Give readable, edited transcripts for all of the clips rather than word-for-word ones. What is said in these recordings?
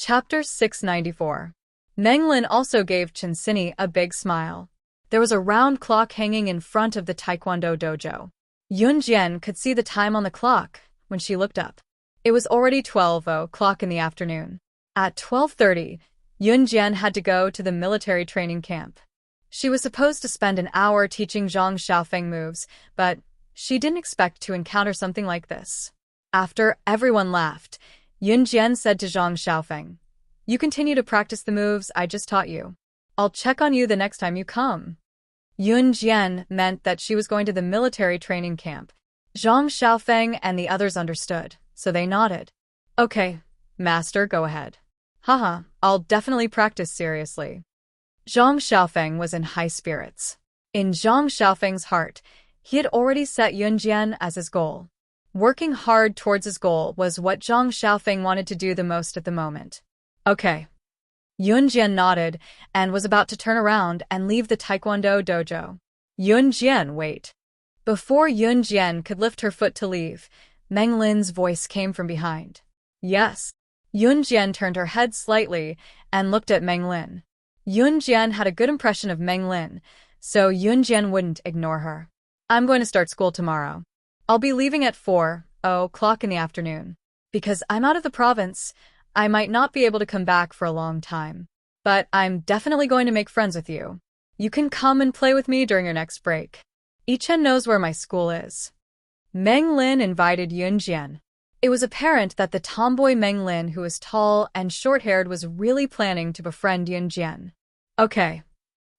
Chapter 694. Meng Lin also gave Chen Sini a big smile. There was a round clock hanging in front of the Taekwondo dojo. Yun Jian could see the time on the clock when she looked up. It was already 12:00 in the afternoon. At 12:30, Yun Jian had to go to the military training camp. She was supposed to spend an hour teaching Zhang Xiaofeng moves, but she didn't expect to encounter something like this. After everyone laughed, Yun Jian said to Zhang Xiaofeng, "You continue to practice the moves I just taught you. I'll check on you the next time you come." Yun Jian meant that she was going to the military training camp. Zhang Xiaofeng and the others understood, so they nodded. "Okay, master, go ahead." "Haha, I'll definitely practice seriously." Zhang Xiaofeng was in high spirits. In Zhang Xiaofeng's heart, he had already set Yun Jian as his goal. Working hard towards his goal was what Zhang Xiaofeng wanted to do the most at the moment. "Okay." Yun Jian nodded and was about to turn around and leave the Taekwondo dojo. "Yun Jian, wait." Before Yun Jian could lift her foot to leave, Meng Lin's voice came from behind. "Yes." Yun Jian turned her head slightly and looked at Meng Lin. Yun Jian had a good impression of Meng Lin, so Yun Jian wouldn't ignore her. "I'm going to start school tomorrow. I'll be leaving at 4:00 in the afternoon. Because I'm out of the province, I might not be able to come back for a long time. But I'm definitely going to make friends with you. You can come and play with me during your next break. Ichen knows where my school is." Meng Lin invited Yun Jian. It was apparent that the tomboy Meng Lin, who was tall and short-haired, was really planning to befriend Yun Jian. "Okay."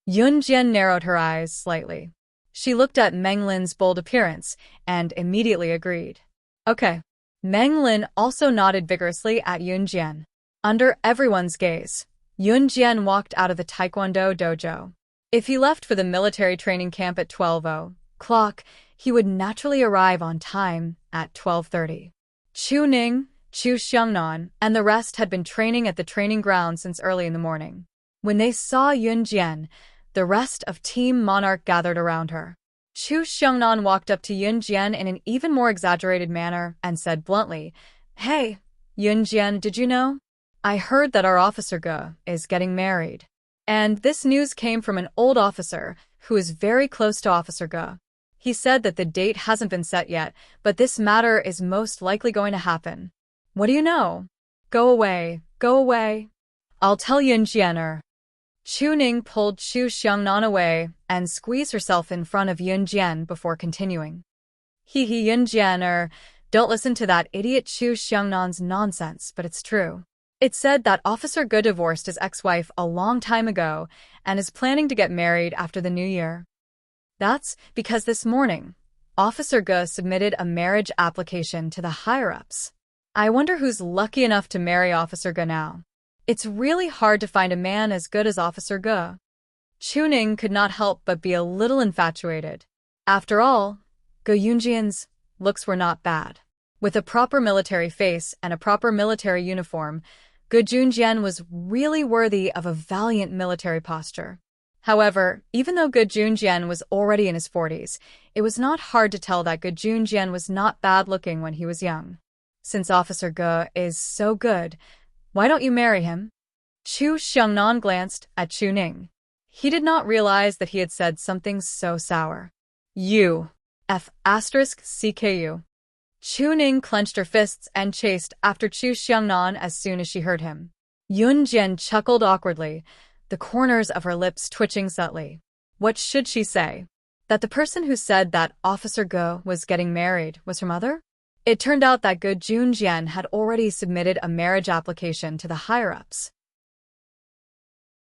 Yun Jian narrowed her eyes slightly. She looked at Meng Lin's bold appearance and immediately agreed. "Okay." Meng Lin also nodded vigorously at Yun Jian. Under everyone's gaze, Yun Jian walked out of the Taekwondo dojo. If he left for the military training camp at 12:00, he would naturally arrive on time at 12:30. Chu Ning, Chu Xiangnan, and the rest had been training at the training ground since early in the morning. When they saw Yun Jian, the rest of Team Monarch gathered around her. Chu Xiangnan walked up to Yun Jian in an even more exaggerated manner and said bluntly, "Hey, Yun Jian, did you know? I heard that our officer Ge is getting married." And this news came from an old officer who is very close to Officer Ge. He said that the date hasn't been set yet, but this matter is most likely going to happen. "What do you know? Go away, go away. I'll tell Yun Jian." Chu Ning pulled Chu Xiangnan away and squeezed herself in front of Yun Jian before continuing. "Hee Yun Jian, don't listen to that idiot Chu Xiangnan's nonsense, but it's true. It's said that Officer Ge divorced his ex-wife a long time ago and is planning to get married after the new year. That's because this morning, Officer Ge submitted a marriage application to the higher-ups. I wonder who's lucky enough to marry Officer Ge now. It's really hard to find a man as good as Officer Ge." Chu Ning could not help but be a little infatuated. After all, Ge Yunjian's looks were not bad. With a proper military face and a proper military uniform, Ge Junjian was really worthy of a valiant military posture. However, even though Ge Junjian was already in his 40s, it was not hard to tell that Ge Junjian was not bad-looking when he was young. "Since Officer Ge is so good, why don't you marry him?" Chu Xiangnan glanced at Chu Ning. He did not realize that he had said something so sour. CKU. Chu Ning clenched her fists and chased after Chu Xiangnan as soon as she heard him. Yun Jian chuckled awkwardly, the corners of her lips twitching subtly. What should she say? That the person who said that Officer Ge was getting married was her mother? It turned out that Ge Junjian had already submitted a marriage application to the higher-ups.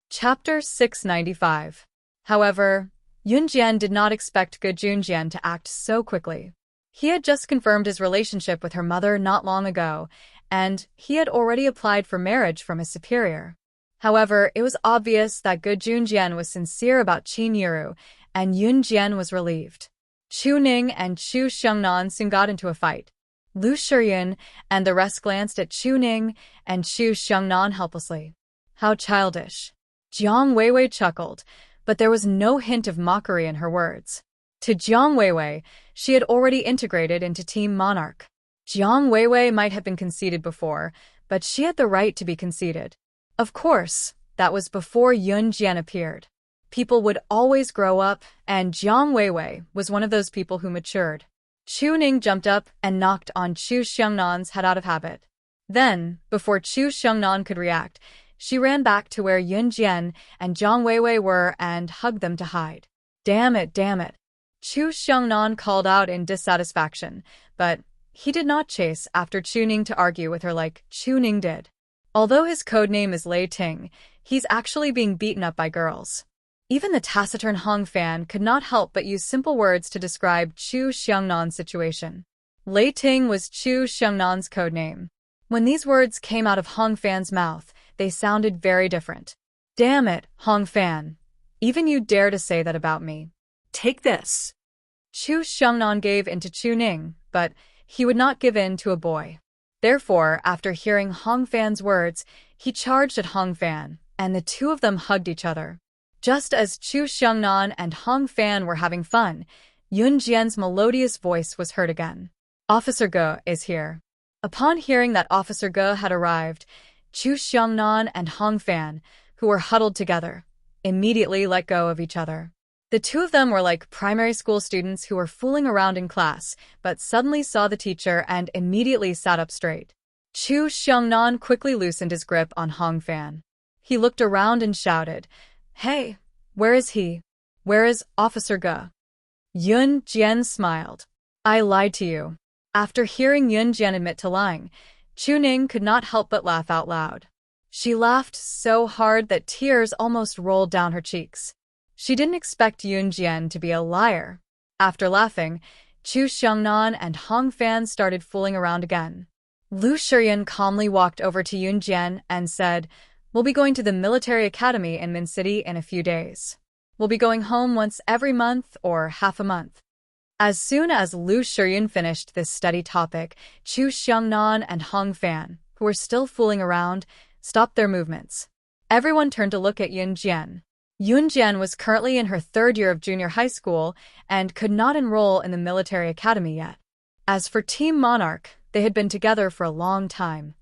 Chapter 695. However, Yun Jian did not expect Ge Junjian to act so quickly. He had just confirmed his relationship with her mother not long ago, and he had already applied for marriage from his superior. However, it was obvious that Ge Junjian was sincere about Qin Yiru, and Yun Jian was relieved. Chu Ning and Chu Xiangnan soon got into a fight. Lu Shiyun and the rest glanced at Chu Ning and Chu Xiangnan helplessly. How childish. Jiang Weiwei chuckled, but there was no hint of mockery in her words. To Jiang Weiwei, she had already integrated into Team Monarch. Jiang Weiwei might have been conceited before, but she had the right to be conceited. Of course, that was before Yun Jian appeared. People would always grow up, and Jiang Weiwei was one of those people who matured. Chu Ning jumped up and knocked on Chu Xiangnan's head out of habit. Then, before Chu Xiangnan could react, she ran back to where Yun Jian and Jiang Weiwei were and hugged them to hide. Damn it, damn it. Chu Xiangnan called out in dissatisfaction, but he did not chase after Chu Ning to argue with her like Chu Ning did. Although his codename is Lei Ting, he's actually being beaten up by girls. Even the taciturn Hong Fan could not help but use simple words to describe Chu Xiangnan's situation. Lei Ting was Chu Xiangnan's codename. When these words came out of Hong Fan's mouth, they sounded very different. Damn it, Hong Fan. Even you dare to say that about me. Take this. Chu Xiangnan gave in to Chu Ning, but he would not give in to a boy. Therefore, after hearing Hong Fan's words, he charged at Hong Fan, and the two of them hugged each other. Just as Chu Xiangnan and Hong Fan were having fun, Yun Jian's melodious voice was heard again. Officer Ge is here. Upon hearing that Officer Ge had arrived, Chu Xiangnan and Hong Fan, who were huddled together, immediately let go of each other. The two of them were like primary school students who were fooling around in class, but suddenly saw the teacher and immediately sat up straight. Chu Xiangnan quickly loosened his grip on Hong Fan. He looked around and shouted, "Hey, where is he? Where is Officer Ge?" Yun Jian smiled. "I lied to you." After hearing Yun Jian admit to lying, Chu Ning could not help but laugh out loud. She laughed so hard that tears almost rolled down her cheeks. She didn't expect Yun Jian to be a liar. After laughing, Chu Xiangnan and Hong Fan started fooling around again. Lu Shiyan calmly walked over to Yun Jian and said, "We'll be going to the military academy in Min City in a few days. We'll be going home once every month or half a month." As soon as Lu Shiyan finished this study topic, Chu Xiangnan and Hong Fan, who were still fooling around, stopped their movements. Everyone turned to look at Yun Jian. Yun Jian was currently in her third year of junior high school and could not enroll in the military academy yet. As for Team Monarch, they had been together for a long time.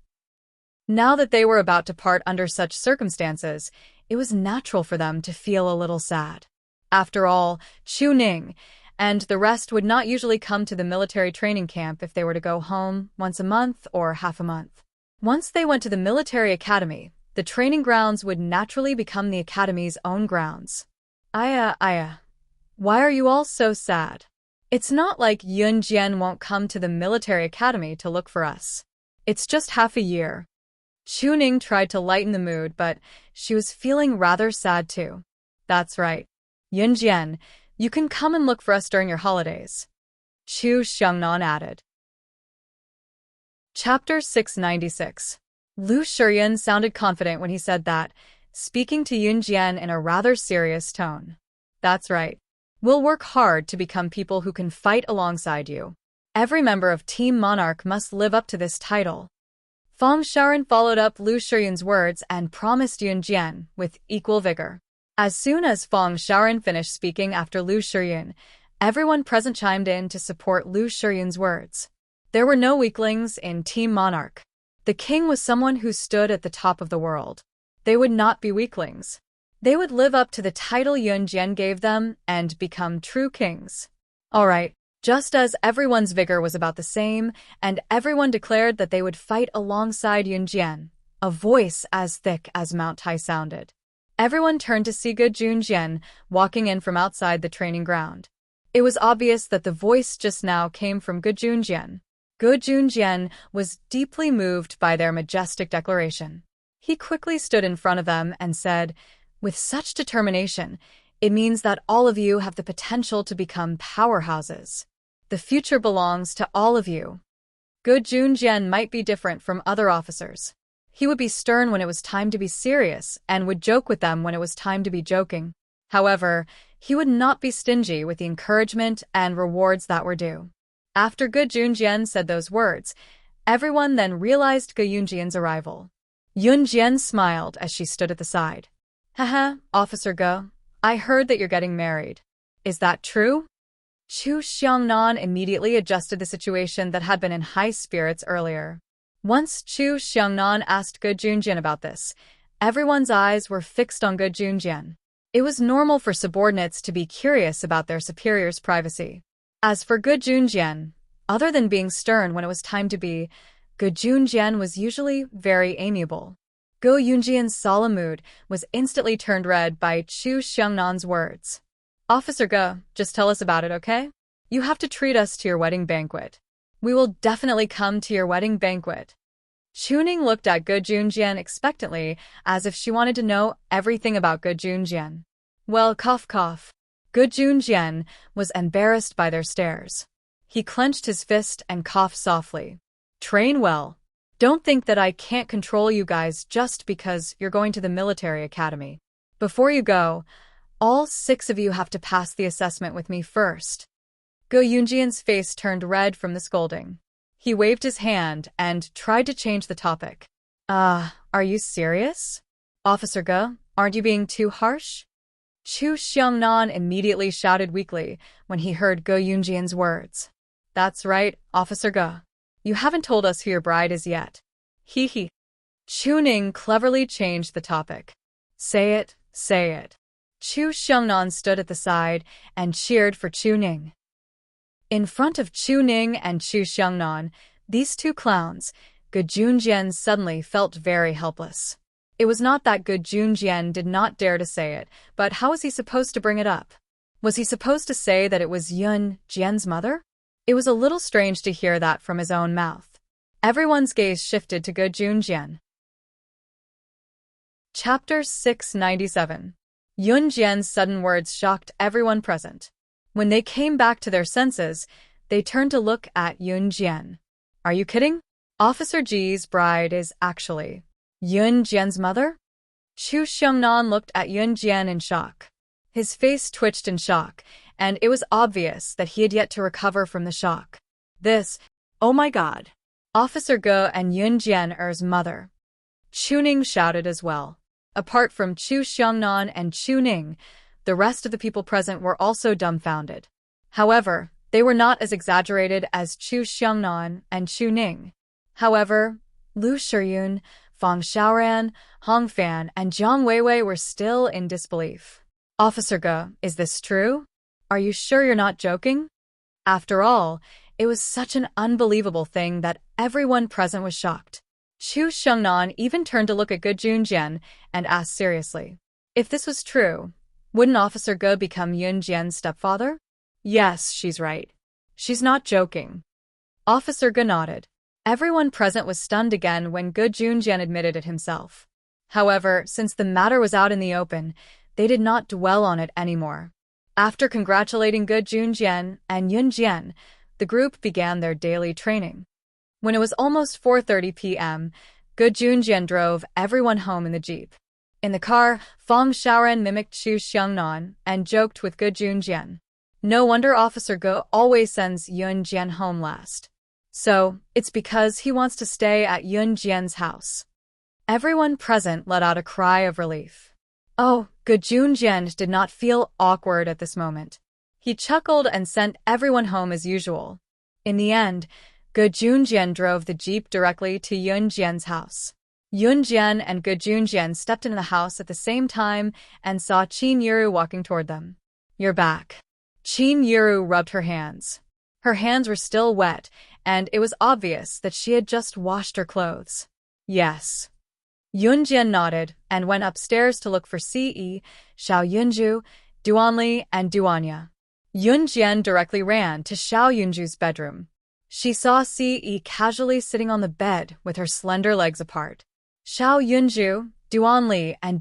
Now that they were about to part under such circumstances, it was natural for them to feel a little sad. After all, Chu Ning and the rest would not usually come to the military training camp if they were to go home once a month or half a month. Once they went to the military academy, the training grounds would naturally become the academy's own grounds. Aya, why are you all so sad? It's not like Yun Jian won't come to the military academy to look for us. It's just half a year. Chu Ning tried to lighten the mood, but she was feeling rather sad too. That's right. Yun Jian, you can come and look for us during your holidays. Chu Xiangnan added. Chapter 696. Lu Shiyan sounded confident when he said that, speaking to Yun Jian in a rather serious tone. That's right. We'll work hard to become people who can fight alongside you. Every member of Team Monarch must live up to this title. Fang Shaoran followed up Lu Shiyan's words and promised Yun Jian with equal vigor. As soon as Fang Shaoran finished speaking after Lu Shiyan, everyone present chimed in to support Lu Shiyan's words. There were no weaklings in Team Monarch. The king was someone who stood at the top of the world. They would not be weaklings. They would live up to the title Yun Jian gave them and become true kings. All right, just as everyone's vigor was about the same, and everyone declared that they would fight alongside Yun Jian, a voice as thick as Mount Tai sounded. Everyone turned to see Ge Junjian walking in from outside the training ground. It was obvious that the voice just now came from Ge Junjian. Ge Junjian was deeply moved by their majestic declaration. He quickly stood in front of them and said, "With such determination, it means that all of you have the potential to become powerhouses. The future belongs to all of you." Ge Junjian might be different from other officers. He would be stern when it was time to be serious and would joke with them when it was time to be joking. However, he would not be stingy with the encouragement and rewards that were due. After Ge Junjian said those words, everyone then realized Ge Yunjian's arrival. Yun Jian smiled as she stood at the side. "Haha, Officer Ge, I heard that you're getting married. Is that true?" Chu Xiangnan immediately adjusted the situation that had been in high spirits earlier. Once Chu Xiangnan asked Ge Junjian about this, everyone's eyes were fixed on Ge Junjian. It was normal for subordinates to be curious about their superior's privacy. As for Ge Junjian, other than being stern when it was time to be, Ge Junjian was usually very amiable. Ge Junjian's solemn mood was instantly turned red by Chu Xiangnan's words. Officer Ge, just tell us about it, okay? You have to treat us to your wedding banquet. We will definitely come to your wedding banquet. Chuning looked at Ge Junjian expectantly, as if she wanted to know everything about Ge Junjian. Well, cough cough. Ge Junjian was embarrassed by their stares. He clenched his fist and coughed softly. Train well. Don't think that I can't control you guys just because you're going to the military academy. Before you go, all 6 of you have to pass the assessment with me first. Ge Junjian's face turned red from the scolding. He waved his hand and tried to change the topic. Are you serious? Officer Ge, aren't you being too harsh? Chu Xiangnan immediately shouted weakly when he heard Ge Junjian's words. That's right, Officer Ge. You haven't told us who your bride is yet. Hee hee. Chuning cleverly changed the topic. Say it, say it. Chu Xiangnan stood at the side and cheered for Chuning. In front of Chuning and Chu Xiangnan, these 2 clowns, Ge Junjian suddenly felt very helpless. It was not that Ge Junjian did not dare to say it, but how was he supposed to bring it up? Was he supposed to say that it was Yun Jian's mother? It was a little strange to hear that from his own mouth. Everyone's gaze shifted to Ge Junjian. Chapter 697. Yun Jian's sudden words shocked everyone present. When they came back to their senses, they turned to look at Yun Jian. Are you kidding? Officer Ji's bride is actually Yun Jian's mother? Chu Xiangnan looked at Yun Jian in shock. His face twitched in shock, and it was obvious that he had yet to recover from the shock. Oh my god. Officer Ge and Yun Jian's mother. Chuning shouted as well. Apart from Chu Xiangnan and Chuning, the rest of the people present were also dumbfounded. However, they were not as exaggerated as Chu Xiangnan and Chuning. However, Lu Shiyun, Fang Xiaoran, Hong Fan, and Jiang Weiwei were still in disbelief. Officer Ge, is this true? Are you sure you're not joking? After all, it was such an unbelievable thing that everyone present was shocked. Chu Xiangnan even turned to look at Ge Junjian and asked seriously. If this was true, wouldn't Officer Ge become Yun Jian's stepfather? Yes, she's right. She's not joking. Officer Ge nodded. Everyone present was stunned again when Ge Junjian admitted it himself. However, since the matter was out in the open, they did not dwell on it anymore. After congratulating Ge Junjian and Yun Jian, the group began their daily training. When it was almost 4:30 p.m., Ge Junjian drove everyone home in the jeep. In the car, Fang Xiaoran mimicked Chu Xiangnan and joked with Ge Junjian. No wonder Officer Ge always sends Yun Jian home last. So, it's because he wants to stay at Yun Jian's house. Everyone present let out a cry of relief. Oh, Ge Junjian did not feel awkward at this moment. He chuckled and sent everyone home as usual. In the end, Ge Junjian drove the jeep directly to Yun Jian's house. Yun Jian and Ge Junjian stepped into the house at the same time and saw Qin Yuru walking toward them. You're back. Qin Yuru rubbed her hands. Her hands were still wet, and it was obvious that she had just washed her clothes. Yes. Yun Jian nodded and went upstairs to look for Ce, Xiao Yunju, Duanli, and Duanya. Yun Jian directly ran to Xiao Yunju's bedroom. She saw Ce casually sitting on the bed with her slender legs apart. Xiao Yunju, Duanli, and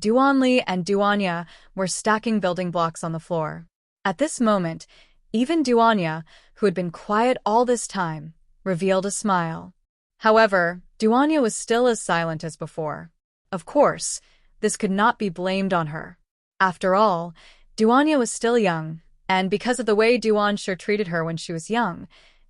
Duanya were stacking building blocks on the floor. At this moment, even Duanya, who had been quiet all this time, revealed a smile. However, Duanya was still as silent as before. Of course, this could not be blamed on her. After all, Duanya was still young, and because of the way Duansha treated her when she was young,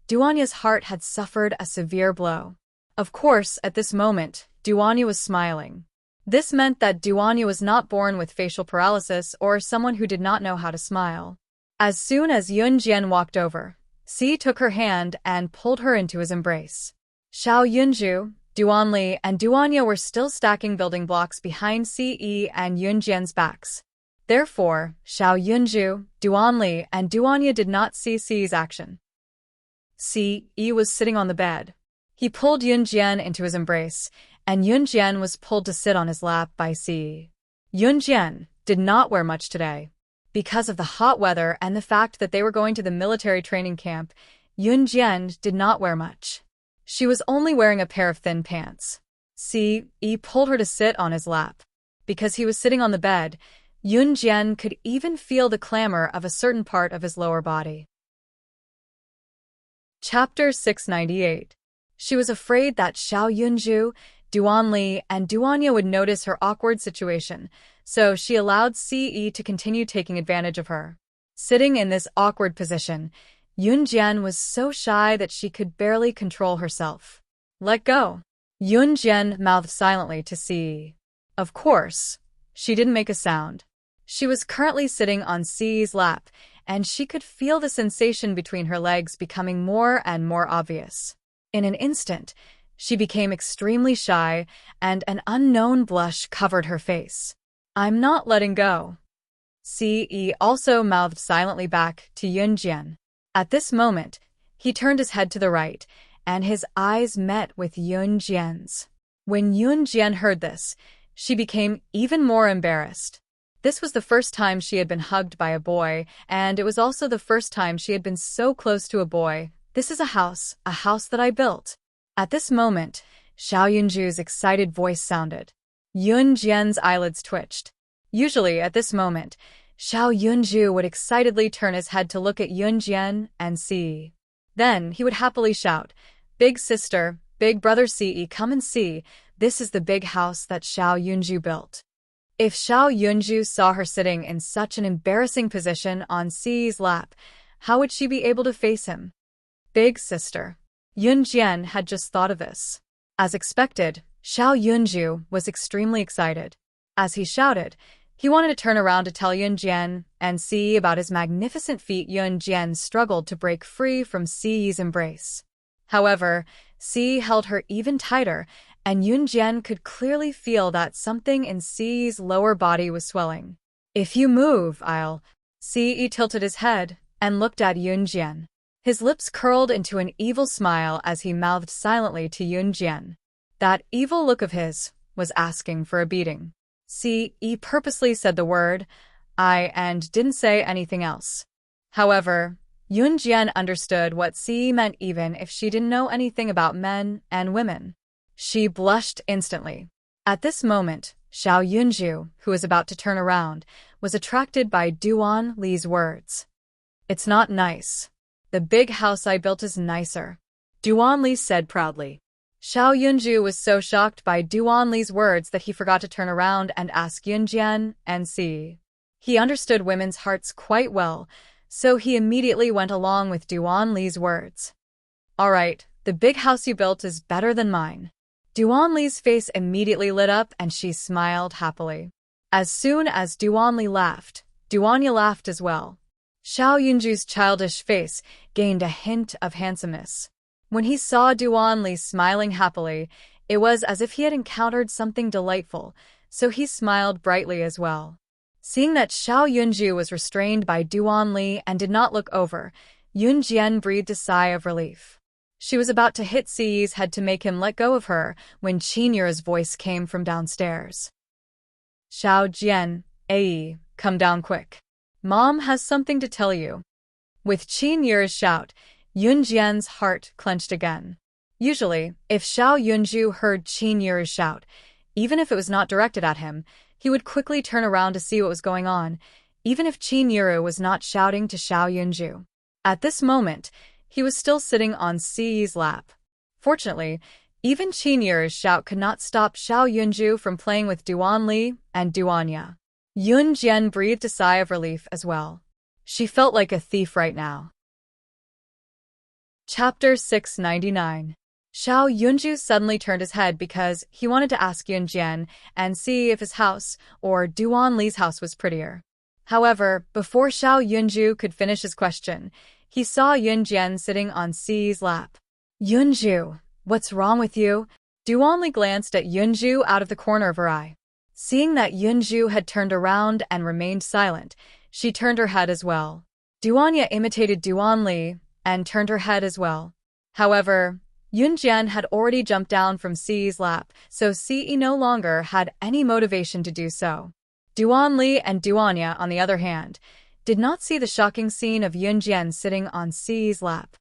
Duanya's heart had suffered a severe blow. Of course, at this moment, Duanya was smiling. This meant that Duanya was not born with facial paralysis or someone who did not know how to smile. As soon as Yun Jian walked over, Ce took her hand and pulled her into his embrace. Xiao Yunju, Duanli and Duanya were still stacking building blocks behind Ce and Yunjian's backs. Therefore, Xiao Yunju, Duanli, and Duanya did not see Ce's action. Ce was sitting on the bed. He pulled Yunjian into his embrace, and Yunjian was pulled to sit on his lap by Ce. Yunjian did not wear much today. Because of the hot weather and the fact that they were going to the military training camp, Yunjian did not wear much. She was only wearing a pair of thin pants. Ce pulled her to sit on his lap. Because he was sitting on the bed, Yunjian could even feel the clamor of a certain part of his lower body. Chapter 698. She was afraid that Xiao Yunju, Duanli, and Duanya would notice her awkward situation, so she allowed Ce to continue taking advantage of her. Sitting in this awkward position, Yunjian was so shy that she could barely control herself. Let go. Yunjian mouthed silently to Ce. Of course, she didn't make a sound. She was currently sitting on Ce's lap, and she could feel the sensation between her legs becoming more and more obvious. In an instant, she became extremely shy, and an unknown blush covered her face. I'm not letting go. Ce also mouthed silently back to Yunjian. At this moment, he turned his head to the right, and his eyes met with Yunjian's. When Yunjian heard this, she became even more embarrassed. This was the first time she had been hugged by a boy, and it was also the first time she had been so close to a boy. This is a house that I built. At this moment, Xiao Yunju's excited voice sounded. Yunjian's eyelids twitched. Usually, at this moment, Xiao Yunju would excitedly turn his head to look at Yunjian and Ce. Then he would happily shout, "Big sister, big brother Ce, come and see, this is the big house that Xiao Yunju built." If Xiao Yunju saw her sitting in such an embarrassing position on Ce's lap, how would she be able to face him? Big sister. Yunjian had just thought of this. As expected, Xiao Yunju was extremely excited. As he shouted, he wanted to turn around to tell Yunjian and Ce about his magnificent feat. Yunjian struggled to break free from Ce's embrace. However, Ce held her even tighter, and Yunjian could clearly feel that something in Ce's lower body was swelling. If you move, I'll... Ce tilted his head and looked at Yunjian. His lips curled into an evil smile as he mouthed silently to Yunjian. That evil look of his was asking for a beating. Ce purposely said the word, I, and didn't say anything else. However, Yunjian understood what Ce meant even if she didn't know anything about men and women. She blushed instantly. At this moment, Xiao Yunju, who was about to turn around, was attracted by Duanli's words. It's not nice. The big house I built is nicer, Duanli said proudly. Xiao Yunju was so shocked by Duanli's words that he forgot to turn around and ask Yunjian and Ce. He understood women's hearts quite well, so he immediately went along with Duanli's words. All right, the big house you built is better than mine. Duanli's face immediately lit up and she smiled happily. As soon as Duanli laughed, Duanya laughed as well. Xiao Yunju's childish face gained a hint of handsomeness. When he saw Duanli smiling happily, it was as if he had encountered something delightful, so he smiled brightly as well. Seeing that Xiao Yunju was restrained by Duanli and did not look over, Yunjian breathed a sigh of relief. She was about to hit Ce's head to make him let go of her when Qinyr's voice came from downstairs. Xiao Jian, Ae, come down quick. Mom has something to tell you. With Qinyr's shout, Yunjian's heart clenched again. Usually, if Xiao Yunju heard Qinyr's shout, even if it was not directed at him, he would quickly turn around to see what was going on, even if Qinir was not shouting to Xiao Yunju. At this moment, he was still sitting on Ce's lap. Fortunately, even Qinyr's shout could not stop Xiao Yunju from playing with Duanli and Duanya. Yunjian breathed a sigh of relief as well. She felt like a thief right now. Chapter 699. Xiao Yunju suddenly turned his head because he wanted to ask Yunjian and see if his house or Duanli's house was prettier. However, before Xiao Yunju could finish his question, he saw Yunjian sitting on Ce's lap. Yunju, what's wrong with you? Duanli glanced at Yunju out of the corner of her eye. Seeing that Yunju had turned around and remained silent, she turned her head as well. Duanya imitated Duanli and turned her head as well. However, Yunjian had already jumped down from Ci's lap, so Ci no longer had any motivation to do so. Duanli and Duanya, on the other hand, did not see the shocking scene of Yunjian sitting on Ci's lap.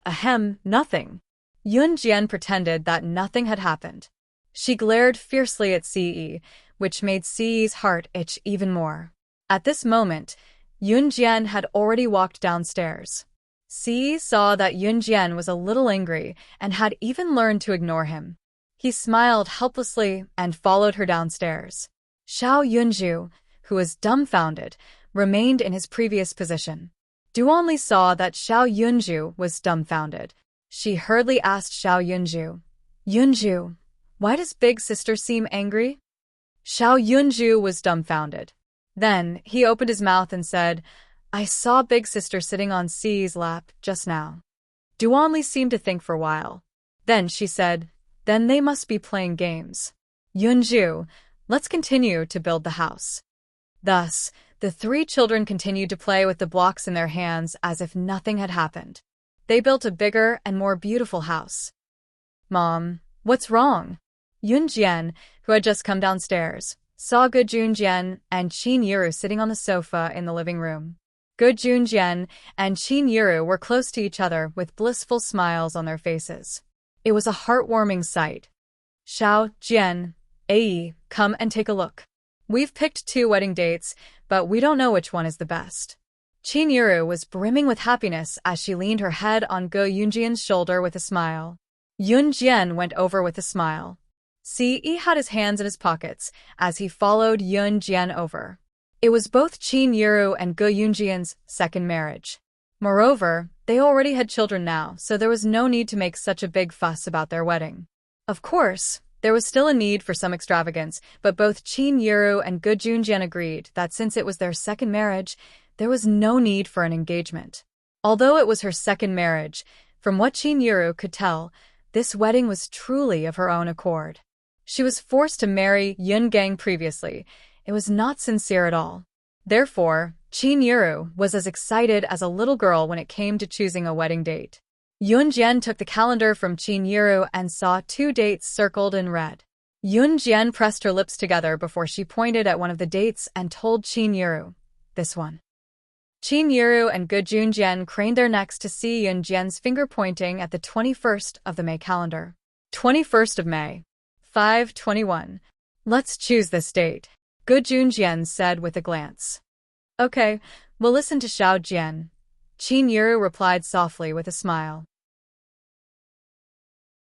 Ahem, nothing. Yunjian pretended that nothing had happened. She glared fiercely at Ci, which made Ci's heart itch even more. At this moment, Yunjian had already walked downstairs. Ci saw that Yunjian was a little angry and had even learned to ignore him. He smiled helplessly and followed her downstairs. Xiao Yunju, who was dumbfounded, remained in his previous position. Duanli saw that Xiao Yunju was dumbfounded. She hurriedly asked Xiao Yunju, "Yunju, why does big sister seem angry?" Xiao Yunju was dumbfounded. Then he opened his mouth and said, "I saw big sister sitting on Ci's lap just now." Duanli seemed to think for a while. Then she said, "Then they must be playing games. Yunju, let's continue to build the house." Thus, the three children continued to play with the blocks in their hands as if nothing had happened. They built a bigger and more beautiful house. "Mom, what's wrong?" Yunjian, who had just come downstairs, saw Ge Junjian and Qin Yuru sitting on the sofa in the living room. Ge Junjian and Qin Yuru were close to each other with blissful smiles on their faces. It was a heartwarming sight. "Xiao, Jian, Ai, come and take a look. We've picked 2 wedding dates, but we don't know which one is the best." Qin Yuru was brimming with happiness as she leaned her head on Ge Yunjian's shoulder with a smile. Yunjian went over with a smile. Ci had his hands in his pockets as he followed Yunjian over. It was both Qin Yuru and Ge Yunjian's second marriage. Moreover, they already had children now, so there was no need to make such a big fuss about their wedding. Of course, there was still a need for some extravagance, but both Qin Yuru and Ge Junjian agreed that since it was their second marriage, there was no need for an engagement. Although it was her second marriage, from what Qin Yuru could tell, this wedding was truly of her own accord. She was forced to marry Yun Gang previously. It was not sincere at all. Therefore, Qin Yuru was as excited as a little girl when it came to choosing a wedding date. Yunjian took the calendar from Qin Yuru and saw 2 dates circled in red. Yunjian pressed her lips together before she pointed at one of the dates and told Qin Yuru, "This one." Qin Yuru and Ge Junjian craned their necks to see Yunjian's finger pointing at the 21st of the May calendar. 21st of May. 5/21. "Let's choose this date," Ge Junjian said with a glance. "Okay, we'll listen to Xiao Jian," Qin Yuru replied softly with a smile.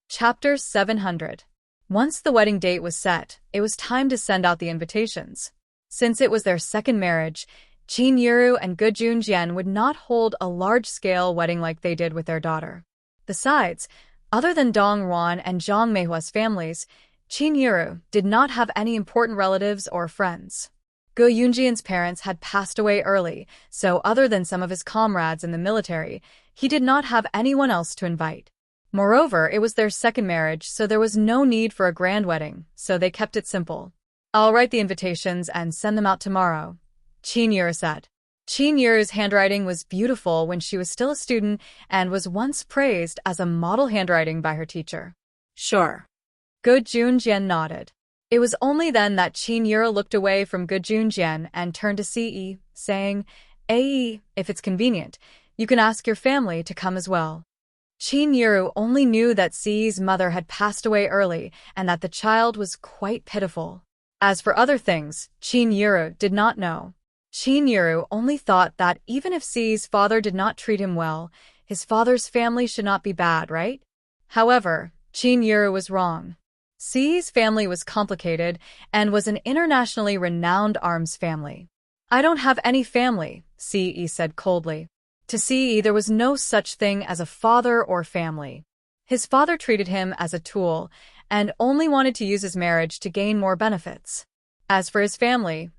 Chapter 700. Once the wedding date was set, it was time to send out the invitations. Since it was their second marriage, Qin Yuru and Ge Junjian would not hold a large-scale wedding like they did with their daughter. Besides, other than Dong Ruan and Zhang Meihua's families, Qin Yuru did not have any important relatives or friends. Ge Yunjian's parents had passed away early, so other than some of his comrades in the military, he did not have anyone else to invite. Moreover, it was their second marriage, so there was no need for a grand wedding, so they kept it simple. "I'll write the invitations and send them out tomorrow," Qin Yuru said. Qin Yuru's handwriting was beautiful when she was still a student and was once praised as a model handwriting by her teacher. "Sure." Ge Junjian nodded. It was only then that Qin Yuru looked away from Ge Junjian and turned to Ci, saying, "Ai, if it's convenient, you can ask your family to come as well." Qin Yuru only knew that Ci's mother had passed away early and that the child was quite pitiful. As for other things, Qin Yuru did not know. Qin Yuru only thought that even if Ci's father did not treat him well, his father's family should not be bad, right? However, Qin Yuru was wrong. Ci's family was complicated and was an internationally renowned arms family. "I don't have any family," Ci said coldly. To Ci, there was no such thing as a father or family. His father treated him as a tool and only wanted to use his marriage to gain more benefits. As for his family,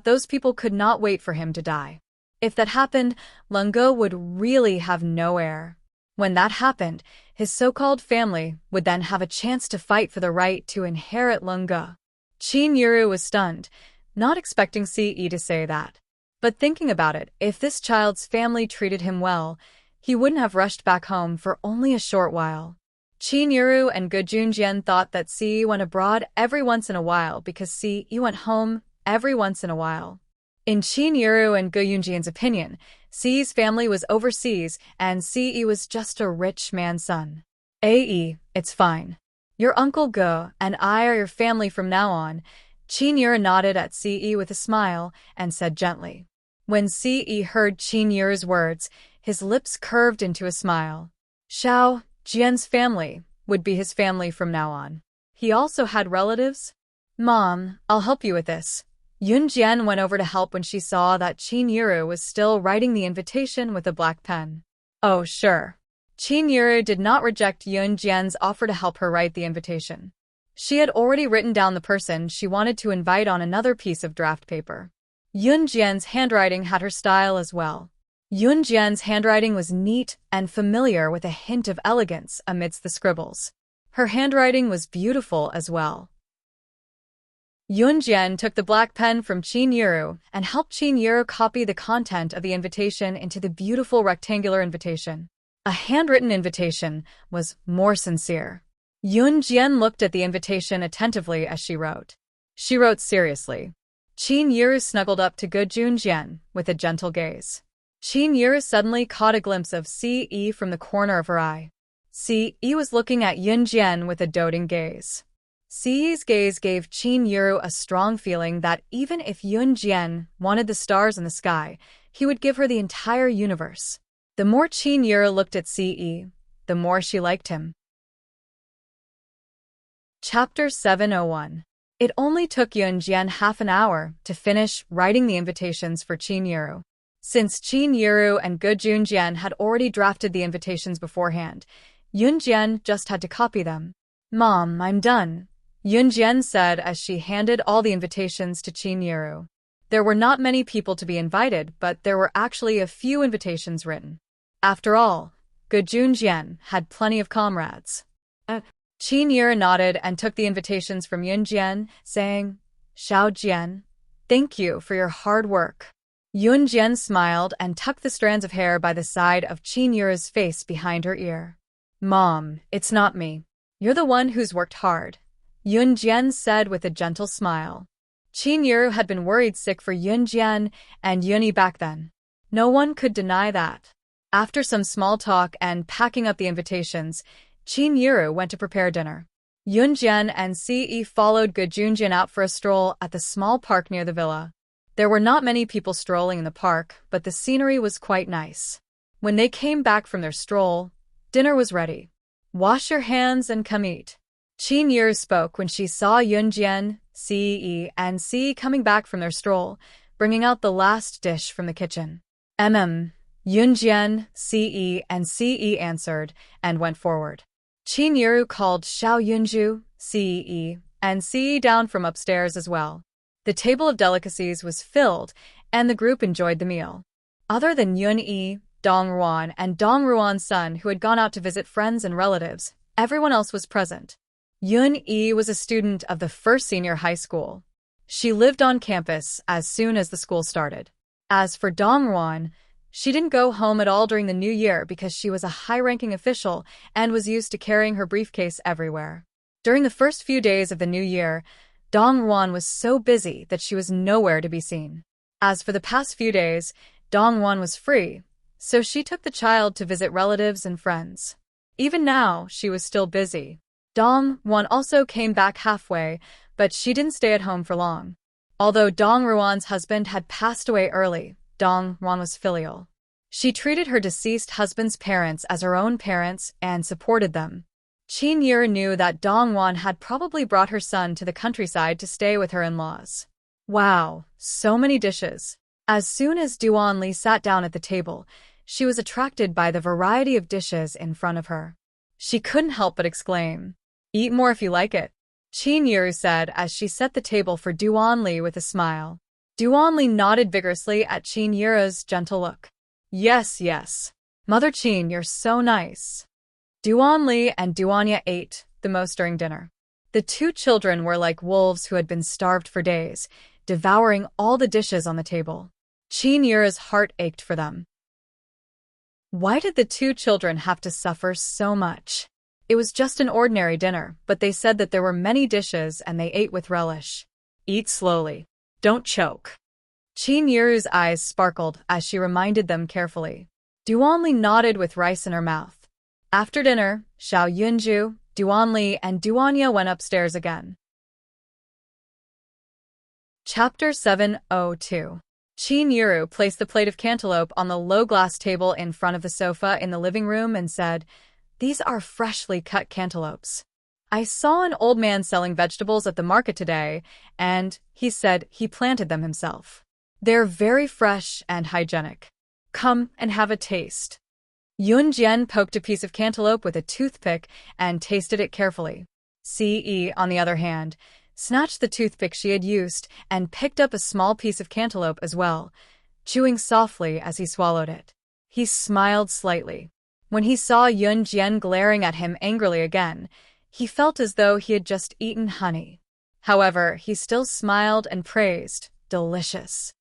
those people could not wait for him to die. If that happened, Lungo would really have no heir. When that happened, his so-called family would then have a chance to fight for the right to inherit Lunga. Qin Yuru was stunned, not expecting Ce to say that. But thinking about it, if this child's family treated him well, he wouldn't have rushed back home for only a short while. Qin Yuru and Gu Junjian thought that Ce went abroad every once in a while because Ce went home every once in a while. In Qin Yuru and Gu Junjian's opinion, Ce's family was overseas and Ce was just a rich man's son. Ae, it's fine. Your Uncle Gu and I are your family from now on. Qin Yuru nodded at Ce with a smile and said gently. When Ce heard Qin Yuru's words, his lips curved into a smile. Xiao Jian's family would be his family from now on. He also had relatives? Mom, I'll help you with this. Yun Jian went over to help when she saw that Qin Yuru was still writing the invitation with a black pen. Oh, sure. Qin Yuru did not reject Yun Jian's offer to help her write the invitation. She had already written down the person she wanted to invite on another piece of draft paper. Yun Jian's handwriting had her style as well. Yun Jian's handwriting was neat and familiar with a hint of elegance amidst the scribbles. Her handwriting was beautiful as well. Yun Jian took the black pen from Qin Yuru and helped Qin Yuru copy the content of the invitation into the beautiful rectangular invitation. A handwritten invitation was more sincere. Yun Jian looked at the invitation attentively as she wrote. She wrote seriously. Qin Yuru snuggled up to Gu Junjian with a gentle gaze. Qin Yuru suddenly caught a glimpse of Ce from the corner of her eye. Ce was looking at Yun Jian with a doting gaze. Ce's gaze gave Qin Yuru a strong feeling that even if Yun Jian wanted the stars in the sky, he would give her the entire universe. The more Qin Yuru looked at Ce, the more she liked him. Chapter 701. It only took Yun Jian half an hour to finish writing the invitations for Qin Yuru. Since Qin Yuru and Gu Junjian had already drafted the invitations beforehand, Yun Jian just had to copy them. Mom, I'm done, Yun Jian said as she handed all the invitations to Qin Yuru. There were not many people to be invited, but there were actually a few invitations written. After all, Gu Junjian had plenty of comrades. Qin Yuru nodded and took the invitations from Yun Jian, saying, Xiao Jian, thank you for your hard work. Yun Jian smiled and tucked the strands of hair by the side of Qin Yuru's face behind her ear. Mom, it's not me. You're the one who's worked hard, Yun Jian said with a gentle smile. Qin Yuru had been worried sick for Yun Jian and Yuni back then. No one could deny that. After some small talk and packing up the invitations, Qin Yuru went to prepare dinner. Yun Jian and Ce followed Gu Junjian out for a stroll at the small park near the villa. There were not many people strolling in the park, but the scenery was quite nice. When they came back from their stroll, dinner was ready. Wash your hands and come eat. Qin Yuru spoke when she saw Yun Jian, Ce, and Ce coming back from their stroll, bringing out the last dish from the kitchen. Yun Jian, Ce, and Ce answered and went forward. Qin Yuru called Xiao Yunju, Ce, and Ce down from upstairs as well. The table of delicacies was filled, and the group enjoyed the meal. Other than Yun Dong Ruan, and Dong Ruan's son who had gone out to visit friends and relatives, everyone else was present. Yun was a student of the first senior high school. She lived on campus as soon as the school started. As for Dong Ruan, she didn't go home at all during the new year because she was a high-ranking official and was used to carrying her briefcase everywhere. During the first few days of the new year, Dong Ruan was so busy that she was nowhere to be seen. As for the past few days, Dong Ruan was free, so she took the child to visit relatives and friends. Even now, she was still busy. Dong Ruan also came back halfway, but she didn't stay at home for long. Although Dong Ruan's husband had passed away early, Dong Ruan was filial. She treated her deceased husband's parents as her own parents and supported them. Qin Yuru knew that Dong Ruan had probably brought her son to the countryside to stay with her in-laws. Wow, so many dishes. As soon as Duan Li sat down at the table, she was attracted by the variety of dishes in front of her. She couldn't help but exclaim, "Eat more if you like it," Qin Yuru said as she set the table for Duan Li with a smile. Duan Li nodded vigorously at Qin Yuru's gentle look. Yes, yes. Mother Qin, you're so nice. Duan Li and Duanya ate the most during dinner. The two children were like wolves who had been starved for days, devouring all the dishes on the table. Qin Yuru's heart ached for them. Why did the two children have to suffer so much? It was just an ordinary dinner, but they said that there were many dishes and they ate with relish. Eat slowly. Don't choke. Qin Yuru's eyes sparkled as she reminded them carefully. Duanli nodded with rice in her mouth. After dinner, Xiao Yunju, Duanli, and Duanya went upstairs again. Chapter 702. Qin Yuru placed the plate of cantaloupe on the low glass table in front of the sofa in the living room and said, "These are freshly cut cantaloupes. I saw an old man selling vegetables at the market today, and he said he planted them himself. They're very fresh and hygienic. Come and have a taste." Yun Jian poked a piece of cantaloupe with a toothpick and tasted it carefully. Ce, on the other hand, snatched the toothpick she had used and picked up a small piece of cantaloupe as well, chewing softly as he swallowed it. He smiled slightly. When he saw Yun Jian glaring at him angrily again, he felt as though he had just eaten honey. However, he still smiled and praised, "Delicious."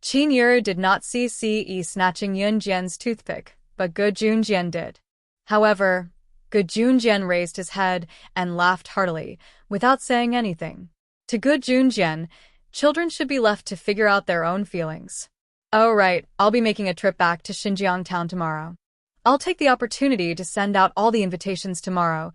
Qin Yuru did not see Ce snatching Yun Jian's toothpick, but Ge Junjian did. However, Ge Junjian raised his head and laughed heartily, without saying anything. To Ge Junjian, children should be left to figure out their own feelings. "Oh right, I'll be making a trip back to Xinjiang town tomorrow. I'll take the opportunity to send out all the invitations tomorrow,"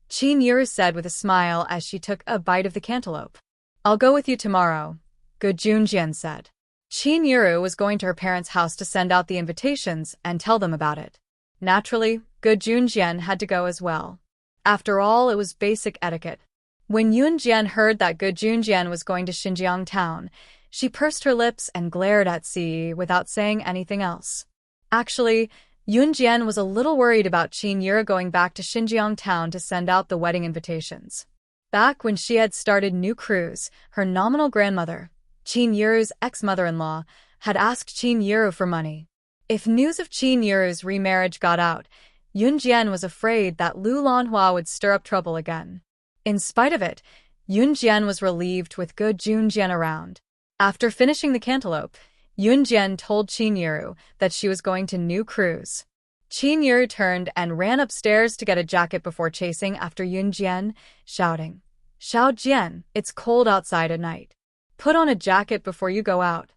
Qin Yuru said with a smile as she took a bite of the cantaloupe. "I'll go with you tomorrow," Ge Junjian said. Qin Yuru was going to her parents' house to send out the invitations and tell them about it. Naturally, Ge Junjian had to go as well. After all, it was basic etiquette. When Yun Jian heard that Ge Junjian was going to Xinjiang town, she pursed her lips and glared at Ce without saying anything else. Actually, Yun Jian was a little worried about Qin Yuru going back to Xinjiang town to send out the wedding invitations. Back when she had started New Cruise, her nominal grandmother, Qin Yuru's ex-mother-in-law, had asked Qin Yuru for money. If news of Qin Yuru's remarriage got out, Yun Jian was afraid that Lu Lanhua would stir up trouble again. In spite of it, Yun Jian was relieved with Ge Junjian around. After finishing the cantaloupe, Yun Jian told Qin Yuru that she was going to New Cruise. Qin Yuru turned and ran upstairs to get a jacket before chasing after Yun Jian, shouting, "Xiao Jian, it's cold outside at night. Put on a jacket before you go out."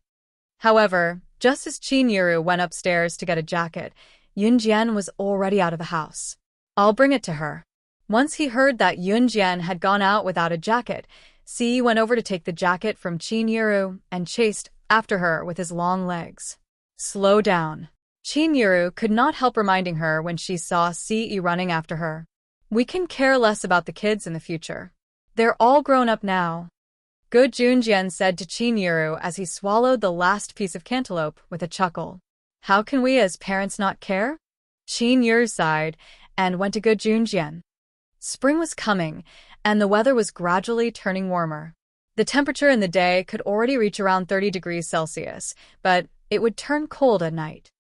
However, just as Qin Yuru went upstairs to get a jacket, Yun Jian was already out of the house. "I'll bring it to her." Once he heard that Yun Jian had gone out without a jacket, Ce went over to take the jacket from Qin Yuru and chased after her with his long legs. "Slow down." Qin Yuru could not help reminding her when she saw Ce running after her. "We can care less about the kids in the future. They're all grown up now." Ge Junjian said to Qin Yuru as he swallowed the last piece of cantaloupe with a chuckle. "How can we as parents not care?" Qin Yuru sighed and went to Ge Junjian. Spring was coming, and the weather was gradually turning warmer. The temperature in the day could already reach around 30 degrees Celsius, but it would turn cold at night.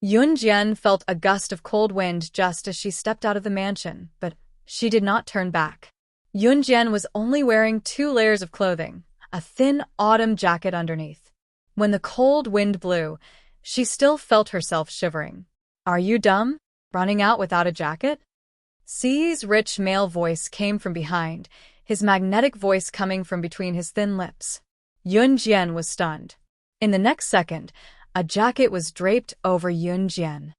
Yun Jian felt a gust of cold wind just as she stepped out of the mansion, but she did not turn back. Yun Jian was only wearing 2 layers of clothing, a thin autumn jacket underneath. When the cold wind blew, she still felt herself shivering. "Are you dumb? Running out without a jacket?" Ce's rich male voice came from behind, his magnetic voice coming from between his thin lips. Yun Jian was stunned. In the next second, a jacket was draped over Yun Jian.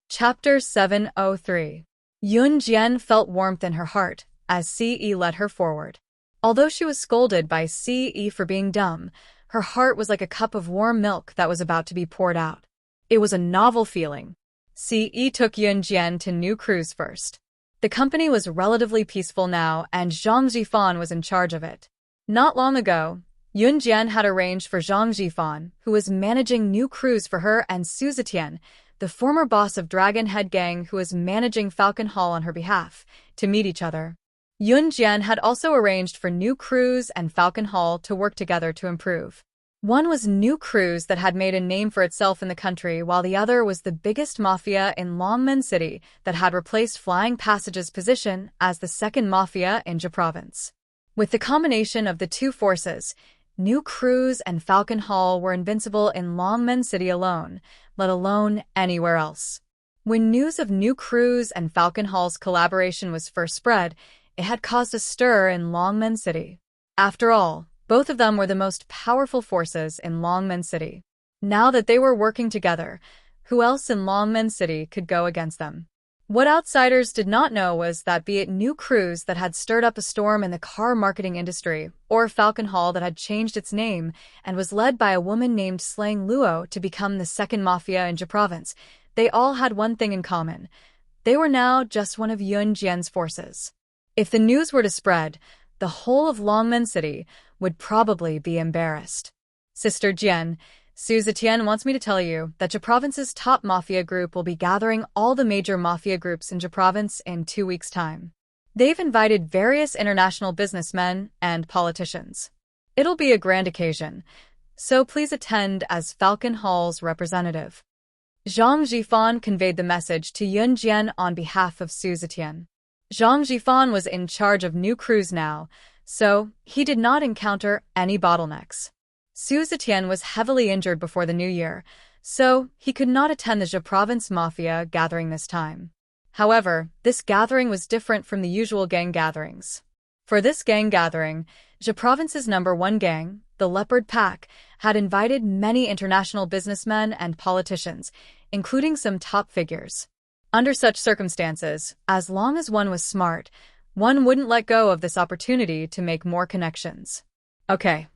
Chapter 703. Yun Jian felt warmth in her heart as Ce led her forward. Although she was scolded by Ce for being dumb, her heart was like a cup of warm milk that was about to be poured out. It was a novel feeling. Ce took Yun Jian to New Cruise first. The company was relatively peaceful now, and Zhang Jifan was in charge of it. Not long ago, Yun Jian had arranged for Zhang Jifan, who was managing New Cruise for her, and Su Zetian, the former boss of Dragon Head Gang who was managing Falcon Hall on her behalf, to meet each other. Yun Jian had also arranged for New Cruise and Falcon Hall to work together to improve. One was New Cruz that had made a name for itself in the country, while the other was the biggest mafia in Longmen City that had replaced Flying Passage's position as the second mafia in Ja Province. With the combination of the two forces, New Cruz and Falcon Hall were invincible in Longmen City alone, let alone anywhere else. When news of New Cruz and Falcon Hall's collaboration was first spread, it had caused a stir in Longmen City. After all, both of them were the most powerful forces in Longmen City. Now that they were working together, who else in Longmen City could go against them? What outsiders did not know was that be it New Cruz that had stirred up a storm in the car marketing industry, or Falcon Hall that had changed its name and was led by a woman named Slang Luo to become the second mafia in Ja Province, they all had one thing in common. They were now just one of Yun Jian's forces. If the news were to spread, the whole of Longmen City would probably be embarrassed. Sister Jian, Su Zetian wants me to tell you that Ja Province's top mafia group will be gathering all the major mafia groups in Ja Province in 2 weeks' time. They've invited various international businessmen and politicians. It'll be a grand occasion, so please attend as Falcon Hall's representative. Zhang Jifan conveyed the message to Yun Jian on behalf of Su Zetian. Zhang Jifan was in charge of New Cruz now, so he did not encounter any bottlenecks. Su Zetian was heavily injured before the new year, so he could not attend the Ja Province Mafia gathering this time. However, this gathering was different from the usual gang gatherings. For this gang gathering, Ja Province's #1 gang, the Leopard Pack, had invited many international businessmen and politicians, including some top figures. Under such circumstances, as long as one was smart, one wouldn't let go of this opportunity to make more connections. Okay.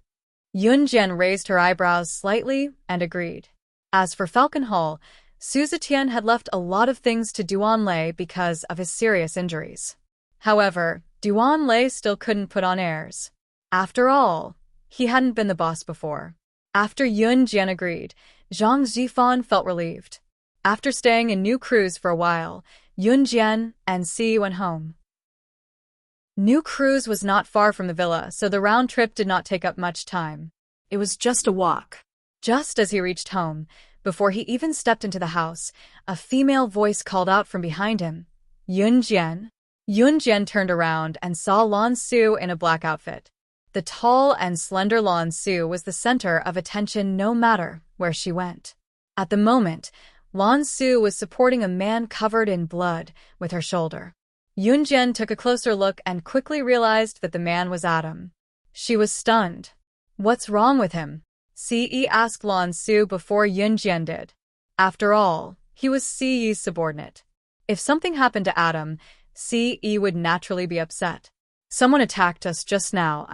Yun Jian raised her eyebrows slightly and agreed. As for Falcon Hall, Su Zetian had left a lot of things to Duan Lei because of his serious injuries. However, Duan Lei still couldn't put on airs. After all, he hadn't been the boss before. After Yun Jian agreed, Zhang Jifan felt relieved. After staying in New Cruz for a while, Yun Jian and Si went home. New Cruz was not far from the villa, so the round trip did not take up much time. It was just a walk. Just as he reached home, before he even stepped into the house, a female voice called out from behind him, "Yun Jian?" Yun Jian turned around and saw Lan Su in a black outfit. The tall and slender Lan Su was the center of attention no matter where she went. At the moment, Lan Su was supporting a man covered in blood with her shoulder. Yun Jian took a closer look and quickly realized that the man was Adam. She was stunned. "What's wrong with him?" Ce asked Lan Su before Yun Jian did. After all, he was Ce's subordinate. If something happened to Adam, Ce would naturally be upset. "Someone attacked us just now,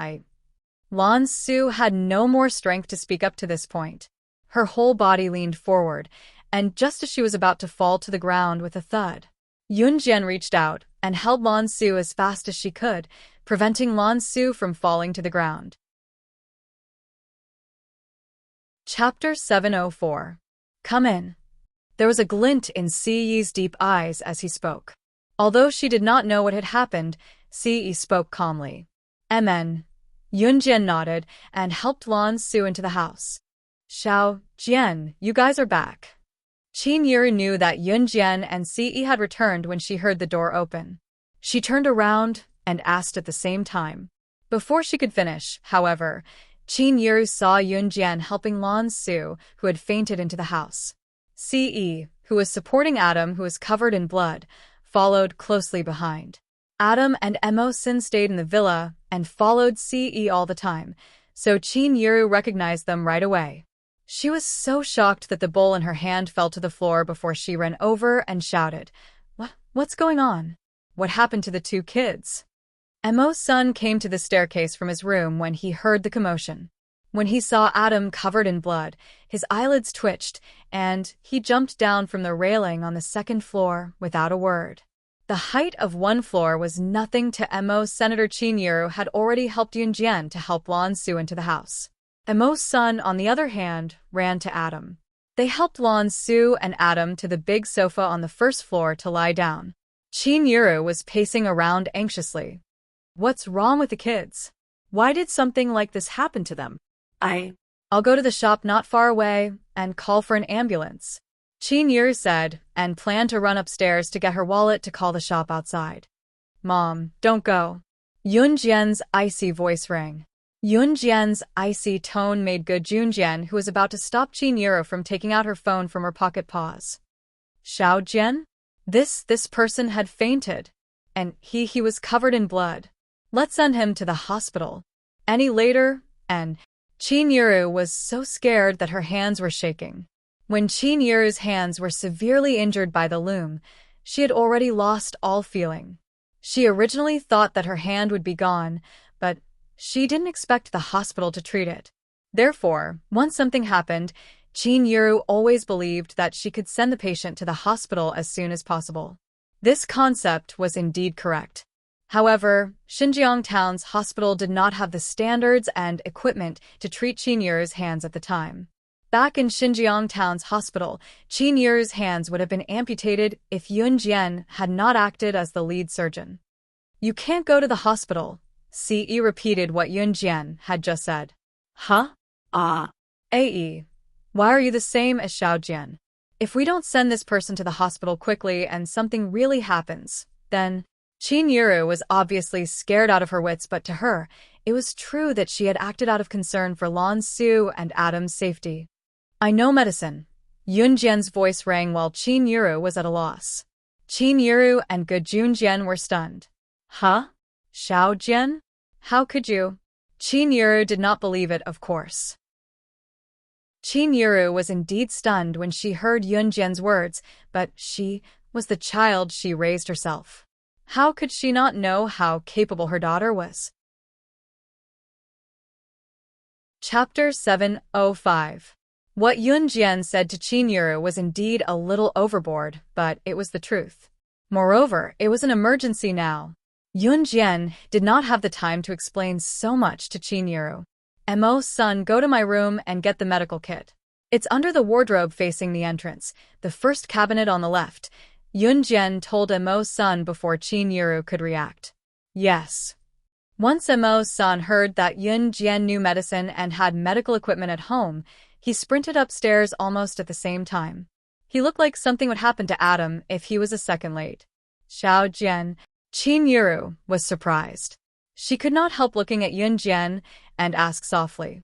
Lan Su had no more strength to speak up to this point. Her whole body leaned forward, and just as she was about to fall to the ground with a thud, Yun Jian reached out and held Lan Su as fast as she could, preventing Lan Su from falling to the ground. Chapter 704. Come in. There was a glint in Ce's deep eyes as he spoke. Although she did not know what had happened, Ce spoke calmly. "Amen." Yun Jian nodded and helped Lan Su into the house. "Xiao, Jian, you guys are back." Qin Yuru knew that Yun Jian and Ce had returned when she heard the door open. She turned around and asked at the same time. Before she could finish, however, Qin Yuru saw Yun Jian helping Lan Su, who had fainted, into the house. Ce, who was supporting Adam, who was covered in blood, followed closely behind. Adam and Immerse stayed in the villa and followed Ce all the time, so Qin Yuru recognized them right away. She was so shocked that the bowl in her hand fell to the floor before she ran over and shouted, What's going on? What happened to the two kids?" Emo's son came to the staircase from his room when he heard the commotion. When he saw Adam covered in blood, his eyelids twitched, and he jumped down from the railing on the second floor without a word. The height of one floor was nothing to Emo. Senator Qin Yuru had already helped Yun Jian to help Lan Su into the house. Emo's son, on the other hand, ran to Adam. They helped Lan Su and Adam to the big sofa on the first floor to lie down. Qin Yuru was pacing around anxiously. "What's wrong with the kids? Why did something like this happen to them?" I'll go to the shop not far away and call for an ambulance, Qin Yu said, and planned to run upstairs to get her wallet to call the shop outside. Mom, don't go. Yun Jian's icy voice rang. Yun Jian's icy tone made Ge Junjian, who was about to stop Qin Yu from taking out her phone from her pocket, pause. Xiao Jian? This person had fainted. And he was covered in blood. Let's send him to the hospital. Any later? And Qin Yu was so scared that her hands were shaking. When Qin Yu's hands were severely injured by the loom, she had already lost all feeling. She originally thought that her hand would be gone, but she didn't expect the hospital to treat it. Therefore, once something happened, Qin Yu always believed that she could send the patient to the hospital as soon as possible. This concept was indeed correct. However, Xinjiang Town's hospital did not have the standards and equipment to treat Qin Yu's hands at the time. Back in Xinjiang Town's hospital, Qin Yu's hands would have been amputated if Yun Jian had not acted as the lead surgeon. You can't go to the hospital. Ce repeated what Yun Jian had just said. Huh? Ae. Why are you the same as Xiao Jian? If we don't send this person to the hospital quickly and something really happens, then Qin Yu was obviously scared out of her wits, but to her, it was true that she had acted out of concern for Lan Su and Adam's safety. I know medicine. Yun Jian's voice rang while Qin Yu was at a loss. Qin Yu and Ge Junjian were stunned. Huh? Xiao Jian? How could you? Qin Yu did not believe it, of course. Qin Yu was indeed stunned when she heard Yun Jian's words, but she was the child she raised herself. How could she not know how capable her daughter was? Chapter 705. What Yun Jian said to Qin Yu was indeed a little overboard, but it was the truth. Moreover, it was an emergency now. Yun Jian did not have the time to explain so much to Qin Yu. Mo, son, go to my room and get the medical kit. It's under the wardrobe facing the entrance, the first cabinet on the left, Yun Jian told Mo's son before Qin Yu could react. Yes. Once Mo's son heard that Yun Jian knew medicine and had medical equipment at home, he sprinted upstairs almost at the same time. He looked like something would happen to Adam if he was a second late. Xiao Jian, Qin Yu was surprised. She could not help looking at Yun Jian and asked softly.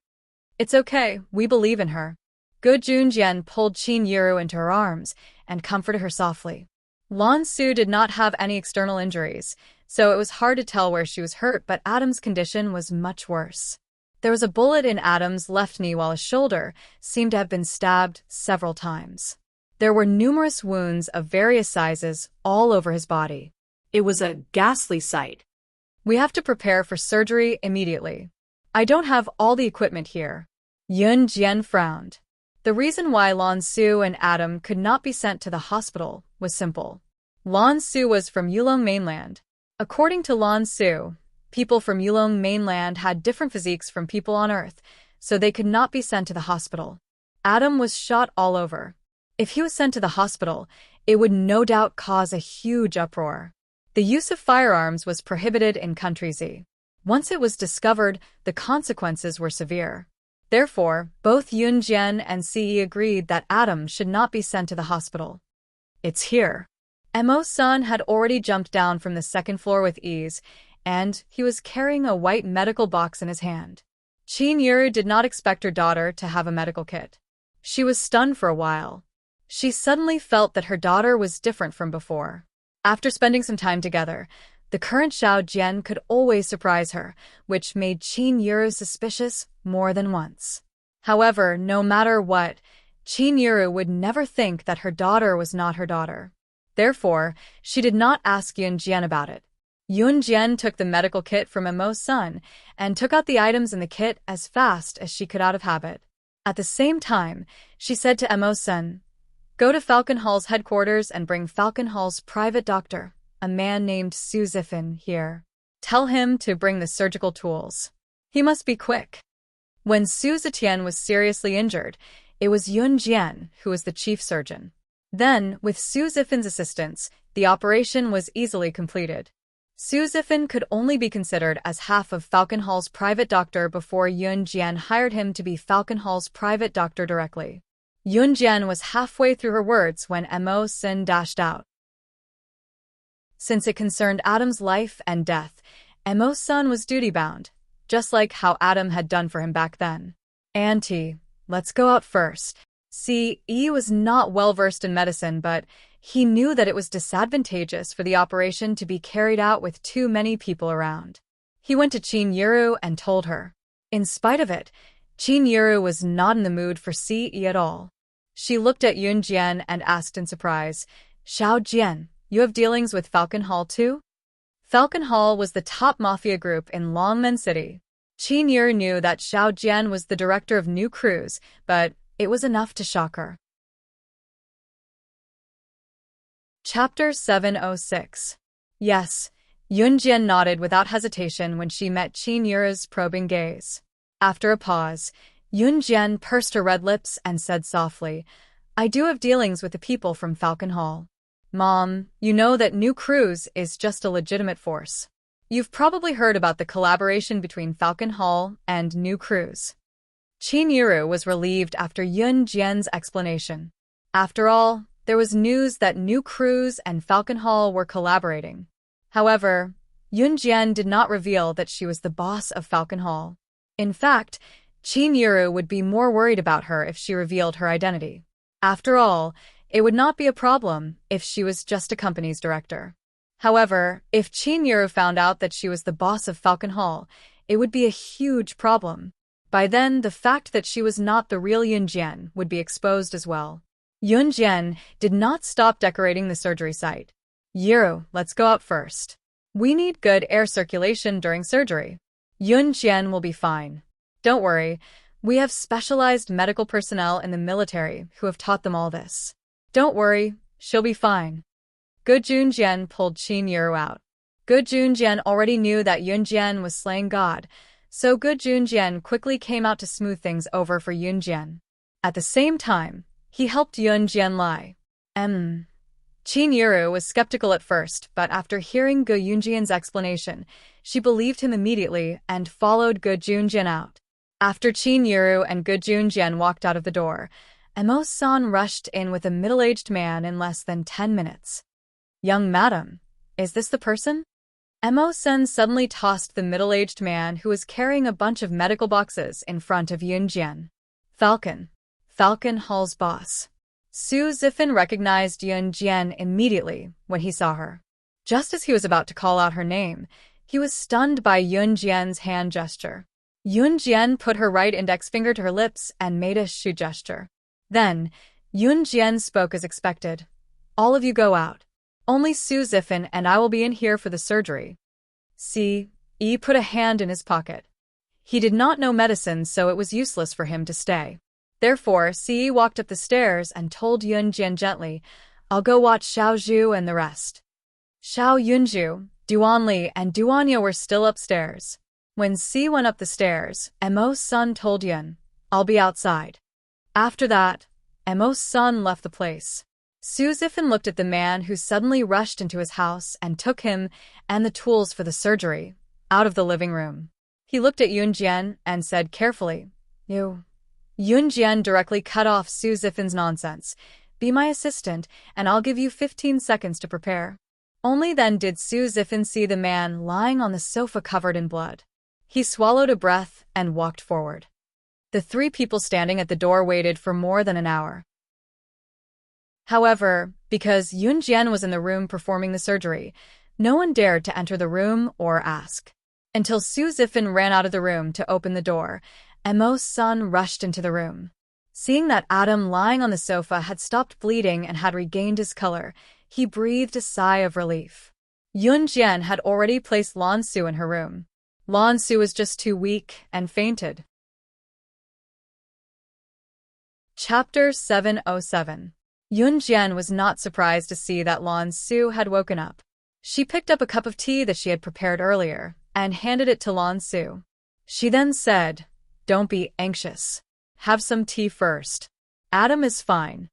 It's okay, we believe in her. Ge Junjian pulled Qin Yu into her arms and comforted her softly. Lan Su did not have any external injuries, so it was hard to tell where she was hurt, but Adam's condition was much worse. There was a bullet in Adam's left knee while his shoulder seemed to have been stabbed several times. There were numerous wounds of various sizes all over his body. It was a ghastly sight. We have to prepare for surgery immediately. I don't have all the equipment here. Yun Jian frowned. The reason why Lan Su and Adam could not be sent to the hospital was simple. Lan Su was from Yulong mainland. According to Lan Su, people from Yulong mainland had different physiques from people on Earth, so they could not be sent to the hospital. Adam was shot all over. If he was sent to the hospital, it would no doubt cause a huge uproar. The use of firearms was prohibited in Country Z. Once it was discovered, the consequences were severe. Therefore, both Yun Jian and Ce agreed that Adam should not be sent to the hospital. It's here. Mo-san had already jumped down from the second floor with ease, and he was carrying a white medical box in his hand. Qin Yu did not expect her daughter to have a medical kit. She was stunned for a while. She suddenly felt that her daughter was different from before. After spending some time together, the current Xiao Jian could always surprise her, which made Qin Yu suspicious more than once. However, no matter what, Qin Yu would never think that her daughter was not her daughter. Therefore, she did not ask Yun Jian about it. Yun Jian took the medical kit from Mo's son and took out the items in the kit as fast as she could out of habit. At the same time, she said to Mo's son, "Go to Falcon Hall's headquarters and bring Falcon Hall's private doctor, a man named Su Zifan, here. Tell him to bring the surgical tools. He must be quick." When Su Zetian was seriously injured, it was Yun Jian who was the chief surgeon. Then, with Su Zifan's assistance, the operation was easily completed. Su Zifan could only be considered as half of Falcon Hall's private doctor before Yun Jian hired him to be Falcon Hall's private doctor directly. Yun Jian was halfway through her words when Mo Sin dashed out. Since it concerned Adam's life and death, Mo Sun was duty-bound, just like how Adam had done for him back then. Auntie, let's go out first. See, Yi was not well-versed in medicine, but he knew that it was disadvantageous for the operation to be carried out with too many people around. He went to Qin Yuru and told her. In spite of it, Qin Yuru was not in the mood for Yi at all. She looked at Yun Jian and asked in surprise, Xiao Jian, you have dealings with Falcon Hall too? Falcon Hall was the top mafia group in Longmen City. Qin Yuru knew that Xiao Jian was the director of new crews, but it was enough to shock her. Chapter 706. Yes, Yun Jian nodded without hesitation when she met Qin Yuru's probing gaze. After a pause, Yun Jian pursed her red lips and said softly, I do have dealings with the people from Falcon Hall. Mom, you know that New Crews is just a legitimate force. You've probably heard about the collaboration between Falcon Hall and New Crews. Qin Yuru was relieved after Yun Jian's explanation. After all, there was news that New Crews and Falcon Hall were collaborating. However, Yun Jian did not reveal that she was the boss of Falcon Hall. In fact, Qin Yuru would be more worried about her if she revealed her identity. After all, it would not be a problem if she was just a company's director. However, if Qin Yuru found out that she was the boss of Falcon Hall, it would be a huge problem. By then, the fact that she was not the real Yun Jian would be exposed as well. Yun Jian did not stop decorating the surgery site. Yuru, let's go out first. We need good air circulation during surgery. Yun Jian will be fine. Don't worry, we have specialized medical personnel in the military who have taught them all this. Don't worry, she'll be fine. Good Yun Jian pulled Qin Yuru out. Good Yun Jian already knew that Yun Jian was slaying God, so Good Yun Jian quickly came out to smooth things over for Yun Jian. At the same time, he helped Yun Jian lie. Qin Yuru was skeptical at first, but after hearing Good Yun Jian's explanation, she believed him immediately and followed Good Yun Jian out. After Qin Yuru and Good Yun Jian walked out of the door, Mo-san rushed in with a middle-aged man in less than 10 minutes. Young madam, is this the person? Mo-san suddenly tossed the middle-aged man who was carrying a bunch of medical boxes in front of Yun Jian. Falcon Hall's boss. Su Zifan recognized Yun Jian immediately when he saw her. Just as he was about to call out her name, he was stunned by Yun Jian's hand gesture. Yun Jian put her right index finger to her lips and made a shu gesture. Then, Yun Jian spoke as expected. All of you go out. Only Su Zifan and I will be in here for the surgery. Yi put a hand in his pocket. He did not know medicine, so it was useless for him to stay. Therefore, Yi walked up the stairs and told Yun Jian gently, I'll go watch Xiao Zhu and the rest. Xiao Yunju, Duanli, and Duanya were still upstairs. When Si went up the stairs, Mo's son told Yun, I'll be outside. After that, Mo's son left the place. Su Zifan looked at the man who suddenly rushed into his house and took him and the tools for the surgery out of the living room. He looked at Yun Jian and said carefully, You. Yun Jian directly cut off Su Zifan's nonsense. Be my assistant, and I'll give you 15 seconds to prepare. Only then did Su Zifan see the man lying on the sofa covered in blood. He swallowed a breath and walked forward. The three people standing at the door waited for more than an hour. However, because Yun Jian was in the room performing the surgery, no one dared to enter the room or ask. Until Su Zifan ran out of the room to open the door, Mo's son rushed into the room. Seeing that Adam lying on the sofa had stopped bleeding and had regained his color, he breathed a sigh of relief. Yun Jian had already placed Lan Su in her room. Lan Su was just too weak and fainted. Chapter 707. Yun Jian was not surprised to see that Lan Su had woken up. She picked up a cup of tea that she had prepared earlier and handed it to Lan Su. She then said, Don't be anxious. Have some tea first. Adam is fine.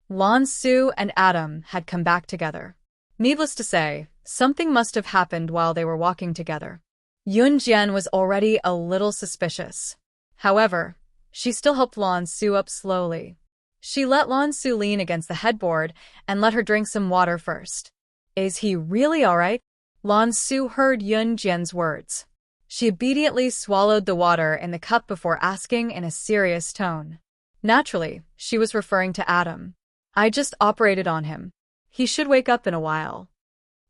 Lan Su and Adam had come back together. Needless to say, something must have happened while they were walking together. Yunjian was already a little suspicious. However, she still helped Lan Su up slowly. She let Lan Su lean against the headboard and let her drink some water first. Is he really alright? Lan Su heard Yunjian's words. She obediently swallowed the water in the cup before asking in a serious tone. Naturally, she was referring to Adam. I just operated on him. He should wake up in a while.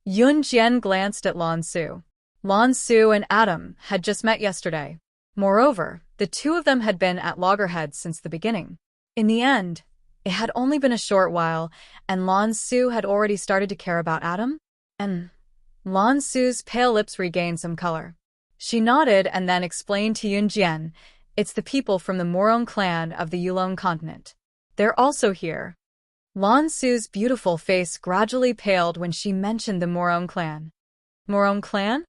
Yunjian glanced at Lan Su. Lan Su and Adam had just met yesterday. Moreover, the two of them had been at loggerheads since the beginning. In the end, it had only been a short while, and Lan Su had already started to care about Adam? And Lan Su's pale lips regained some color. She nodded and then explained to Yunjian, it's the people from the Morong clan of the Yulong continent. They're also here. Lan Su's beautiful face gradually paled when she mentioned the Morong clan. Morong clan?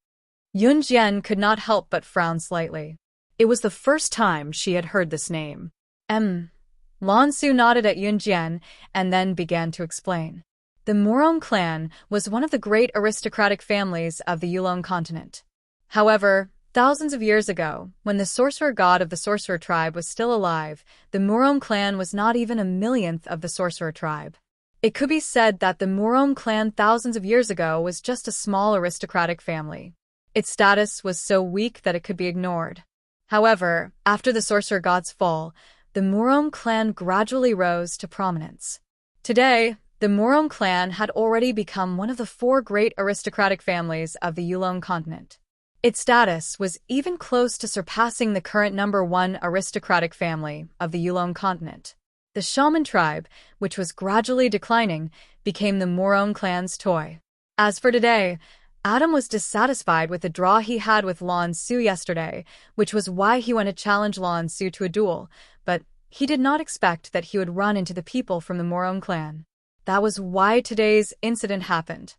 Yunjian could not help but frown slightly. It was the first time she had heard this name. Lan Su nodded at Yunjian and then began to explain. The Morong clan was one of the great aristocratic families of the Yulong continent. However, thousands of years ago, when the sorcerer god of the sorcerer tribe was still alive, the Morong clan was not even a millionth of the sorcerer tribe. It could be said that the Morong clan thousands of years ago was just a small aristocratic family. Its status was so weak that it could be ignored. However, after the sorcerer god's fall, the Morong clan gradually rose to prominence. Today, the Morong clan had already become one of the 4 great aristocratic families of the Yulong continent. Its status was even close to surpassing the current number 1 aristocratic family of the Yulong continent. The shaman tribe, which was gradually declining, became the Morong clan's toy. As for today, Adam was dissatisfied with the draw he had with Lan Su yesterday, which was why he went to challenge Lan Su to a duel, but he did not expect that he would run into the people from the Morong clan. That was why today's incident happened.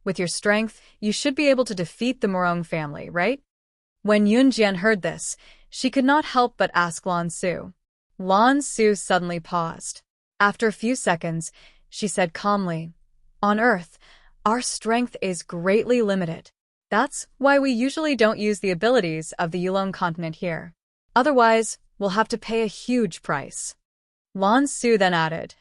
With your strength, you should be able to defeat the Morong family, right? When Yunjian heard this, she could not help but ask Lan Su. Lan Su suddenly paused. After a few seconds, she said calmly, on Earth, our strength is greatly limited. That's why we usually don't use the abilities of the Yulong continent here. Otherwise, we'll have to pay a huge price. Lan Su then added,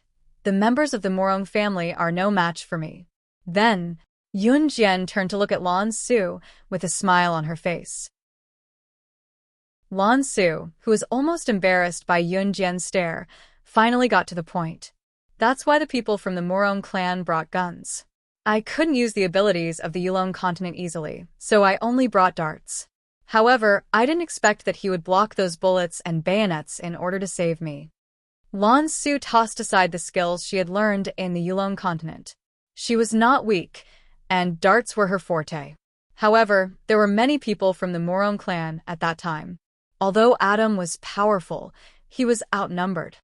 the members of the Morong family are no match for me. Then, Yunjian turned to look at Lan Su with a smile on her face. Lan Su, who was almost embarrassed by Yunjian's stare, finally got to the point. That's why the people from the Morong clan brought guns. I couldn't use the abilities of the Yulong continent easily, so I only brought darts. However, I didn't expect that he would block those bullets and bayonets in order to save me. Lan Su tossed aside the skills she had learned in the Yulong continent. She was not weak, and darts were her forte. However, there were many people from the Morong clan at that time. Although Adam was powerful, he was outnumbered.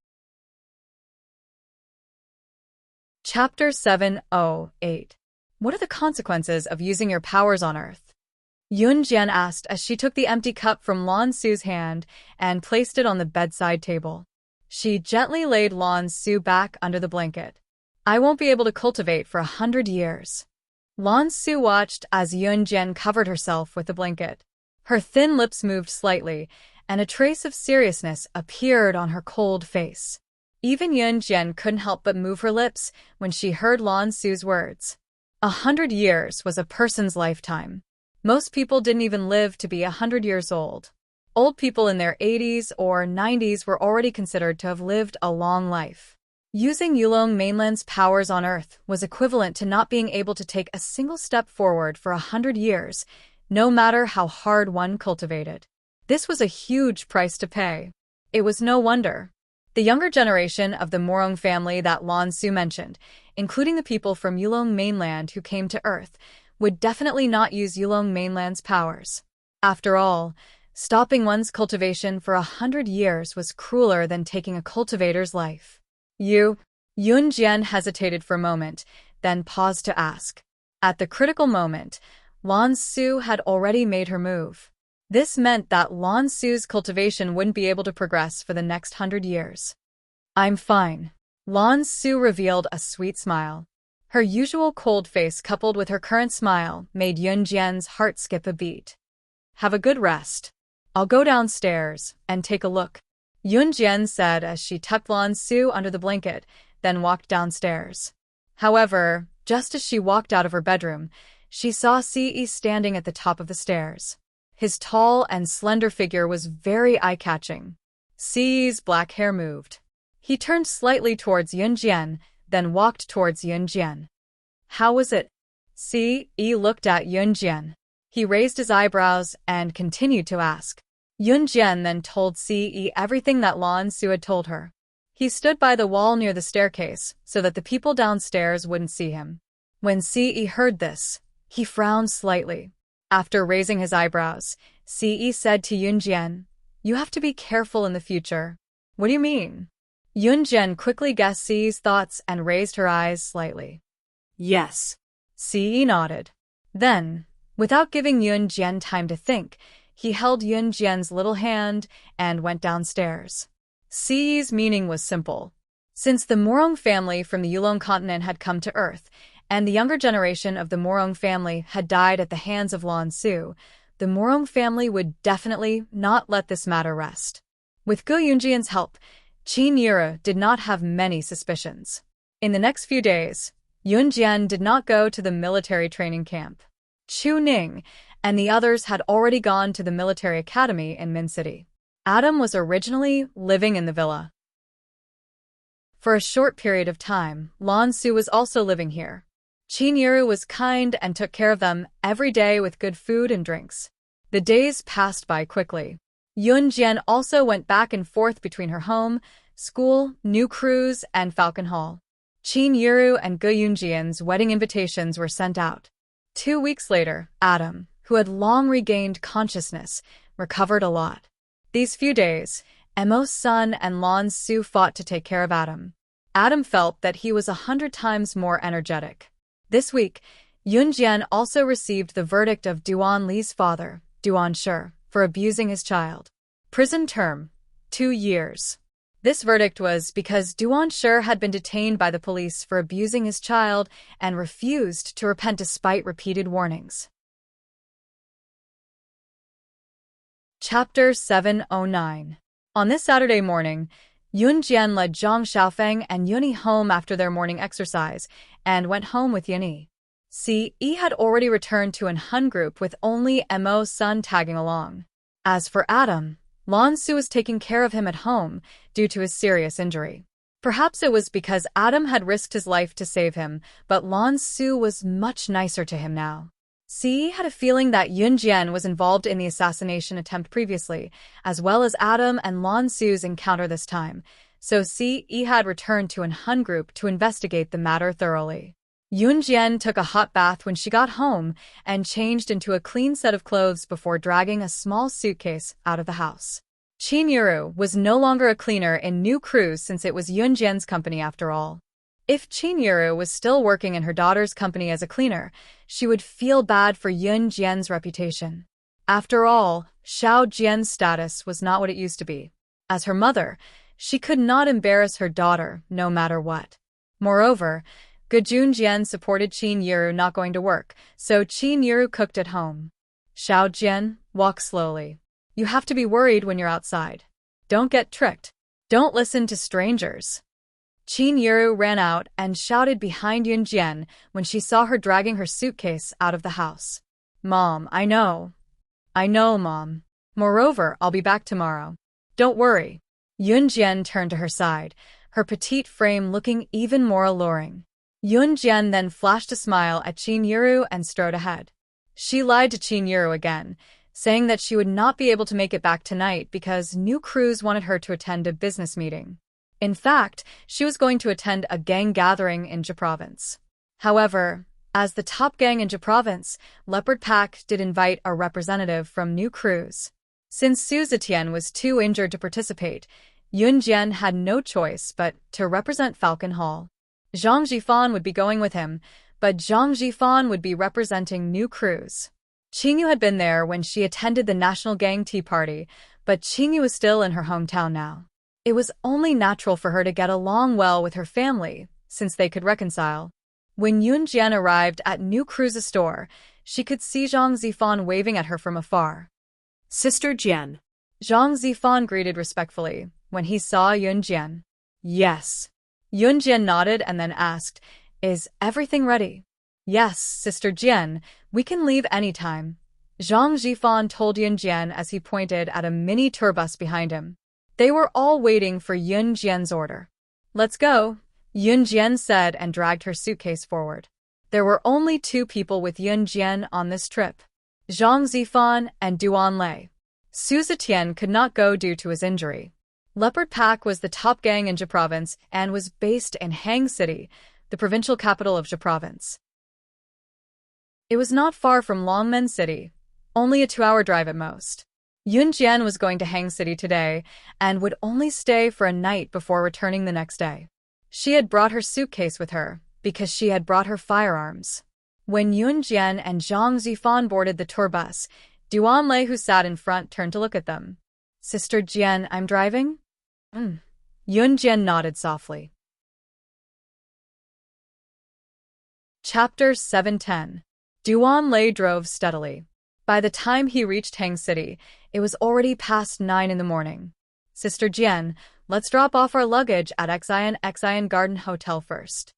Chapter 708. What are the consequences of using your powers on Earth? Yunjian asked as she took the empty cup from Lan Su's hand and placed it on the bedside table. She gently laid Lan Su back under the blanket. I won't be able to cultivate for 100 years. Lan Su watched as Yunjian covered herself with the blanket. Her thin lips moved slightly, and a trace of seriousness appeared on her cold face. Even Yunjian couldn't help but move her lips when she heard Lan Su's words. 100 years was a person's lifetime. Most people didn't even live to be 100 years old. Old people in their 80s or 90s were already considered to have lived a long life. Using Yulong mainland's powers on Earth was equivalent to not being able to take a single step forward for 100 years, no matter how hard one cultivated. This was a huge price to pay. It was no wonder. The younger generation of the Morong family that Lan Su mentioned, including the people from Yulong mainland who came to Earth, would definitely not use Yulong mainland's powers. After all, stopping one's cultivation for 100 years was crueler than taking a cultivator's life. Yunjian hesitated for a moment, then paused to ask. At the critical moment, Lan Su had already made her move. This meant that Lan Su's cultivation wouldn't be able to progress for the next 100 years. I'm fine. Lan Su revealed a sweet smile. Her usual cold face coupled with her current smile made Yun Jian's heart skip a beat. Have a good rest. I'll go downstairs and take a look, Yun Jian said as she tucked Lan Su under the blanket, then walked downstairs. However, just as she walked out of her bedroom, she saw Ce standing at the top of the stairs. His tall and slender figure was very eye-catching. Ce's black hair moved. He turned slightly towards Yun Jian, then walked towards Yun Jian. How was it? Ce looked at Yun Jian. He raised his eyebrows and continued to ask. Yun Jian then told Ce everything that Lan Su had told her. He stood by the wall near the staircase so that the people downstairs wouldn't see him. When Ce heard this, he frowned slightly. After raising his eyebrows, Ce said to Yun Jian, "You have to be careful in the future." What do you mean? Yun Jian quickly guessed Ce's thoughts and raised her eyes slightly. Yes. Ce nodded. Then, without giving Yun Jian time to think, he held Yun Jian's little hand and went downstairs. Ce's meaning was simple. Since the Morong family from the Yulong continent had come to Earth, and the younger generation of the Morong family had died at the hands of Lan Su, the Morong family would definitely not let this matter rest. With Gu Yunjian's help, Qin Yuru did not have many suspicions. In the next few days, Yun Jian did not go to the military training camp. Chu Ning and the others had already gone to the military academy in Min City. Adam was originally living in the villa. For a short period of time, Lan Su was also living here. Qin Yuru was kind and took care of them every day with good food and drinks. The days passed by quickly. Yun Jian also went back and forth between her home, school, new cruise, and Falcon Hall. Qin Yuru and Gu Yunjian's wedding invitations were sent out. 2 weeks later, Adam, who had long regained consciousness, recovered a lot. These few days, Mo's son and Lan Su fought to take care of Adam. Adam felt that he was 100 times more energetic. This week, Yun Jian also received the verdict of Duan Li's father, Duan Shi, for abusing his child. Prison term, 2 years. This verdict was because Duan Shi had been detained by the police for abusing his child and refused to repent despite repeated warnings. Chapter 709. On this Saturday morning, Yun Jian led Zhang Xiaofeng and Yunyi home after their morning exercise and went home with Yunyi. Ce had already returned to an Hun group with only Mo's son tagging along. As for Adam, Lan Su was taking care of him at home due to his serious injury. Perhaps it was because Adam had risked his life to save him, but Lan Su was much nicer to him now. Ce had a feeling that Yun Jian was involved in the assassination attempt previously, as well as Adam and Lan Su's encounter this time, so Ce had returned to an Hun group to investigate the matter thoroughly. Yun Jian took a hot bath when she got home and changed into a clean set of clothes before dragging a small suitcase out of the house. Qin Yuru was no longer a cleaner in New Cruise since it was Yun Jian's company after all. If Qin Yuru was still working in her daughter's company as a cleaner, she would feel bad for Yun Jian's reputation. After all, Xiao Jian's status was not what it used to be. As her mother, she could not embarrass her daughter no matter what. Moreover, Gujun Jian supported Qin Yuru not going to work, so Qin Yuru cooked at home. Xiao Jian, walk slowly. You have to be worried when you're outside. Don't get tricked. Don't listen to strangers. Qin Yuru ran out and shouted behind Yun Jian when she saw her dragging her suitcase out of the house. Mom, I know. I know, Mom. Moreover, I'll be back tomorrow. Don't worry. Yun Jian turned to her side, her petite frame looking even more alluring. Yun Jian then flashed a smile at Qin Yuru and strode ahead. She lied to Qin Yuru again, saying that she would not be able to make it back tonight because New Cruise wanted her to attend a business meeting. In fact, she was going to attend a gang gathering in Jia Province. However, as the top gang in Jia Province, Leopard Pack did invite a representative from New Cruise. Since Su Zetian was too injured to participate, Yun Jian had no choice but to represent Falcon Hall. Zhang Jifan would be going with him, but Zhang Jifan would be representing New Cruise. Qingyu had been there when she attended the National Gang Tea Party, but Qingyu was still in her hometown now. It was only natural for her to get along well with her family, since they could reconcile. When Yunjian arrived at New Cruise's store, she could see Zhang Zifan waving at her from afar. Sister Jian. Zhang Zifan greeted respectfully when he saw Yunjian. Yes. Yunjian nodded and then asked, Is everything ready? Yes, Sister Jian, we can leave anytime. Zhang Zifan told Yunjian as he pointed at a mini tour bus behind him. They were all waiting for Yunjian's order. Let's go, Yunjian said and dragged her suitcase forward. There were only 2 people with Yunjian on this trip, Zhang Zifan and Duan Lei. Su Zetian could not go due to his injury. Leopard Pack was the top gang in Jia Province and was based in Hang City, the provincial capital of Jia Province. It was not far from Longmen City, only a 2-hour drive at most. Yunjian was going to Hang City today and would only stay for a night before returning the next day. She had brought her suitcase with her because she had brought her firearms. When Yunjian and Zhang Zifan boarded the tour bus, Duan Lei, who sat in front, turned to look at them. Sister Jian, I'm driving? Yunjian nodded softly. Chapter 710. Duan Lei drove steadily. By the time he reached Hang City, it was already past 9 in the morning. Sister Jian, let's drop off our luggage at Xian Garden Hotel first.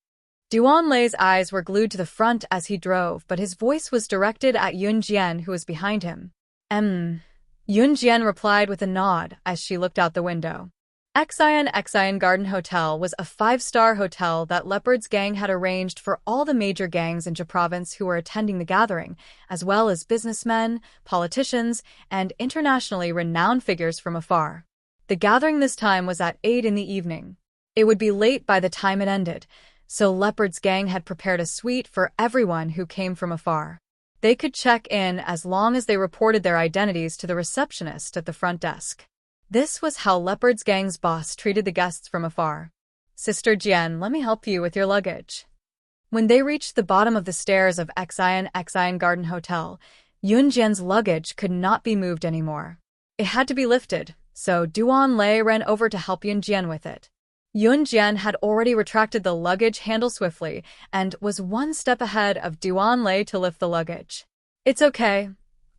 Duan Lei's eyes were glued to the front as he drove, but his voice was directed at Yunjian, who was behind him. Yunjian replied with a nod as she looked out the window. Xian Garden Hotel was a 5-star hotel that Leopard's gang had arranged for all the major gangs in Jia Province who were attending the gathering, as well as businessmen, politicians, and internationally renowned figures from afar. The gathering this time was at 8 in the evening. It would be late by the time it ended, so Leopard's gang had prepared a suite for everyone who came from afar. They could check in as long as they reported their identities to the receptionist at the front desk. This was how Leopard's gang's boss treated the guests from afar. Sister Jian, let me help you with your luggage. When they reached the bottom of the stairs of Xian Garden Hotel, Yunjian's luggage could not be moved anymore. It had to be lifted, so Duan Lei ran over to help Yunjian with it. Yunjian had already retracted the luggage handle swiftly and was 1 step ahead of Duan Lei to lift the luggage. It's okay.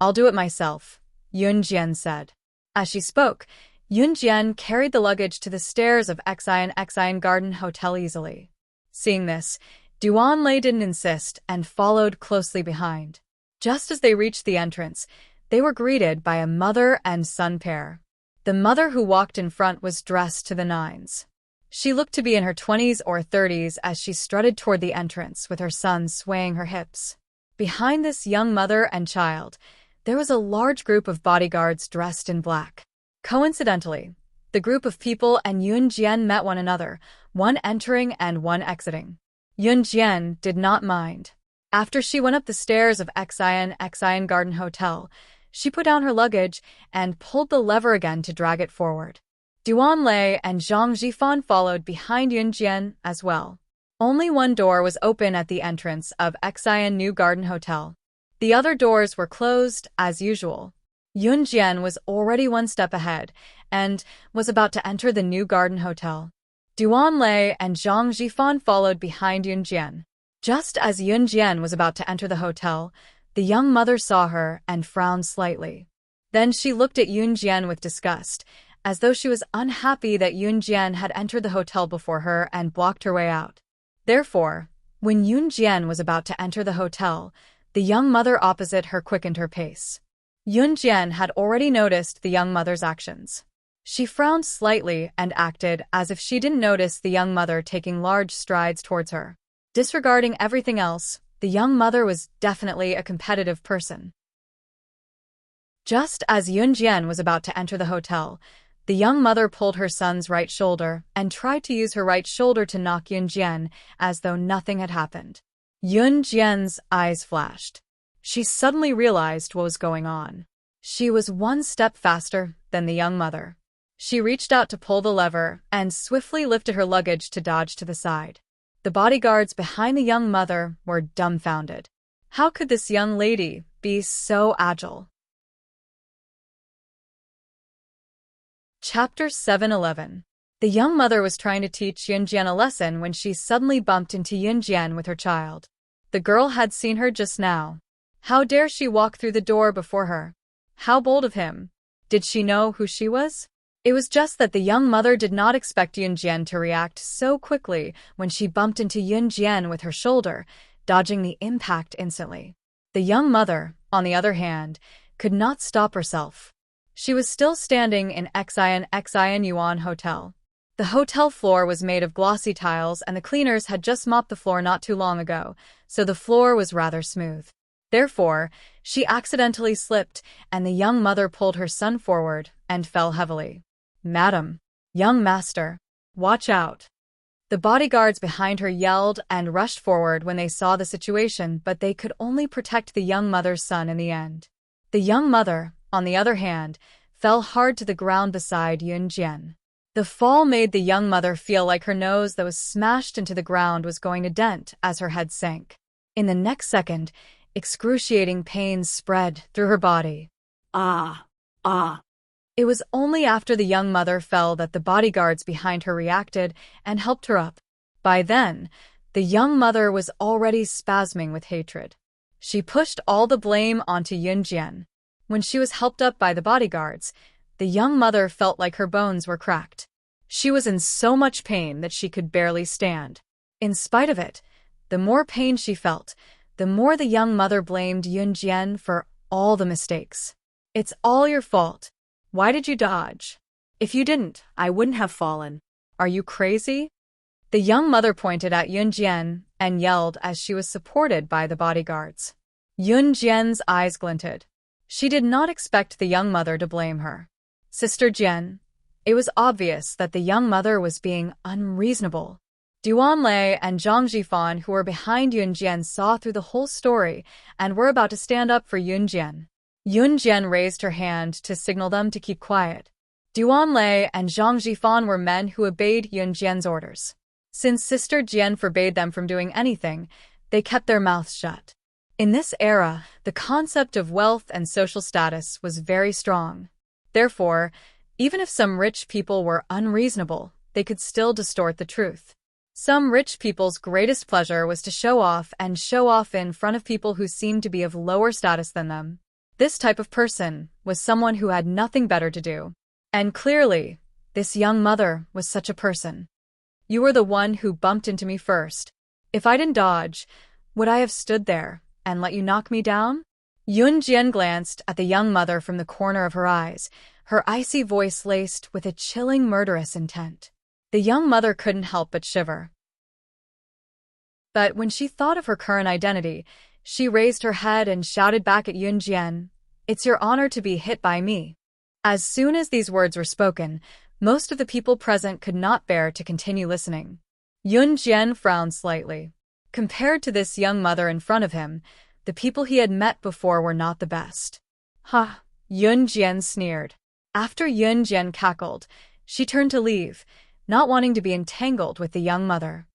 I'll do it myself, Yunjian said. As she spoke, Yunjian carried the luggage to the stairs of Xian Garden Hotel easily. Seeing this, Duan Lei didn't insist and followed closely behind. Just as they reached the entrance, they were greeted by a mother and son pair. The mother who walked in front was dressed to the nines. She looked to be in her 20s or 30s as she strutted toward the entrance with her son swaying her hips. Behind this young mother and child, there was a large group of bodyguards dressed in black. Coincidentally, the group of people and Yunjian met one another, one entering and one exiting. Yunjian did not mind. After she went up the stairs of Xian Garden Hotel, she put down her luggage and pulled the lever again to drag it forward. Duan Lei and Zhang Zifan followed behind Yunjian as well. Only one door was open at the entrance of Xian New Garden Hotel. The other doors were closed as usual. Yunjian was already 1 step ahead and was about to enter the New Garden Hotel. Duan Lei and Zhang Zifan followed behind Yunjian. Just as Yunjian was about to enter the hotel, the young mother saw her and frowned slightly. Then she looked at Yunjian with disgust, as though she was unhappy that Yunjian had entered the hotel before her and blocked her way out. Therefore, when Yunjian was about to enter the hotel, the young mother opposite her quickened her pace. Yunjian had already noticed the young mother's actions. She frowned slightly and acted as if she didn't notice the young mother taking large strides towards her. Disregarding everything else, the young mother was definitely a competitive person. Just as Yunjian was about to enter the hotel, the young mother pulled her son's right shoulder and tried to use her right shoulder to knock Yunjian as though nothing had happened. Yunjian's eyes flashed. She suddenly realized what was going on. She was 1 step faster than the young mother. She reached out to pull the lever and swiftly lifted her luggage to dodge to the side. The bodyguards behind the young mother were dumbfounded. How could this young lady be so agile? Chapter 711. The young mother was trying to teach Yunjian a lesson when she suddenly bumped into Yunjian with her child. The girl had seen her just now. How dare she walk through the door before her? How bold of him! Did she know who she was? It was just that the young mother did not expect Yunjian to react so quickly when she bumped into Yunjian with her shoulder, dodging the impact instantly. The young mother, on the other hand, could not stop herself. She was still standing in Xian Yuan Hotel. The hotel floor was made of glossy tiles and the cleaners had just mopped the floor not too long ago, so the floor was rather smooth. Therefore, she accidentally slipped and the young mother pulled her son forward and fell heavily. "Madam, young master, watch out." The bodyguards behind her yelled and rushed forward when they saw the situation, but they could only protect the young mother's son in the end. The young mother, on the other hand, fell hard to the ground beside Yunjian. The fall made the young mother feel like her nose that was smashed into the ground was going to dent as her head sank. In the next second, excruciating pain spread through her body. Ah! Ah! It was only after the young mother fell that the bodyguards behind her reacted and helped her up. By then, the young mother was already spasming with hatred. She pushed all the blame onto Yunjian. When she was helped up by the bodyguards, the young mother felt like her bones were cracked. She was in so much pain that she could barely stand. In spite of it, the more pain she felt, the more the young mother blamed Yunjian for all the mistakes. "It's all your fault. Why did you dodge? If you didn't, I wouldn't have fallen. Are you crazy?" The young mother pointed at Yunjian and yelled as she was supported by the bodyguards. Yunjian's eyes glinted. She did not expect the young mother to blame her. "Sister Jian." It was obvious that the young mother was being unreasonable. Duan Lei and Zhang Jifan, who were behind Yunjian, saw through the whole story and were about to stand up for Yunjian. Yunjian raised her hand to signal them to keep quiet. Duan Lei and Zhang Jifan were men who obeyed Yunjian's orders. Since Sister Jian forbade them from doing anything, they kept their mouths shut. In this era, the concept of wealth and social status was very strong. Therefore, even if some rich people were unreasonable, they could still distort the truth. Some rich people's greatest pleasure was to show off in front of people who seemed to be of lower status than them. This type of person was someone who had nothing better to do. And clearly, this young mother was such a person. "You were the one who bumped into me first. If I didn't dodge, would I have stood there and let you knock me down?" Yunjian glanced at the young mother from the corner of her eyes, her icy voice laced with a chilling murderous intent. The young mother couldn't help but shiver. But when she thought of her current identity, she raised her head and shouted back at Yunjian, "It's your honor to be hit by me." As soon as these words were spoken, most of the people present could not bear to continue listening. Yunjian frowned slightly. Compared to this young mother in front of him, the people he had met before were not the best. "Ha!" Yunjian sneered. After Yunjian cackled, she turned to leave, not wanting to be entangled with the young mother.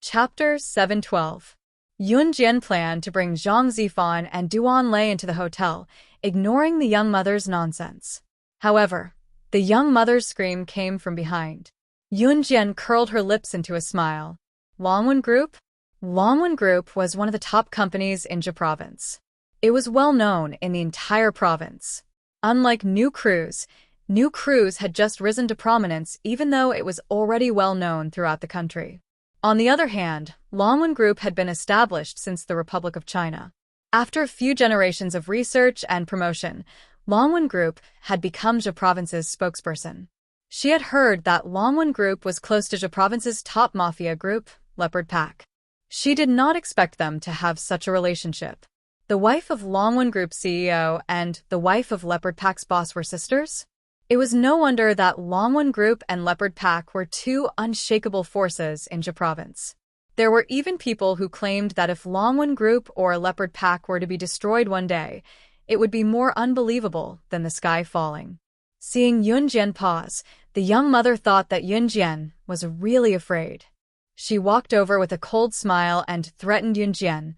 Chapter 712. Yunjian planned to bring Zhang Zifan and Duan Lei into the hotel, ignoring the young mother's nonsense. However, the young mother's scream came from behind. Yunjian curled her lips into a smile. Longwen Group? Longwen Group was one of the top companies in Jia province. It was well known in the entire province. Unlike New Cruise had just risen to prominence even though it was already well known throughout the country. On the other hand, Longwen Group had been established since the Republic of China. After a few generations of research and promotion, Longwen Group had become Jia province's spokesperson. She had heard that Longwen Group was close to Jia province's top mafia group, Leopard Pack. She did not expect them to have such a relationship. The wife of Longwen Group CEO and the wife of Leopard Pack's boss were sisters? It was no wonder that Longwen Group and Leopard Pack were two unshakable forces in Jia province. There were even people who claimed that if Longwen Group or Leopard Pack were to be destroyed one day, it would be more unbelievable than the sky falling. Seeing Yunjian pause, the young mother thought that Yunjian was really afraid. She walked over with a cold smile and threatened Yunjian,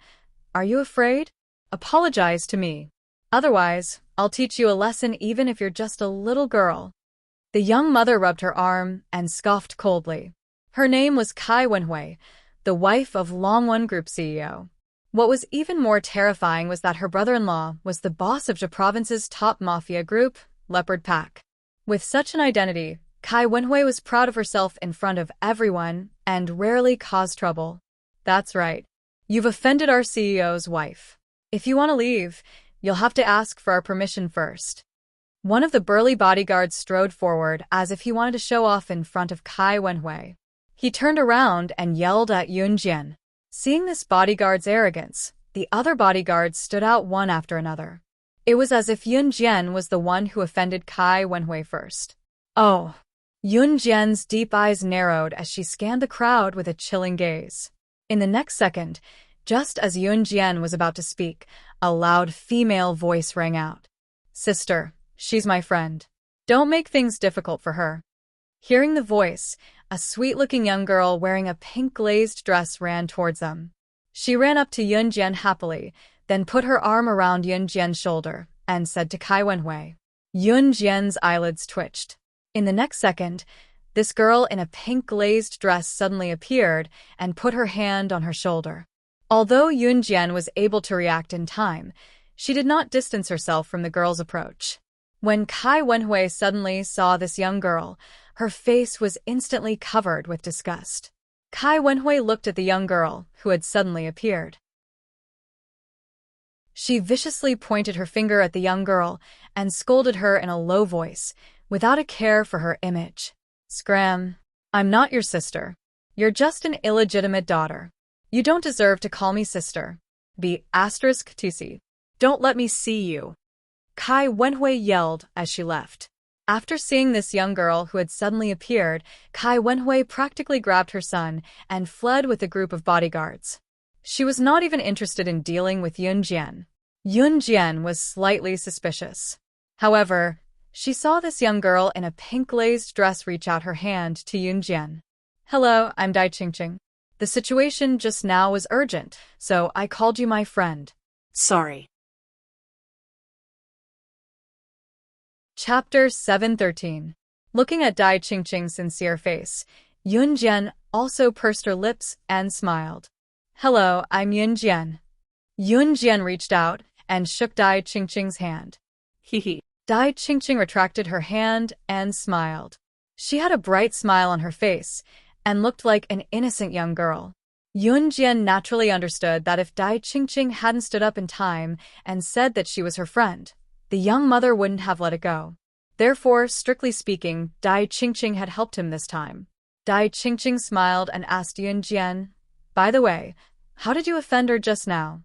"Are you afraid? Apologize to me. Otherwise, I'll teach you a lesson even if you're just a little girl. The young mother rubbed her arm and scoffed coldly. Her name was Kai Wenhui, the wife of Longwon Group CEO. What was even more terrifying was that her brother-in-law was the boss of Ja Province's top mafia group, Leopard Pack. With such an identity, Kai Wenhui was proud of herself in front of everyone and rarely caused trouble. That's right. You've offended our CEO's wife. If you want to leave, you'll have to ask for our permission first. One of the burly bodyguards strode forward as if he wanted to show off in front of Kai Wenhui. He turned around and yelled at Yun Jian. Seeing this bodyguard's arrogance, the other bodyguards stood out one after another. It was as if Yun Jian was the one who offended Kai Wenhui first. Oh! Yun Jian's deep eyes narrowed as she scanned the crowd with a chilling gaze. In the next second, just as Yun Jian was about to speak, a loud female voice rang out. Sister, she's my friend. Don't make things difficult for her. Hearing the voice, a sweet-looking young girl wearing a pink glazed dress ran towards them. She ran up to Yun Jian happily, then put her arm around Yun Jian's shoulder and said to Kai Wenhui. Yun Jian's eyelids twitched. In the next second, this girl in a pink glazed dress suddenly appeared and put her hand on her shoulder. Although Yun Jian was able to react in time, she did not distance herself from the girl's approach. When Kai Wenhui suddenly saw this young girl, her face was instantly covered with disgust. Kai Wenhui looked at the young girl who had suddenly appeared. She viciously pointed her finger at the young girl and scolded her in a low voice, without a care for her image. Scram! I'm not your sister. You're just an illegitimate daughter. You don't deserve to call me sister. *TC. Don't let me see you. Kai Wenhui yelled as she left. After seeing this young girl who had suddenly appeared, Kai Wenhui practically grabbed her son and fled with a group of bodyguards. She was not even interested in dealing with Yun Jian. Yun Jian was slightly suspicious. However, she saw this young girl in a pink glazed dress reach out her hand to Yun Jian. Hello, I'm Dai Qingqing. The situation just now was urgent, so I called you my friend. Sorry. Chapter 713. Looking at Dai Qingqing's sincere face, Yun Jian also pursed her lips and smiled. Hello, I'm Yun Jian. Yun Jian reached out and shook Dai Qingqing's hand. Hee. Dai Qingqing retracted her hand and smiled. She had a bright smile on her face and looked like an innocent young girl. Yun Jian naturally understood that if Dai Qingqing hadn't stood up in time and said that she was her friend, the young mother wouldn't have let it go. Therefore, strictly speaking, Dai Qingqing had helped him this time. Dai Qingqing smiled and asked Yun Jian, by the way, how did you offend her just now?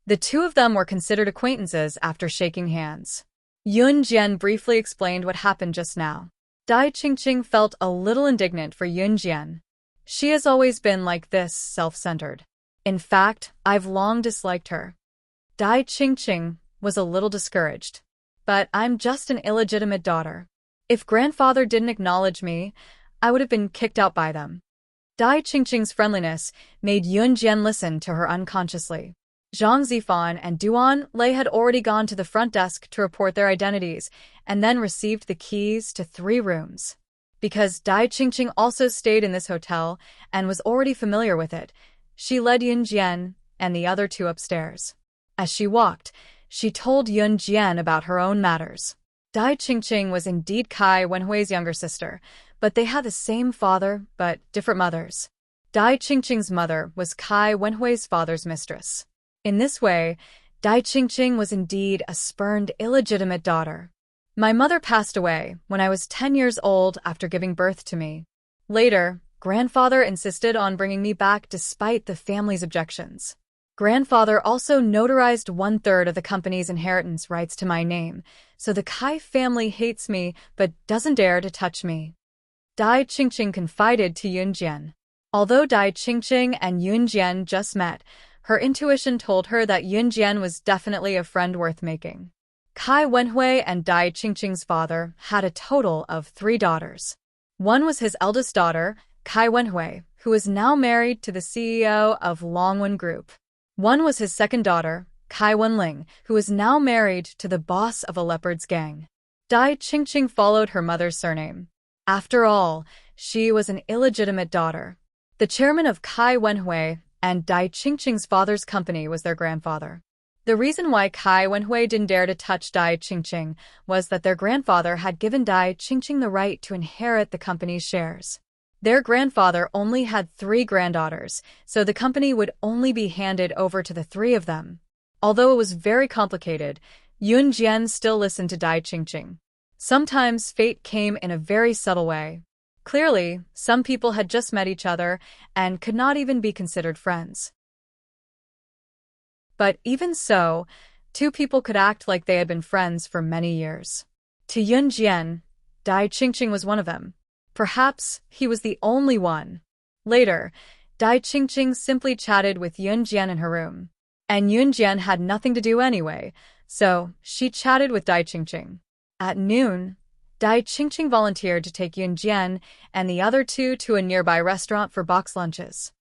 The two of them were considered acquaintances after shaking hands. Yun Jian briefly explained what happened just now. Dai Qingqing felt a little indignant for Yun Jian. She has always been like this, self-centered. In fact, I've long disliked her. Dai Qingqing was a little discouraged. But I'm just an illegitimate daughter. If grandfather didn't acknowledge me, I would have been kicked out by them. Dai Qingqing's friendliness made Yun Jian listen to her unconsciously. Zhang Zifan and Duan Lei had already gone to the front desk to report their identities and then received the keys to 3 rooms. Because Dai Qingqing also stayed in this hotel and was already familiar with it, she led Yun Jian and the other 2 upstairs. As she walked, she told Yun Jian about her own matters. Dai Qingqing was indeed Kai Wenhui's younger sister, but they had the same father but different mothers. Dai Qingqing's mother was Kai Wenhui's father's mistress. In this way, Dai Qingqing was indeed a spurned illegitimate daughter. My mother passed away when I was 10 years old after giving birth to me. Later, grandfather insisted on bringing me back despite the family's objections. Grandfather also notarized 1/3 of the company's inheritance rights to my name, so the Kai family hates me but doesn't dare to touch me. Dai Qingqing confided to Yun Jian. Although Dai Qingqing and Yun Jian just met, her intuition told her that Yun Jian was definitely a friend worth making. Kai Wenhui and Dai Qingqing's father had a total of 3 daughters. One was his eldest daughter, Kai Wenhui, who is now married to the CEO of Longwon Group. One was his second daughter, Kai Wenling, who was now married to the boss of a leopard's gang. Dai Qingqing followed her mother's surname. After all, she was an illegitimate daughter. The chairman of Kai Wenhui and Dai Qingqing's father's company was their grandfather. The reason why Kai Wenhui didn't dare to touch Dai Qingqing was that their grandfather had given Dai Qingqing the right to inherit the company's shares. Their grandfather only had 3 granddaughters, so the company would only be handed over to the 3 of them. Although it was very complicated, Yun Jian still listened to Dai Qingqing. Sometimes fate came in a very subtle way. Clearly, some people had just met each other and could not even be considered friends. But even so, 2 people could act like they had been friends for many years. To Yun Jian, Dai Qingqing was one of them. Perhaps he was the only one. Later, Dai Qingqing simply chatted with Yun Jian in her room. And Yun Jian had nothing to do anyway, so she chatted with Dai Qingqing. At noon, Dai Qingqing volunteered to take Yun Jian and the other 2 to a nearby restaurant for box lunches.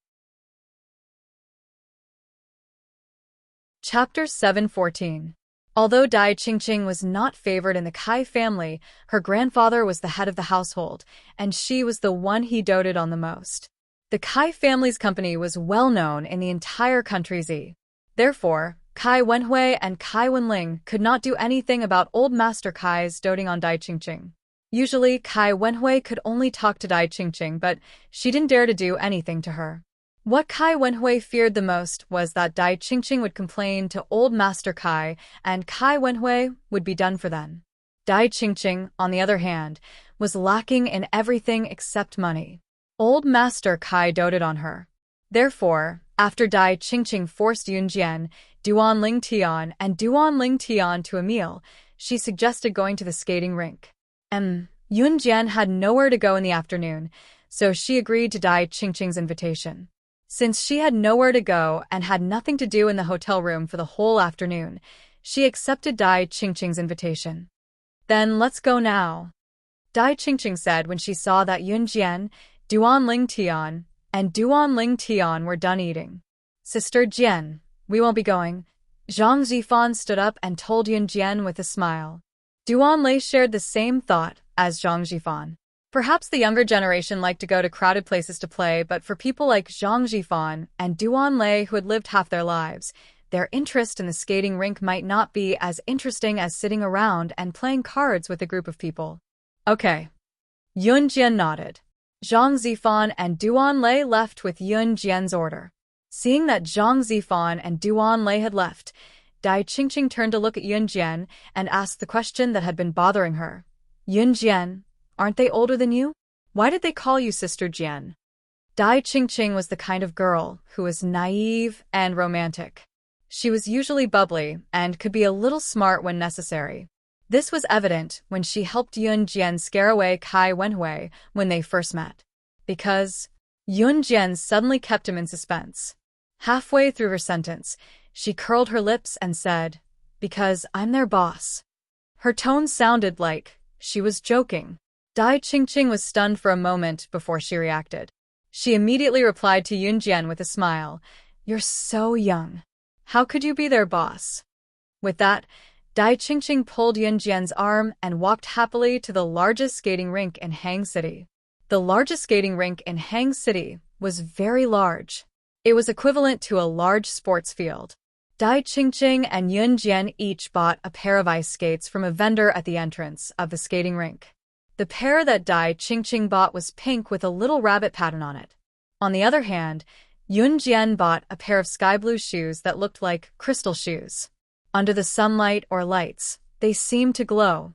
Chapter 7:14. Although Dai Qingqing was not favored in the Kai family, her grandfather was the head of the household, and she was the one he doted on the most. The Kai family's company was well known in the entire country Z. Therefore, Kai Wenhui and Kai Wenling could not do anything about old Master Kai's doting on Dai Qingqing. Usually, Kai Wenhui could only talk to Dai Qingqing, but she didn't dare to do anything to her. What Kai Wenhui feared the most was that Dai Qingqing would complain to old Master Kai, and Kai Wenhui would be done for then. Dai Qingqing, on the other hand, was lacking in everything except money. Old Master Kai doted on her. Therefore, after Dai Qingqing forced Yun Jian, Duan Ling Tian, and Duan Ling Tian to a meal, she suggested going to the skating rink. Yun Jian had nowhere to go in the afternoon, so she agreed to Dai Qingqing's invitation. Since she had nowhere to go and had nothing to do in the hotel room for the whole afternoon, she accepted Dai Qingqing's invitation. Then let's go now, Dai Qingqing said when she saw that Yun Jian, Duan Ling Tian, and Duan Ling Tian were done eating. Sister Jian, we won't be going. Zhang Zifan stood up and told Yun Jian with a smile. Duan Lei shared the same thought as Zhang Zifan. Perhaps the younger generation liked to go to crowded places to play, but for people like Zhang Zifan and Duan Lei who had lived half their lives, their interest in the skating rink might not be as interesting as sitting around and playing cards with a group of people. Okay. Yun Jian nodded. Zhang Zifan and Duan Lei left with Yun Jian's order. Seeing that Zhang Zifan and Duan Lei had left, Dai Qingqing turned to look at Yun Jian and asked the question that had been bothering her. Yun Jian, aren't they older than you? Why did they call you Sister Jian? Dai Qingqing was the kind of girl who was naive and romantic. She was usually bubbly and could be a little smart when necessary. This was evident when she helped Yun Jian scare away Kai Wenhui when they first met. Because Yun Jian suddenly kept him in suspense. Halfway through her sentence, she curled her lips and said, "Because I'm their boss." Her tone sounded like she was joking. Dai Qingqing was stunned for a moment before she reacted. She immediately replied to Yun Jian with a smile, "You're so young. How could you be their boss?" With that, Dai Qingqing pulled Yun Jian's arm and walked happily to the largest skating rink in Hang City. The largest skating rink in Hang City was very large. It was equivalent to a large sports field. Dai Qingqing and Yun Jian each bought a pair of ice skates from a vendor at the entrance of the skating rink. The pair that Dai Qingqing bought was pink with a little rabbit pattern on it. On the other hand, Yun Jian bought a pair of sky blue shoes that looked like crystal shoes. Under the sunlight or lights, they seemed to glow.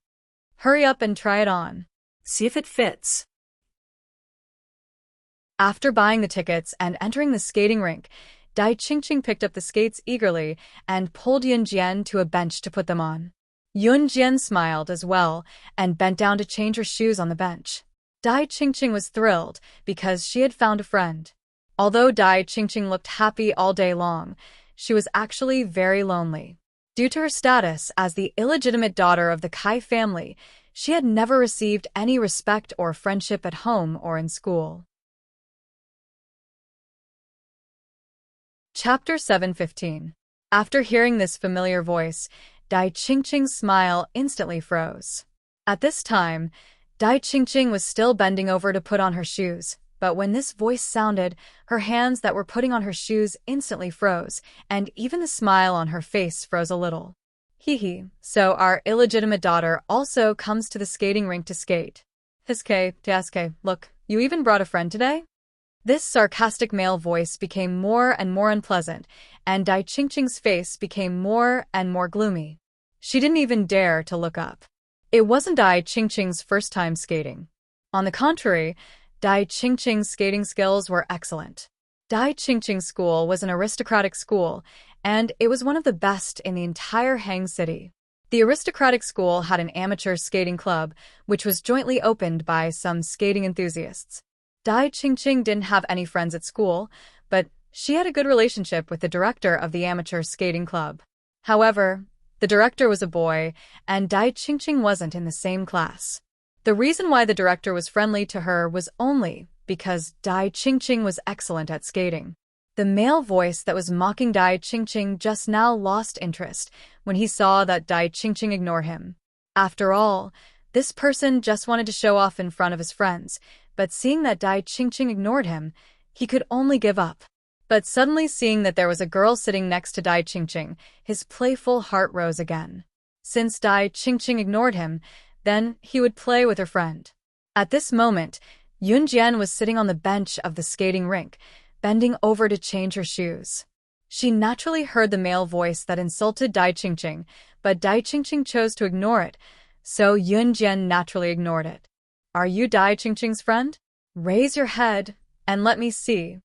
Hurry up and try it on. See if it fits. After buying the tickets and entering the skating rink, Dai Qingqing picked up the skates eagerly and pulled Yun Jian to a bench to put them on. Yun Jian smiled as well and bent down to change her shoes on the bench. Dai Qingqing was thrilled because she had found a friend. Although Dai Qingqing looked happy all day long, she was actually very lonely. Due to her status as the illegitimate daughter of the Kai family, she had never received any respect or friendship at home or in school. Chapter 7:15. After hearing this familiar voice, Dai Qingqing's smile instantly froze. At this time, Dai Qingqing was still bending over to put on her shoes, but when this voice sounded, her hands that were putting on her shoes instantly froze, and even the smile on her face froze a little. Hee, so our illegitimate daughter also comes to the skating rink to skate. Hiske, look, you even brought a friend today? This sarcastic male voice became more and more unpleasant, and Dai Qingqing's face became more and more gloomy. She didn't even dare to look up. It wasn't Dai Qingqing's first time skating. On the contrary, Dai Qingqing's skating skills were excellent. Dai Qingqing's school was an aristocratic school, and it was one of the best in the entire Hang City. The aristocratic school had an amateur skating club, which was jointly opened by some skating enthusiasts. Dai Qingqing didn't have any friends at school, but she had a good relationship with the director of the amateur skating club. However, the director was a boy, and Dai Qingqing wasn't in the same class. The reason why the director was friendly to her was only because Dai Qingqing was excellent at skating. The male voice that was mocking Dai Qingqing just now lost interest when he saw that Dai Qingqing ignored him. After all, this person just wanted to show off in front of his friends, but seeing that Dai Qingqing ignored him, he could only give up. But suddenly seeing that there was a girl sitting next to Dai Qingqing, his playful heart rose again. Since Dai Qingqing ignored him, then he would play with her friend. At this moment, Yunjian was sitting on the bench of the skating rink, bending over to change her shoes. She naturally heard the male voice that insulted Dai Qingqing, but Dai Qingqing chose to ignore it, so Yunjian naturally ignored it. Are you Dai Qingqing's friend? Raise your head and let me see.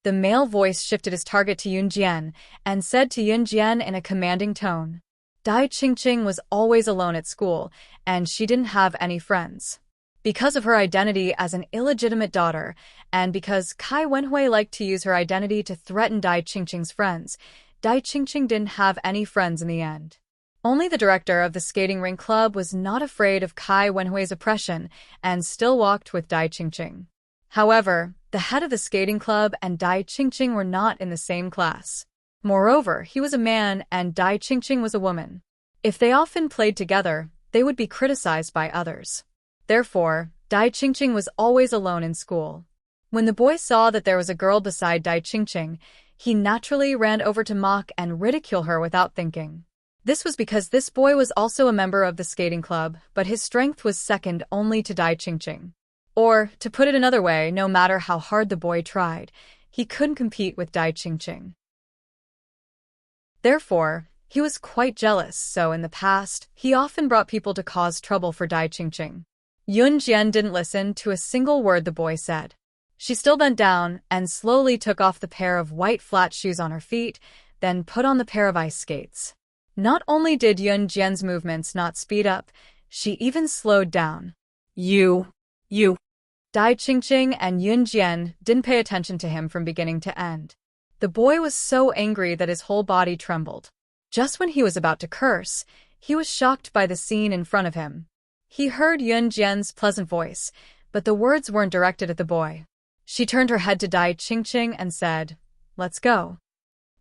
The male voice shifted his target to Yunjian and said to Yunjian in a commanding tone. Dai Qingqing was always alone at school, and she didn't have any friends. Because of her identity as an illegitimate daughter, and because Kai Wenhui liked to use her identity to threaten Dai Qingqing's friends, Dai Qingqing didn't have any friends in the end. Only the director of the skating rink club was not afraid of Kai Wenhui's oppression and still walked with Dai Qingqing. However, the head of the skating club and Dai Qingqing were not in the same class. Moreover, he was a man and Dai Qingqing was a woman. If they often played together, they would be criticized by others. Therefore, Dai Qingqing was always alone in school. When the boy saw that there was a girl beside Dai Qingqing, he naturally ran over to mock and ridicule her without thinking. This was because this boy was also a member of the skating club, but his strength was second only to Dai Qingqing. Or, to put it another way, no matter how hard the boy tried, he couldn't compete with Dai Qingqing. Therefore, he was quite jealous, so in the past, he often brought people to cause trouble for Dai Qingqing. Yunjian didn't listen to a single word the boy said. She still bent down and slowly took off the pair of white flat shoes on her feet, then put on the pair of ice skates. Not only did Yunjian's movements not speed up, she even slowed down. You. Dai Qingqing and Yunjian didn't pay attention to him from beginning to end. The boy was so angry that his whole body trembled. Just when he was about to curse, he was shocked by the scene in front of him. He heard Yunjian's pleasant voice, but the words weren't directed at the boy. She turned her head to Dai Qingqing and said, "Let's go."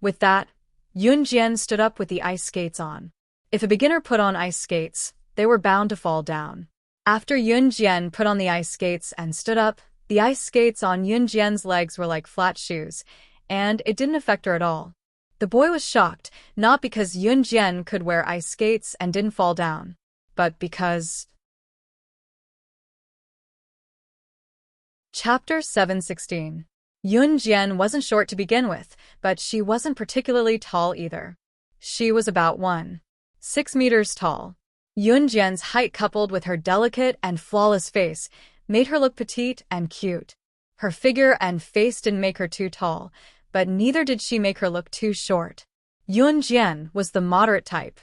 With that, Yunjian stood up with the ice skates on. If a beginner put on ice skates, they were bound to fall down. After Yunjian put on the ice skates and stood up, the ice skates on Yunjian's legs were like flat shoes, and it didn't affect her at all. The boy was shocked, not because Yunjian could wear ice skates and didn't fall down, but because... Chapter 716. Yunjian wasn't short to begin with, but she wasn't particularly tall either. She was about 1.6 meters tall. Yunjian's height coupled with her delicate and flawless face made her look petite and cute. Her figure and face didn't make her too tall, but neither did she make her look too short. Yunjian was the moderate type.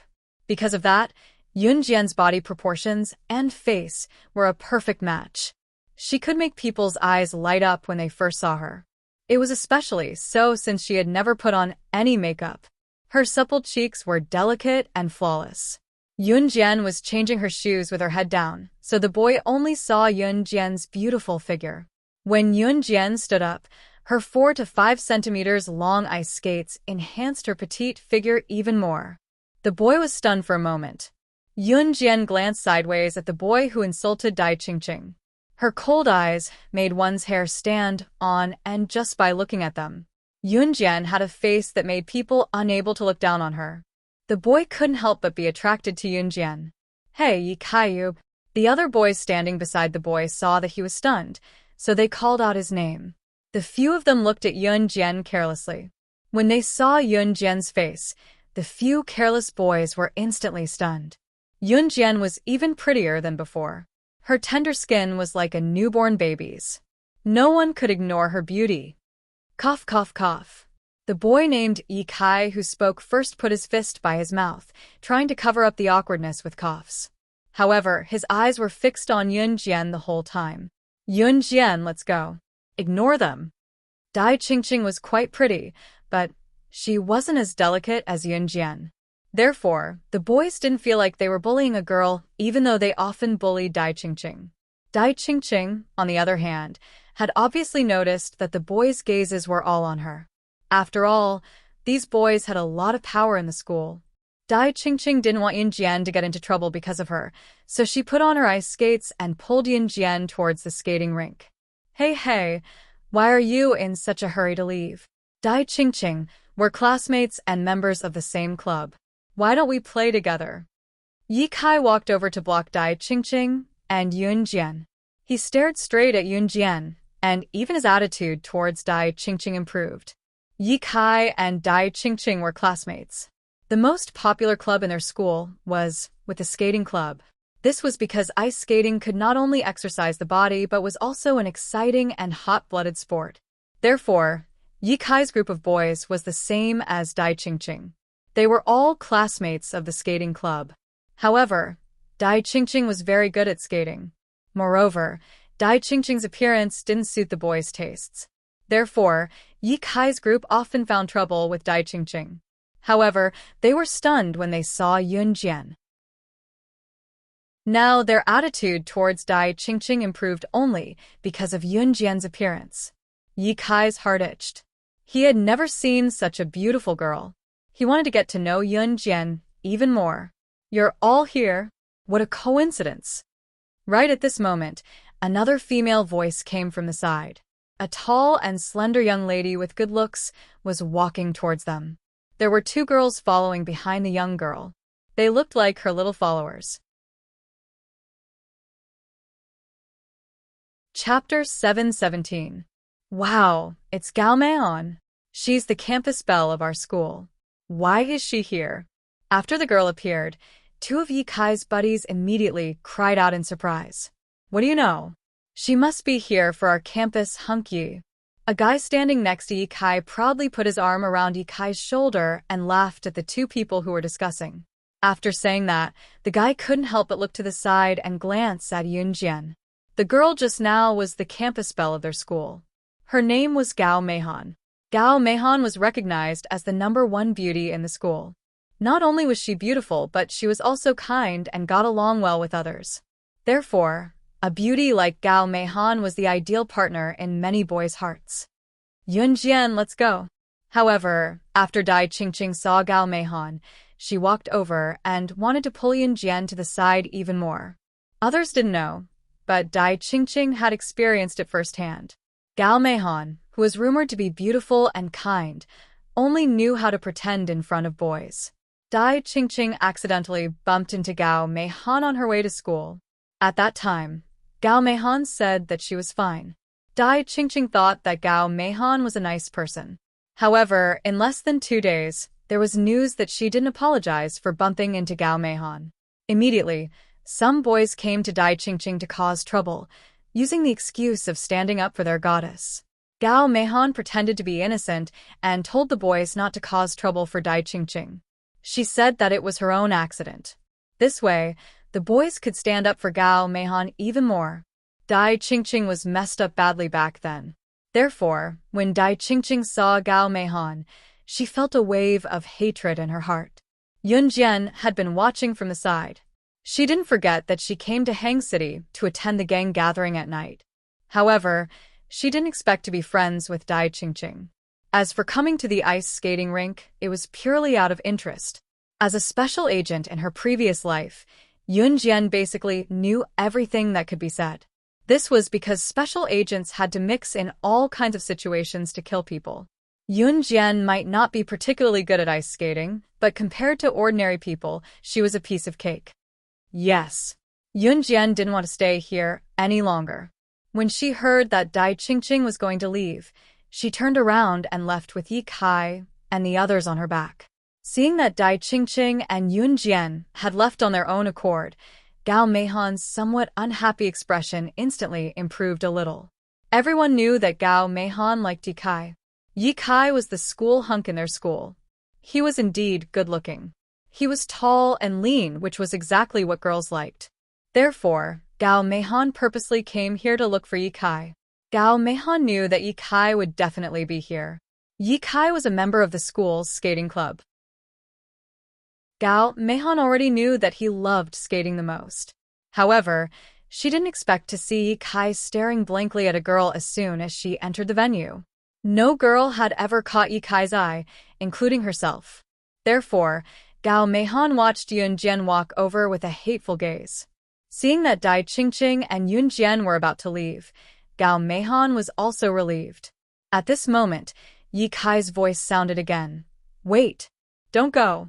Because of that, Yunjian's body proportions and face were a perfect match. She could make people's eyes light up when they first saw her. It was especially so since she had never put on any makeup. Her supple cheeks were delicate and flawless. Yunjian was changing her shoes with her head down, so the boy only saw Yunjian's beautiful figure. When Yunjian stood up, Her 4 to 5 centimeters long ice skates enhanced her petite figure even more. The boy was stunned for a moment. Yun Jian glanced sideways at the boy who insulted Dai Qingqing. Her cold eyes made one's hair stand on end just by looking at them. Yun Jian had a face that made people unable to look down on her. The boy couldn't help but be attracted to Yun Jian. "Hey, Yi Kaiyub." The other boys standing beside the boy saw that he was stunned, so they called out his name. The few of them looked at Yun Jian carelessly. When they saw Yun Jian's face, the few careless boys were instantly stunned. Yun Jian was even prettier than before. Her tender skin was like a newborn baby's. No one could ignore her beauty. Cough, cough, cough. The boy named Yi Kai who spoke first put his fist by his mouth, trying to cover up the awkwardness with coughs. However, his eyes were fixed on Yun Jian the whole time. "Yun Jian, let's go. Ignore them." Dai Qingqing was quite pretty, but she wasn't as delicate as Yun Jian. Therefore, the boys didn't feel like they were bullying a girl, even though they often bullied Dai Qingqing. Dai Qingqing, on the other hand, had obviously noticed that the boys' gazes were all on her. After all, these boys had a lot of power in the school. Dai Qingqing didn't want Yun Jian to get into trouble because of her, so she put on her ice skates and pulled Yun Jian towards the skating rink. Hey, why are you in such a hurry to leave? Dai Qingqing, we're classmates and members of the same club. Why don't we play together? Yi Kai walked over to block Dai Qingqing and Yun Jian. He stared straight at Yun Jian, and even his attitude towards Dai Qingqing improved. Yi Kai and Dai Qingqing were classmates. The most popular club in their school was with the skating club. This was because ice skating could not only exercise the body but was also an exciting and hot-blooded sport. Therefore, Yi Kai's group of boys was the same as Dai Qingqing. They were all classmates of the skating club. However, Dai Qingqing was very good at skating. Moreover, Dai Qingqing's appearance didn't suit the boys' tastes. Therefore, Yi Kai's group often found trouble with Dai Qingqing. However, they were stunned when they saw Yun Jian. Now, their attitude towards Dai Qingqing improved only because of Yun Jian's appearance. Yi Kai's heart itched. He had never seen such a beautiful girl. He wanted to get to know Yun Jian even more. "You're all here? What a coincidence." Right at this moment, another female voice came from the side. A tall and slender young lady with good looks was walking towards them. There were 2 girls following behind the young girl. They looked like her little followers. Chapter 717. Wow, it's Gao Meihan. She's the campus belle of our school. Why is she here? After the girl appeared, 2 of Yi Kai's buddies immediately cried out in surprise. "What do you know? She must be here for our campus hunk Yi." A guy standing next to Yi Kai proudly put his arm around Yi Kai's shoulder and laughed at the 2 people who were discussing. After saying that, the guy couldn't help but look to the side and glance at Yun Jian. The girl just now was the campus belle of their school. Her name was Gao Meihan. Gao Meihan was recognized as the #1 beauty in the school. Not only was she beautiful, but she was also kind and got along well with others. Therefore, a beauty like Gao Meihan was the ideal partner in many boys' hearts. "Yun Jian, let's go." However, after Dai Qingqing saw Gao Meihan, she walked over and wanted to pull Yun Jian to the side even more. Others didn't know, but Dai Qingqing had experienced it firsthand. Gao Meihan, who was rumored to be beautiful and kind, only knew how to pretend in front of boys. Dai Qingqing accidentally bumped into Gao Meihan on her way to school. At that time, Gao Meihan said that she was fine. Dai Qingqing thought that Gao Meihan was a nice person. However, in less than 2 days, there was news that she didn't apologize for bumping into Gao Meihan. Immediately, some boys came to Dai Qingqing to cause trouble, using the excuse of standing up for their goddess. Gao Meihan pretended to be innocent and told the boys not to cause trouble for Dai Qingqing. She said that it was her own accident. This way, the boys could stand up for Gao Meihan even more. Dai Qingqing was messed up badly back then. Therefore, when Dai Qingqing saw Gao Meihan, she felt a wave of hatred in her heart. Yun Jian had been watching from the side. She didn't forget that she came to Hang City to attend the gang gathering at night. However, She didn't expect to be friends with Dai Qingqing. As for coming to the ice skating rink, it was purely out of interest. As a special agent in her previous life, Yun Jian basically knew everything that could be said. This was because special agents had to mix in all kinds of situations to kill people. Yun Jian might not be particularly good at ice skating, but compared to ordinary people, she was a piece of cake. Yes. Yun Jian didn't want to stay here any longer. When she heard that Dai Qingqing was going to leave, she turned around and left with Yi Kai and the others on her back. Seeing that Dai Qingqing and Yun Jian had left on their own accord, Gao Meihan's somewhat unhappy expression instantly improved a little. Everyone knew that Gao Meihan liked Yi Kai. Yi Kai was the school hunk in their school. He was indeed good-looking. He was tall and lean, which was exactly what girls liked. Therefore, Gao Meihan purposely came here to look for Yi Kai. Gao Meihan knew that Yi Kai would definitely be here. Yi Kai was a member of the school's skating club. Gao Meihan already knew that he loved skating the most. However, she didn't expect to see Yi Kai staring blankly at a girl as soon as she entered the venue. No girl had ever caught Yi Kai's eye, including herself. Therefore, Gao Meihan watched Yun Jian walk over with a hateful gaze. Seeing that Dai Qingqing and Yun Jian were about to leave, Gao Meihan was also relieved. At this moment, Yi Kai's voice sounded again. Wait! Don't go!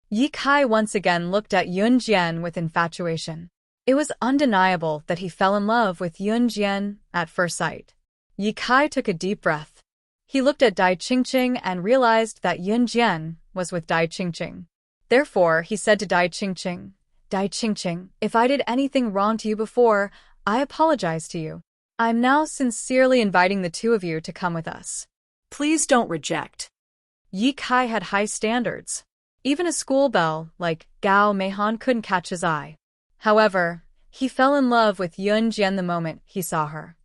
Yi Kai once again looked at Yun Jian with infatuation. It was undeniable that he fell in love with Yun Jian at first sight. Yi Kai took a deep breath. He looked at Dai Qingqing and realized that Yun Jian was with Dai Qingqing. Therefore, he said to Dai Qingqing, Dai Qingqing, if I did anything wrong to you before, I apologize to you. I'm now sincerely inviting the two of you to come with us. Please don't reject. Yi Kai had high standards. Even a school belle like Gao Meihan couldn't catch his eye. However, he fell in love with Yun Jian the moment he saw her.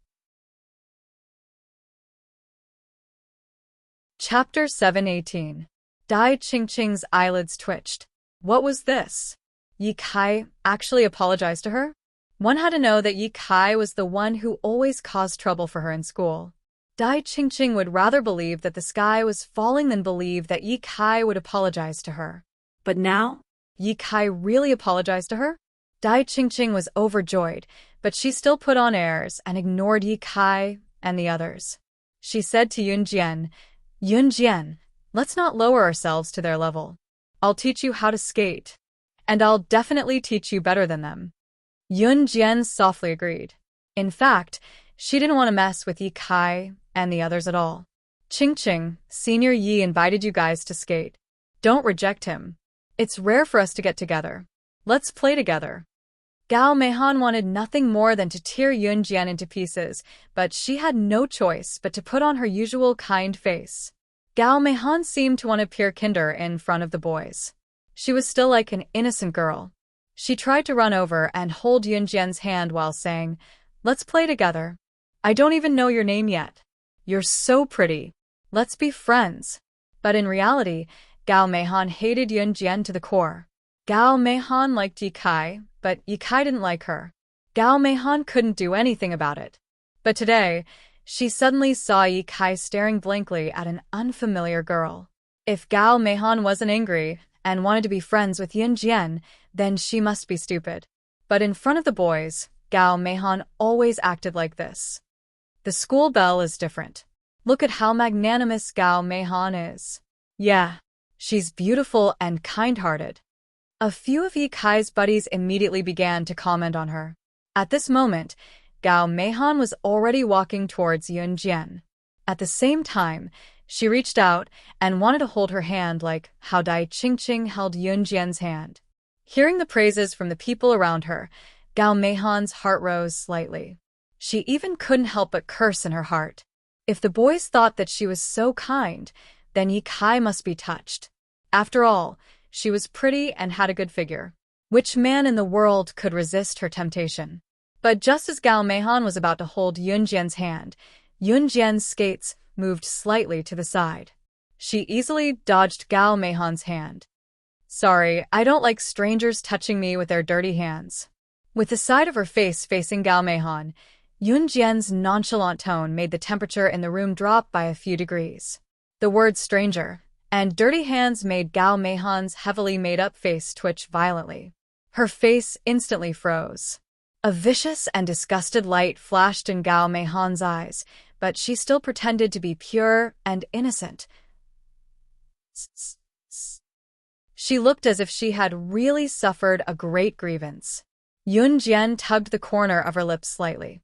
Chapter 718. Dai Qingqing's eyelids twitched. What was this? Yi Kai actually apologized to her? One had to know that Yi Kai was the one who always caused trouble for her in school. Dai Qingqing would rather believe that the sky was falling than believe that Yi Kai would apologize to her. But now? Yi Kai really apologized to her? Dai Qingqing was overjoyed, but she still put on airs and ignored Yi Kai and the others. She said to Yun Jian, Yun Jian, let's not lower ourselves to their level. I'll teach you how to skate. And I'll definitely teach you better than them. Yun Jian softly agreed. In fact, she didn't want to mess with Yi Kai and the others at all. Qingqing, Senior Yi invited you guys to skate. Don't reject him. It's rare for us to get together. Let's play together. Gao Meihan wanted nothing more than to tear Yun Jian into pieces, but she had no choice but to put on her usual kind face. Gao Meihan seemed to want to appear kinder in front of the boys. She was still like an innocent girl. She tried to run over and hold Yun Jian's hand while saying, Let's play together. I don't even know your name yet. You're so pretty. Let's be friends. But in reality, Gao Meihan hated Yun Jian to the core. Gao Meihan liked Yi Kai, but Yi Kai didn't like her. Gao Meihan couldn't do anything about it. But today, she suddenly saw Yi Kai staring blankly at an unfamiliar girl. If Gao Meihan wasn't angry and wanted to be friends with Yun Jian, then she must be stupid. But in front of the boys, Gao Meihan always acted like this. The school belle is different. Look at how magnanimous Gao Meihan is. Yeah, she's beautiful and kind-hearted. A few of Yi Kai's buddies immediately began to comment on her. At this moment, Gao Meihan was already walking towards Yun Jian. At the same time, she reached out and wanted to hold her hand like how Dai Qingqing held Yun Jian's hand. Hearing the praises from the people around her, Gao Meihan's heart rose slightly. She even couldn't help but curse in her heart. If the boys thought that she was so kind, then Yi Kai must be touched. After all, she was pretty and had a good figure. Which man in the world could resist her temptation? But just as Gao Meihan was about to hold Yun Jian's hand, Yun Jian's skates moved slightly to the side. She easily dodged Gao Meihan's hand. Sorry, I don't like strangers touching me with their dirty hands. With the side of her face facing Gao Meihan, Yunjian's nonchalant tone made the temperature in the room drop by a few degrees. The words stranger and dirty hands made Gao Meihan's heavily made-up face twitch violently. Her face instantly froze. A vicious and disgusted light flashed in Gao Meihan's eyes, but she still pretended to be pure and innocent. She looked as if she had really suffered a great grievance. Yunjian tugged the corner of her lips slightly.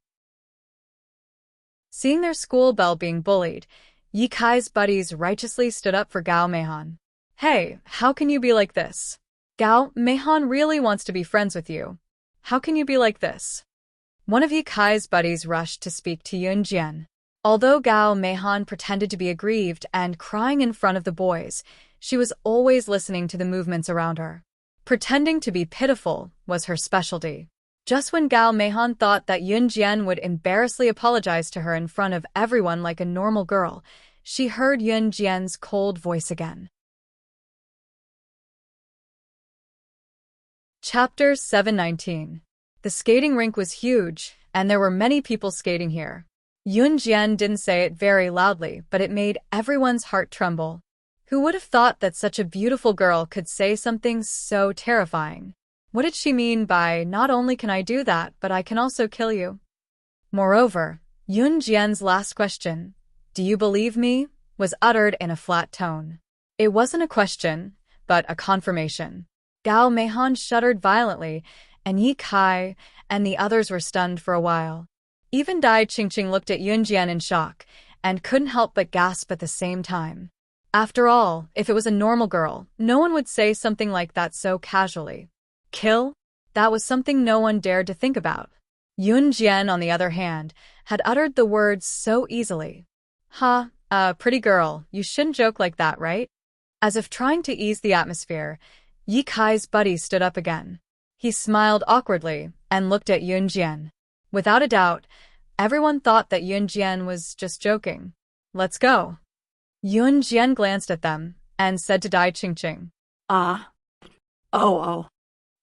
Seeing their school belle being bullied, Yi Kai's buddies righteously stood up for Gao Meihan. Hey, how can you be like this? Gao Meihan really wants to be friends with you. How can you be like this? One of Yi Kai's buddies rushed to speak to Yunjian. Although Gao Meihan pretended to be aggrieved and crying in front of the boys, she was always listening to the movements around her. Pretending to be pitiful was her specialty. Just when Gao Meihan thought that Yunjian would embarrassingly apologize to her in front of everyone like a normal girl, she heard Yunjian's cold voice again. Chapter 719. The skating rink was huge, and there were many people skating here. Yunjian didn't say it very loudly, but it made everyone's heart tremble. Who would have thought that such a beautiful girl could say something so terrifying? What did she mean by, not only can I do that, but I can also kill you? Moreover, Yunjian's last question, do you believe me, was uttered in a flat tone. It wasn't a question, but a confirmation. Gao Meihan shuddered violently, and Yi Kai and the others were stunned for a while. Even Dai Qingqing looked at Yunjian in shock, and couldn't help but gasp at the same time. After all, if it was a normal girl, no one would say something like that so casually. Kill? That was something no one dared to think about. Yunjian, on the other hand, had uttered the words so easily. Pretty girl, you shouldn't joke like that, right? As if trying to ease the atmosphere, Yi Kai's buddy stood up again. He smiled awkwardly and looked at Yunjian. Without a doubt, everyone thought that Yunjian was just joking. Let's go. Yunjian glanced at them and said to Dai Qingqing. Oh.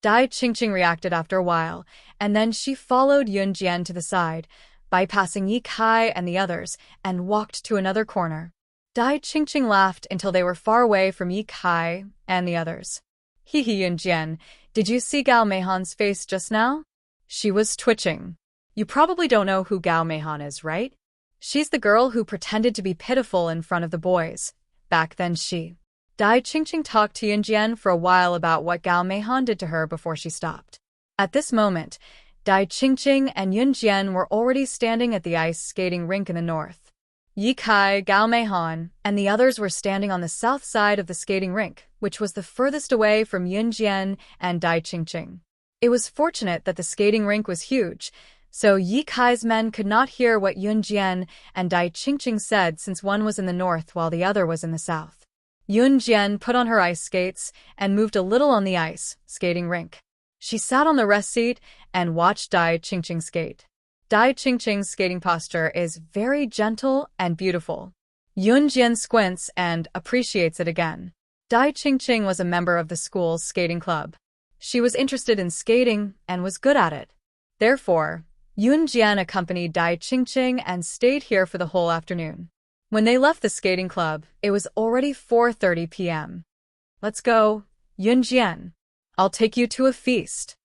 Dai Qingqing reacted after a while, and then she followed Yunjian to the side, bypassing Yi Kai and the others, and walked to another corner. Dai Qingqing laughed until they were far away from Yi Kai and the others. Hee Yunjian, did you see Gao Meihan's face just now? She was twitching. You probably don't know who Gao Meihan is, right? She's the girl who pretended to be pitiful in front of the boys. Back then Dai Qingqing talked to Yunjian for a while about what Gao Meihan did to her before she stopped. At this moment, Dai Qingqing and Yunjian were already standing at the ice skating rink in the north. Yi Kai, Gao Meihan, and the others were standing on the south side of the skating rink, which was the furthest away from Yunjian and Dai Qingqing. It was fortunate that the skating rink was huge, so Yi Kai's men could not hear what Yunjian and Dai Qingqing said since one was in the north while the other was in the south. Yunjian put on her ice skates and moved a little on the ice skating rink. She sat on the rest seat and watched Dai Qingqing skate. Dai Qingqing's skating posture is very gentle and beautiful. Yunjian squints and appreciates it again. Dai Qingqing was a member of the school's skating club. She was interested in skating and was good at it. Therefore, Yunjian accompanied Dai Qingqing and stayed here for the whole afternoon. When they left the skating club, it was already 4:30 p.m. Let's go, Yunjian. I'll take you to a feast.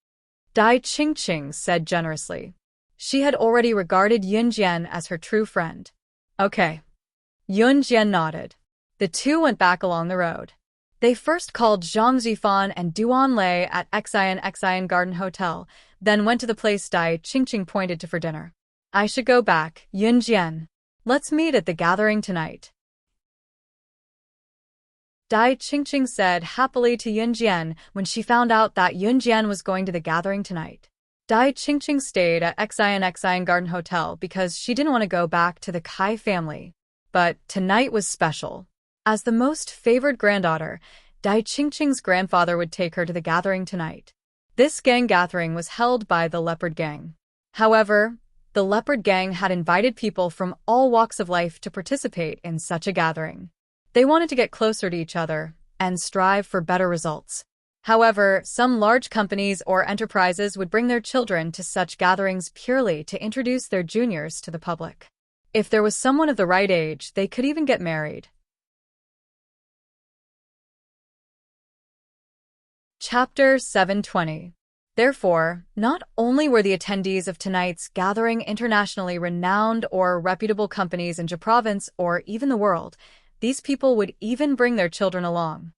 Dai Qingqing said generously. She had already regarded Yunjian as her true friend. Okay. Yunjian nodded. The two went back along the road. They first called Zhang Zifan and Duan Lei at Xian Garden Hotel, then went to the place Dai Qingqing pointed to for dinner. I should go back, Yunjian. Let's meet at the gathering tonight. Dai Qingqing said happily to Yunjian when she found out that Yunjian was going to the gathering tonight. Dai Qingqing stayed at Xian Garden Hotel because she didn't want to go back to the Kai family. But tonight was special. As the most favored granddaughter, Dai Qingqing's grandfather would take her to the gathering tonight. This gang gathering was held by the Leopard Gang. However, the Leopard Gang had invited people from all walks of life to participate in such a gathering. They wanted to get closer to each other and strive for better results. However, some large companies or enterprises would bring their children to such gatherings purely to introduce their juniors to the public. If there was someone of the right age, they could even get married. Chapter 720. Therefore, not only were the attendees of tonight's gathering internationally renowned or reputable companies in Province or even the world, these people would even bring their children along.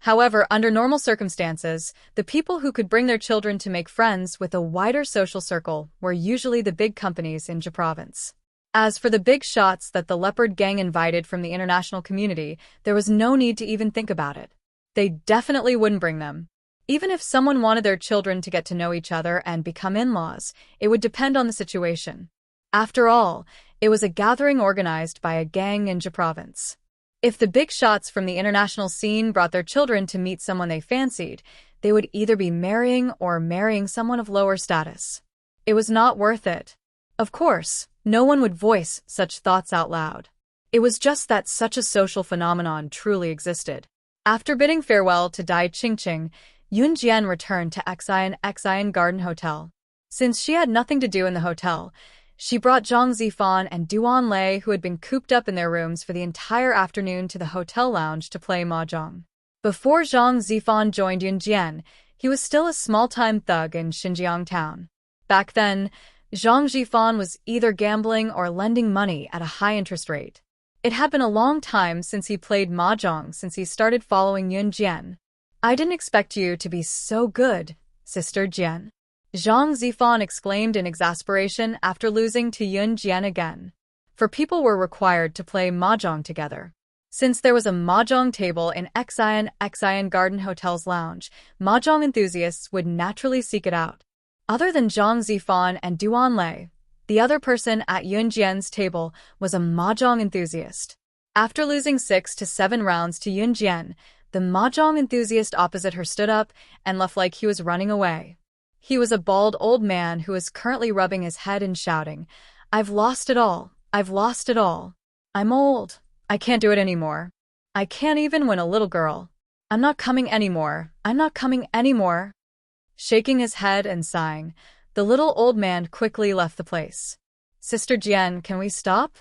However, under normal circumstances, the people who could bring their children to make friends with a wider social circle were usually the big companies in Province. As for the big shots that the Leopard Gang invited from the international community, there was no need to even think about it. They definitely wouldn't bring them. Even if someone wanted their children to get to know each other and become in-laws, it would depend on the situation. After all, it was a gathering organized by a gang in Province. If the big shots from the international scene brought their children to meet someone they fancied, they would either be marrying or marrying someone of lower status. It was not worth it. Of course, no one would voice such thoughts out loud. It was just that such a social phenomenon truly existed. After bidding farewell to Dai Qingqing, Yun Jian returned to Xian Garden Hotel. Since she had nothing to do in the hotel, she brought Zhang Zifan and Duan Lei, who had been cooped up in their rooms for the entire afternoon, to the hotel lounge to play mahjong. Before Zhang Zifan joined Yun Jian, he was still a small-time thug in Xinjiang town. Back then, Zhang Zifan was either gambling or lending money at a high interest rate. It had been a long time since he played mahjong since he started following Yun Jian. "I didn't expect you to be so good, Sister Jian," Zhang Zifan exclaimed in exasperation after losing to Yun Jian again. For people were required to play mahjong together. Since there was a mahjong table in Xian Garden Hotel's lounge, mahjong enthusiasts would naturally seek it out. Other than Zhang Zifan and Duan Lei, the other person at Yun Jian's table was a mahjong enthusiast. After losing 6 to 7 rounds to Yun Jian, the mahjong enthusiast opposite her stood up and left like he was running away. He was a bald old man who was currently rubbing his head and shouting, "I've lost it all. I've lost it all. I'm old. I can't do it anymore. I can't even win a little girl. I'm not coming anymore. I'm not coming anymore." Shaking his head and sighing, the little old man quickly left the place. "Sister Jian, can we stop?"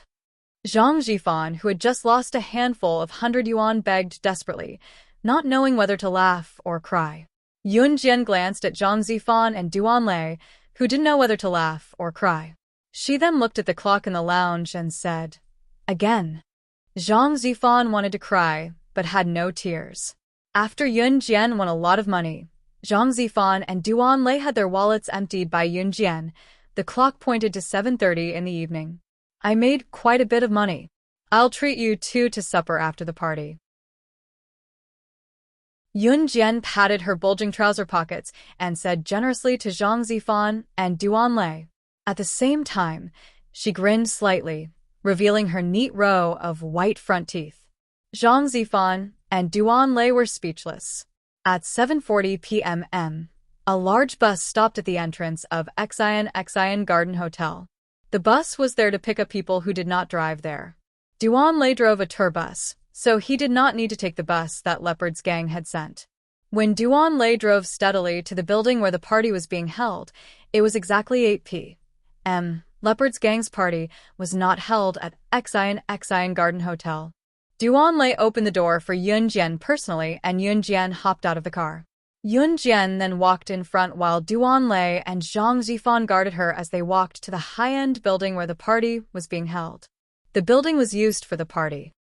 Zhang Zifan, who had just lost a handful of 100 yuan, begged desperately, not knowing whether to laugh or cry. Yun Jian glanced at Zhang Zifan and Duan Lei, who didn't know whether to laugh or cry. She then looked at the clock in the lounge and said, "Again." Zhang Zifan wanted to cry, but had no tears. After Yun Jian won a lot of money, Zhang Zifan and Duan Lei had their wallets emptied by Yun Jian. The clock pointed to 7:30 in the evening. "I made quite a bit of money. I'll treat you two to supper after the party." Yun Jian patted her bulging trouser pockets and said generously to Zhang Zifan and Duan Lei. At the same time, she grinned slightly, revealing her neat row of white front teeth. Zhang Zifan and Duan Lei were speechless. At 7:40 p.m., a large bus stopped at the entrance of Xian Garden Hotel. The bus was there to pick up people who did not drive there. Duan Lei drove a tour bus, so he did not need to take the bus that Leopard's gang had sent. When Duan Lei drove steadily to the building where the party was being held, it was exactly 8 p.m. Leopard's gang's party was not held at Xian Garden Hotel. Duan Lei opened the door for Yun Jian personally, and Yun Jian hopped out of the car. Yun Jian then walked in front while Duan Lei and Zhang Zifan guarded her as they walked to the high-end building where the party was being held. The building was used for the party.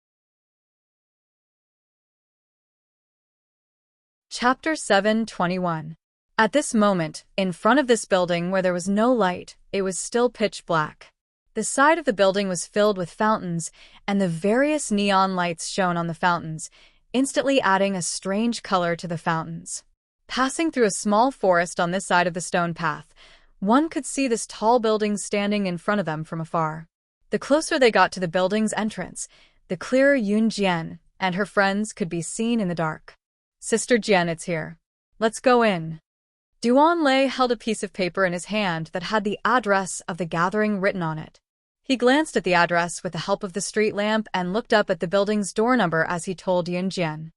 Chapter 721. At this moment, in front of this building where there was no light, it was still pitch black. The side of the building was filled with fountains, and the various neon lights shone on the fountains, instantly adding a strange color to the fountains. Passing through a small forest on this side of the stone path, one could see this tall building standing in front of them from afar. The closer they got to the building's entrance, the clearer Yun Jian and her friends could be seen in the dark. "Sister Jian, it's here. Let's go in." Duan Lei held a piece of paper in his hand that had the address of the gathering written on it. He glanced at the address with the help of the street lamp and looked up at the building's door number as he told Yun Jian.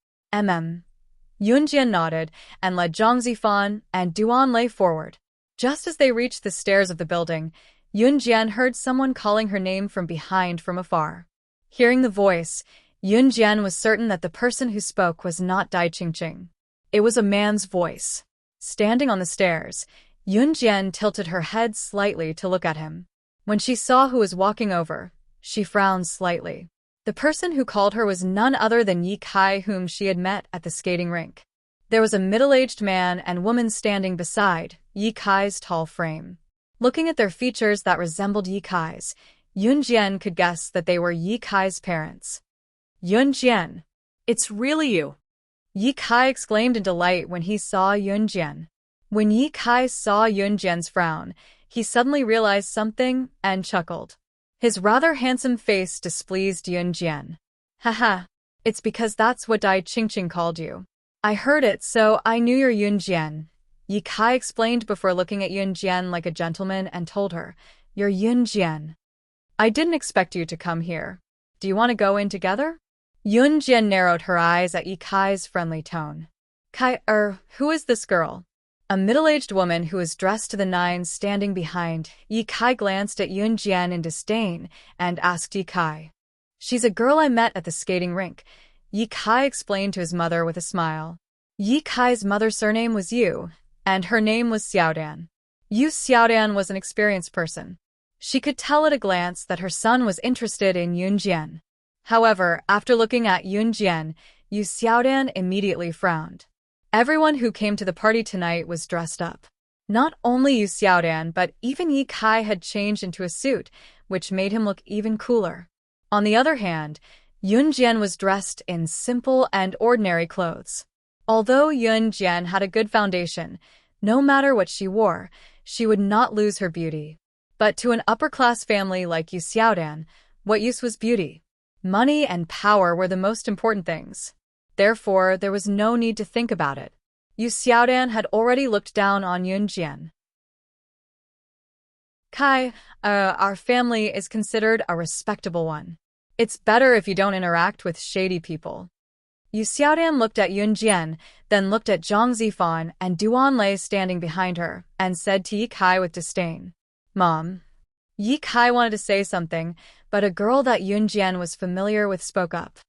Yunjian nodded and led Zhang Zifan and Duan Lei forward. Just as they reached the stairs of the building, Yunjian heard someone calling her name from behind from afar. Hearing the voice, Yunjian was certain that the person who spoke was not Dai Qingqing. It was a man's voice. Standing on the stairs, Yunjian tilted her head slightly to look at him. When she saw who was walking over, she frowned slightly. The person who called her was none other than Yi Kai, whom she had met at the skating rink. There was a middle-aged man and woman standing beside Yi Kai's tall frame. Looking at their features that resembled Yi Kai's, Yunjian could guess that they were Yi Kai's parents. Yunjian! It's really you. Yi Kai exclaimed in delight when he saw Yunjian. When Yi Kai saw Yunjian's frown, he suddenly realized something and chuckled. His rather handsome face displeased Yunjian. Haha, it's because that's what Dai Qingqing called you. I heard it, so I knew you're Yunjian. Yi Kai explained before looking at Yunjian like a gentleman and told her, You're Yunjian. I didn't expect you to come here. Do you want to go in together? Yunjian narrowed her eyes at Yi Kai's friendly tone. Who is this girl? A middle-aged woman who was dressed to the nines standing behind Yi Kai glanced at Yunjian in disdain and asked Yi Kai. She's a girl I met at the skating rink, Yi Kai explained to his mother with a smile. Yi Kai's mother's surname was Yu, and her name was Xiaodan. Yu Xiaodan was an experienced person. She could tell at a glance that her son was interested in Yunjian. However, after looking at Yunjian, Yu Xiaodan immediately frowned. Everyone who came to the party tonight was dressed up. Not only Yu Xiaodan, but even Yi Kai had changed into a suit, which made him look even cooler. On the other hand, Yunjian was dressed in simple and ordinary clothes. Although Yunjian had a good foundation, no matter what she wore, she would not lose her beauty. But to an upper-class family like Yu Xiaodan, what use was beauty? Money and power were the most important things. Therefore, there was no need to think about it. Yu Xiaodan had already looked down on Yunjian. Kai, our family is considered a respectable one. It's better if you don't interact with shady people. Yu Xiaodan looked at Yunjian, then looked at Zhang Zifan and Duan Lei standing behind her, and said to Yi Kai with disdain, Mom. Yi Kai wanted to say something, but a girl that Yunjian was familiar with spoke up.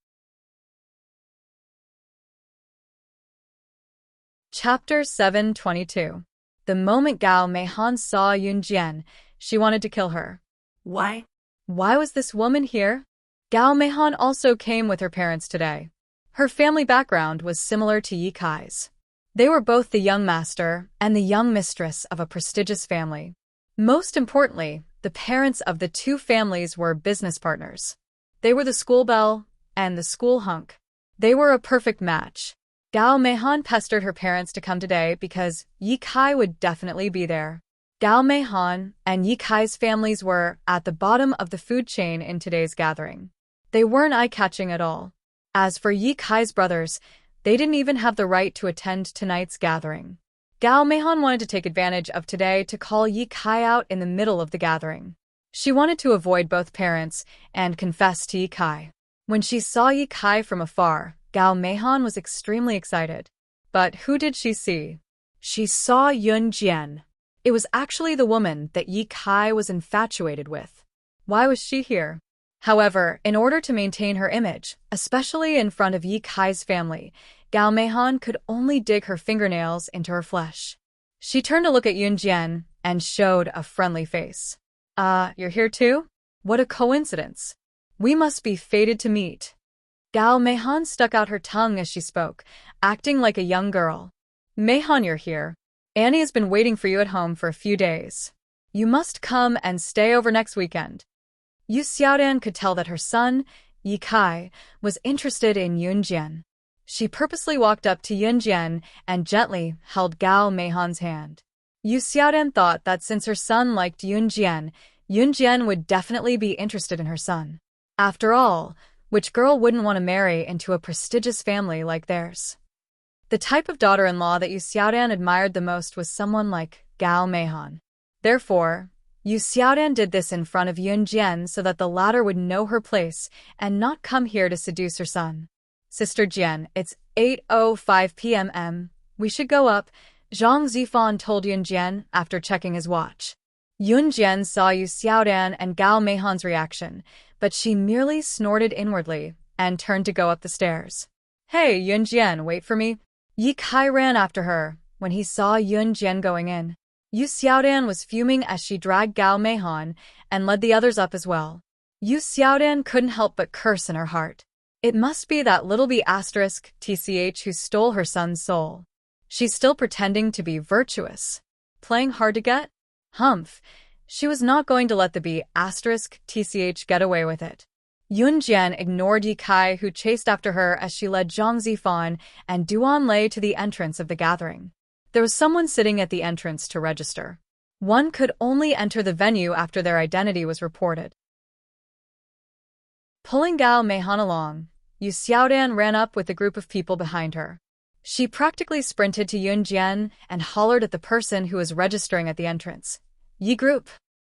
Chapter 722. The moment Gao Meihan saw Yunjian, she wanted to kill her. Why? Why was this woman here? Gao Meihan also came with her parents today. Her family background was similar to Yi Kai's. They were both the young master and the young mistress of a prestigious family. Most importantly, the parents of the two families were business partners. They were the school belle and the school hunk. They were a perfect match. Gao Meihan pestered her parents to come today because Yi Kai would definitely be there. Gao Meihan and Yi Kai's families were at the bottom of the food chain in today's gathering. They weren't eye-catching at all. As for Yi Kai's brothers, they didn't even have the right to attend tonight's gathering. Gao Meihan wanted to take advantage of today to call Yi Kai out in the middle of the gathering. She wanted to avoid both parents and confess to Yi Kai. When she saw Yi Kai from afar, Gao Meihan was extremely excited. But who did she see? She saw Yunjian. It was actually the woman that Yi Kai was infatuated with. Why was she here? However, in order to maintain her image, especially in front of Yi Kai's family, Gao Meihan could only dig her fingernails into her flesh. She turned to look at Yunjian and showed a friendly face. You're here too? What a coincidence. We must be fated to meet. Gao Meihan stuck out her tongue as she spoke, acting like a young girl. Meihan, you're here. Annie has been waiting for you at home for a few days. You must come and stay over next weekend. Yu Xiaodan could tell that her son, Yi Kai, was interested in Yunjian. She purposely walked up to Yunjian and gently held Gao Meihan's hand. Yu Xiaodan thought that since her son liked Yunjian, Yunjian would definitely be interested in her son. After all, which girl wouldn't want to marry into a prestigious family like theirs? The type of daughter-in-law that Yu Xiaodan admired the most was someone like Gao Meihan. Therefore, Yu Xiaodan did this in front of Yunjian so that the latter would know her place and not come here to seduce her son. Sister Jian, it's 8:05 p.m. We should go up, Zhang Zifan told Yunjian after checking his watch. Yunjian saw Yu Xiaodan and Gao Meihan's reaction, but she merely snorted inwardly and turned to go up the stairs. Hey, Yunjian, wait for me. Yi Kai ran after her when he saw Yunjian going in. Yu Xiaodan was fuming as she dragged Gao Meihan and led the others up as well. Yu Xiaodan couldn't help but curse in her heart. It must be that little b** tch who stole her son's soul. She's still pretending to be virtuous. Playing hard to get? Humph. She was not going to let the b** tch get away with it. Yunjian ignored Yi Kai, who chased after her as she led Zhang Zifan and Duan Lei to the entrance of the gathering. There was someone sitting at the entrance to register. One could only enter the venue after their identity was reported. Pulling Gao Meihan along, Yu Xiaodan ran up with a group of people behind her. She practically sprinted to Yunjian and hollered at the person who was registering at the entrance. Yi group.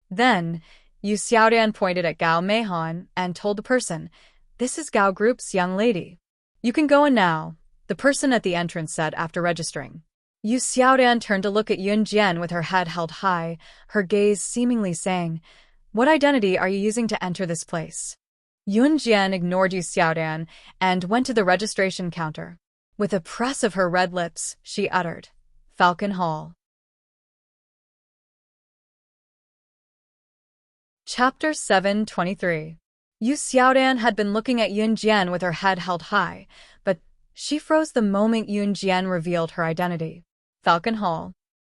Then, Yu Xiaodan pointed at Gao Meihan and told the person, "This is Gao Group's young lady. You can go in now," the person at the entrance said after registering. Yu Xiaodan turned to look at Yunjian with her head held high, her gaze seemingly saying, "What identity are you using to enter this place?" Yunjian ignored Yu Xiaodan and went to the registration counter. With a press of her red lips, she uttered, "Falcon Hall." Chapter 7:23. Yu Xiaodan had been looking at Yunjian with her head held high, but she froze the moment Yunjian revealed her identity. Falcon Hall.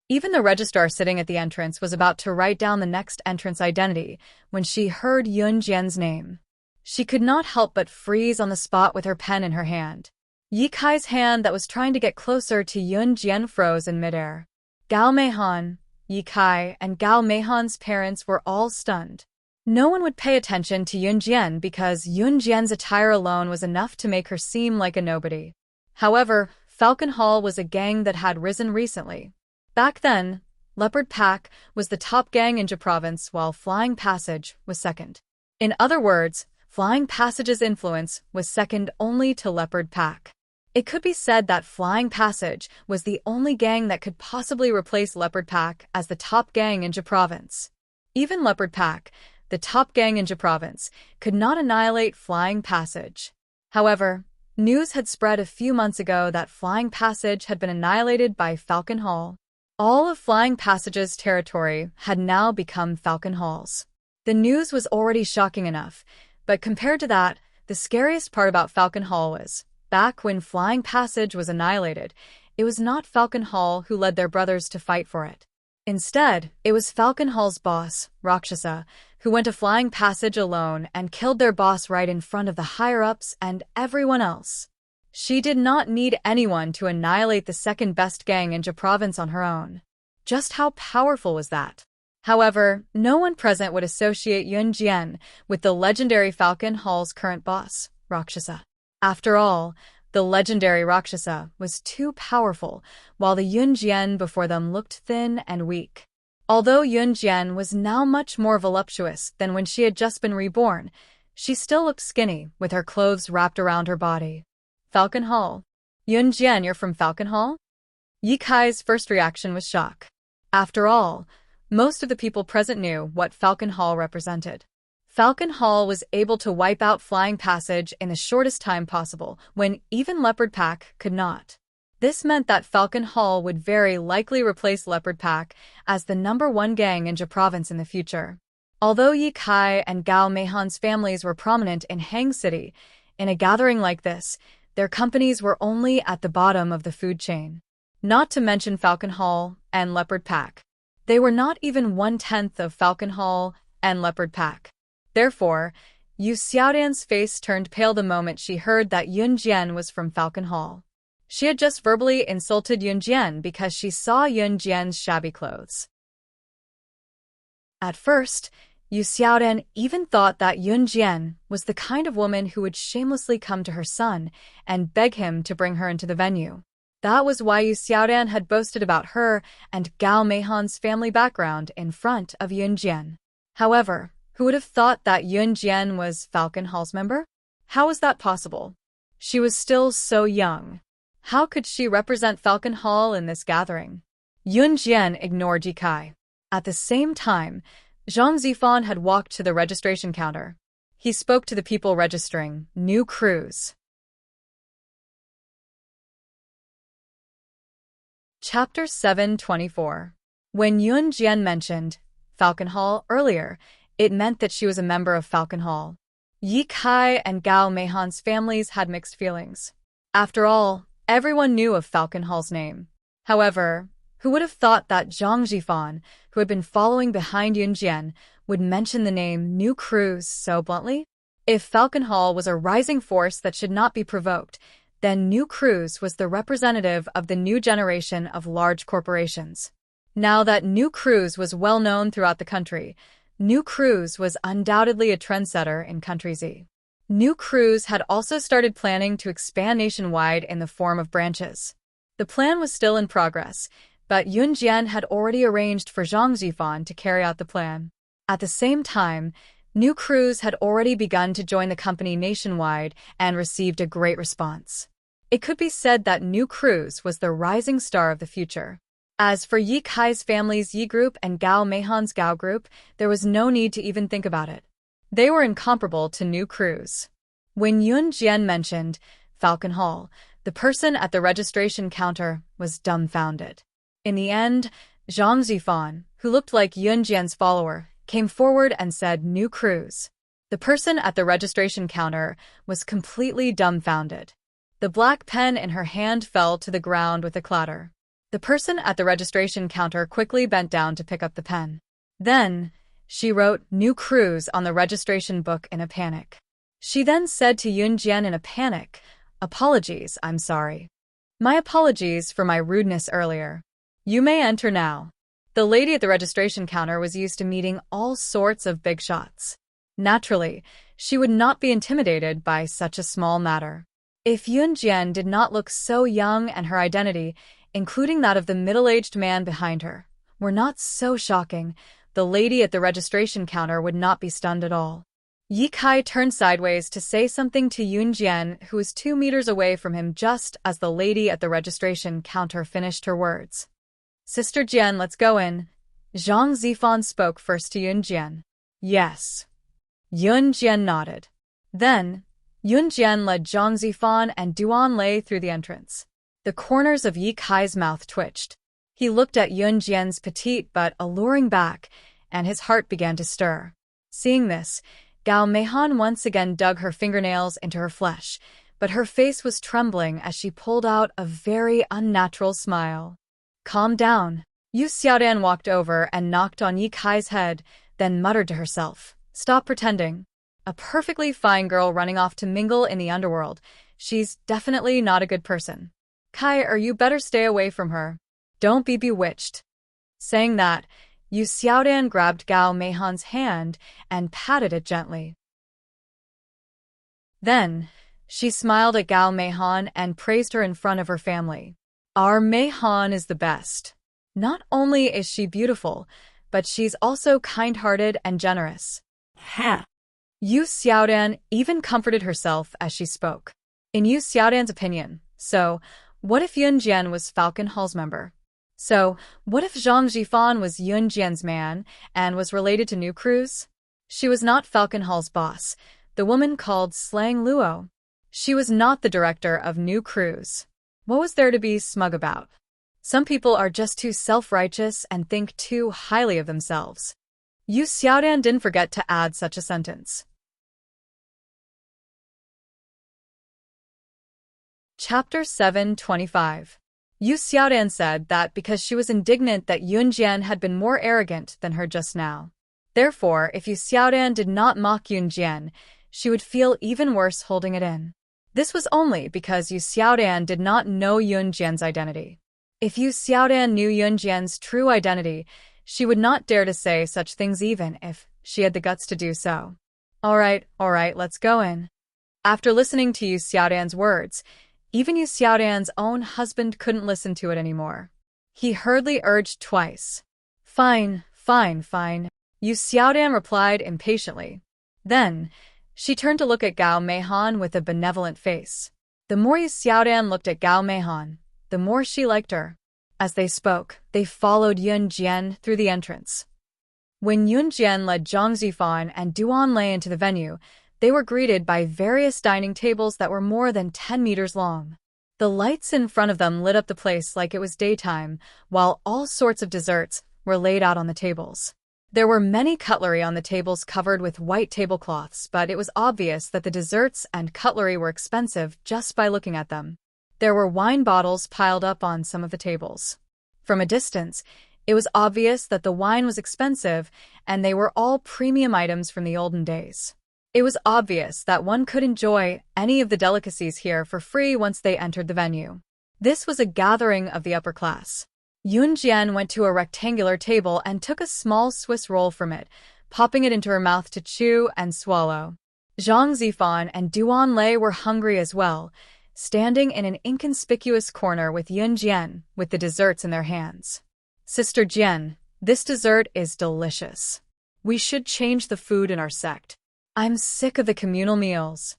Even the registrar sitting at the entrance was about to write down the next entrance identity when she heard Yunjian's name. She could not help but freeze on the spot with her pen in her hand. Yi Kai's hand that was trying to get closer to Yunjian froze in midair. Gao Meihan, Yi Kai, and Gao Meihan's parents were all stunned. No one would pay attention to Yunjian because Yunjian's attire alone was enough to make her seem like a nobody. However, Falcon Hall was a gang that had risen recently. Back then, Leopard Pack was the top gang in Jia Province while Flying Passage was second. In other words, Flying Passage's influence was second only to Leopard Pack. It could be said that Flying Passage was the only gang that could possibly replace Leopard Pack as the top gang in Jia Province. Even Leopard Pack, the top gang in Jia Province, could not annihilate Flying Passage. However, news had spread a few months ago that Flying Passage had been annihilated by Falcon Hall. All of Flying Passage's territory had now become Falcon Hall's. The news was already shocking enough, but compared to that, the scariest part about Falcon Hall was, back when Flying Passage was annihilated, it was not Falcon Hall who led their brothers to fight for it. Instead, it was Falcon Hall's boss, Rakshasa, who went to Flying Passage alone and killed their boss right in front of the higher-ups and everyone else. She did not need anyone to annihilate the second-best gang in Jia Province on her own. Just how powerful was that? However, no one present would associate Yunjian with the legendary Falcon Hall's current boss, Rakshasa. After all, the legendary Rakshasa was too powerful, while the Yunjian before them looked thin and weak. Although Yunjian was now much more voluptuous than when she had just been reborn, she still looked skinny, with her clothes wrapped around her body. Falcon Hall. Yunjian, you're from Falcon Hall? Yi Kai's first reaction was shock. After all, most of the people present knew what Falcon Hall represented. Falcon Hall was able to wipe out Flying Passage in the shortest time possible, when even Leopard Pack could not. This meant that Falcon Hall would very likely replace Leopard Pack as the #1 gang in Jia Province in the future. Although Yi Kai and Gao Meihan's families were prominent in Hang City, in a gathering like this, their companies were only at the bottom of the food chain. Not to mention Falcon Hall and Leopard Pack. They were not even 1/10 of Falcon Hall and Leopard Pack. Therefore, Yu Xiaodan's face turned pale the moment she heard that Yunjian was from Falcon Hall. She had just verbally insulted Yunjian because she saw Yunjian's shabby clothes. At first, Yu Xiaodan even thought that Yunjian was the kind of woman who would shamelessly come to her son and beg him to bring her into the venue. That was why Yu Xiaodan had boasted about her and Gao Meihan's family background in front of Yunjian. However, who would have thought that Yunjian was Falcon Hall's member? How was that possible? She was still so young. How could she represent Falcon Hall in this gathering? Yun Jian ignored Yi Kai. At the same time, Zhang Zifan had walked to the registration counter. He spoke to the people registering new crews. Chapter 724. When Yun Jian mentioned Falcon Hall earlier, it meant that she was a member of Falcon Hall. Yi Kai and Gao Meihan's families had mixed feelings. After all, everyone knew of Falcon Hall's name. However, who would have thought that Zhang Zifan, who had been following behind Yun Jian, would mention the name New Crews so bluntly? If Falcon Hall was a rising force that should not be provoked, then New Crews was the representative of the new generation of large corporations. Now that New Crews was well known throughout the country, New Crews was undoubtedly a trendsetter in Country Z. New Crews had also started planning to expand nationwide in the form of branches. The plan was still in progress, but Yun Jian had already arranged for Zhang Zifan to carry out the plan. At the same time, New Crews had already begun to join the company nationwide and received a great response. It could be said that New Crews was the rising star of the future. As for Yi Kai's family's Yi Group and Gao Meihan's Gao Group, there was no need to even think about it. They were incomparable to New Crews. When Yun Jian mentioned Falcon Hall, the person at the registration counter was dumbfounded. In the end, Zhang Zifan, who looked like Yun Jian's follower, came forward and said New Crews. The person at the registration counter was completely dumbfounded. The black pen in her hand fell to the ground with a clatter. The person at the registration counter quickly bent down to pick up the pen. Then, she wrote New Crews on the registration book in a panic. She then said to Yun Jian in a panic, "Apologies, I'm sorry. My apologies for my rudeness earlier. You may enter now." The lady at the registration counter was used to meeting all sorts of big shots. Naturally, she would not be intimidated by such a small matter. If Yun Jian did not look so young and her identity, including that of the middle-aged man behind her, were not so shocking, the lady at the registration counter would not be stunned at all. Yi Kai turned sideways to say something to Yun Jian, who was 2 meters away from him just as the lady at the registration counter finished her words. "Sister Jian, let's go in." Zhang Zifan spoke first to Yun Jian. "Yes." Yun Jian nodded. Then, Yun Jian led Zhang Zifan and Duan Lei through the entrance. The corners of Yi Kai's mouth twitched. He looked at Yun Jian's petite but alluring back, and his heart began to stir. Seeing this, Gao Meihan once again dug her fingernails into her flesh, but her face was trembling as she pulled out a very unnatural smile. "Calm down." Yu Xiaodan walked over and knocked on Yi Kai's head, then muttered to herself, "Stop pretending. A perfectly fine girl running off to mingle in the underworld. She's definitely not a good person. Kai, or you better stay away from her. Don't be bewitched." Saying that, Yu Xiaodan grabbed Gao Meihan's hand and patted it gently. Then, she smiled at Gao Meihan and praised her in front of her family. "Our Meihan is the best. Not only is she beautiful, but she's also kind-hearted and generous." Ha! Yu Xiaodan even comforted herself as she spoke. In Yu Xiaodan's opinion, so, what if Yun Jian was Falcon Hall's member? So, what if Zhang Zifan was Yun Jian's man and was related to New Crews? She was not Falcon Hall's boss, the woman called Slang Luo. She was not the director of New Crews. What was there to be smug about? Some people are just too self-righteous and think too highly of themselves. Yu Xiaodan didn't forget to add such a sentence. Chapter 725. Yu Xiaodan said that because she was indignant that Yun Jian had been more arrogant than her just now. Therefore, if Yu Xiaodan did not mock Yun Jian, she would feel even worse holding it in. This was only because Yu Xiaodan did not know Yun Jian's identity. If Yu Xiaodan knew Yun Jian's true identity, she would not dare to say such things even if she had the guts to do so. All right, let's go in." After listening to Yu Xiaodan's words, even Yu Xiaodan's own husband couldn't listen to it anymore. He hurriedly urged twice. Fine. Yu Xiaodan replied impatiently. Then, she turned to look at Gao Meihan with a benevolent face. The more Xiaodan looked at Gao Meihan, the more she liked her. As they spoke, they followed Yun Jian through the entrance. When Yun Jian led Zhang Zifan and Duan Lei into the venue, they were greeted by various dining tables that were more than 10 meters long. The lights in front of them lit up the place like it was daytime, while all sorts of desserts were laid out on the tables. There were many cutlery on the tables covered with white tablecloths, but it was obvious that the desserts and cutlery were expensive just by looking at them. There were wine bottles piled up on some of the tables. From a distance, it was obvious that the wine was expensive, and they were all premium items from the olden days. It was obvious that one could enjoy any of the delicacies here for free once they entered the venue. This was a gathering of the upper class. Yun Jian went to a rectangular table and took a small Swiss roll from it, popping it into her mouth to chew and swallow. Zhang Zifan and Duan Lei were hungry as well, standing in an inconspicuous corner with Yun Jian, with the desserts in their hands. Sister Jian, this dessert is delicious. We should change the food in our sect. I'm sick of the communal meals.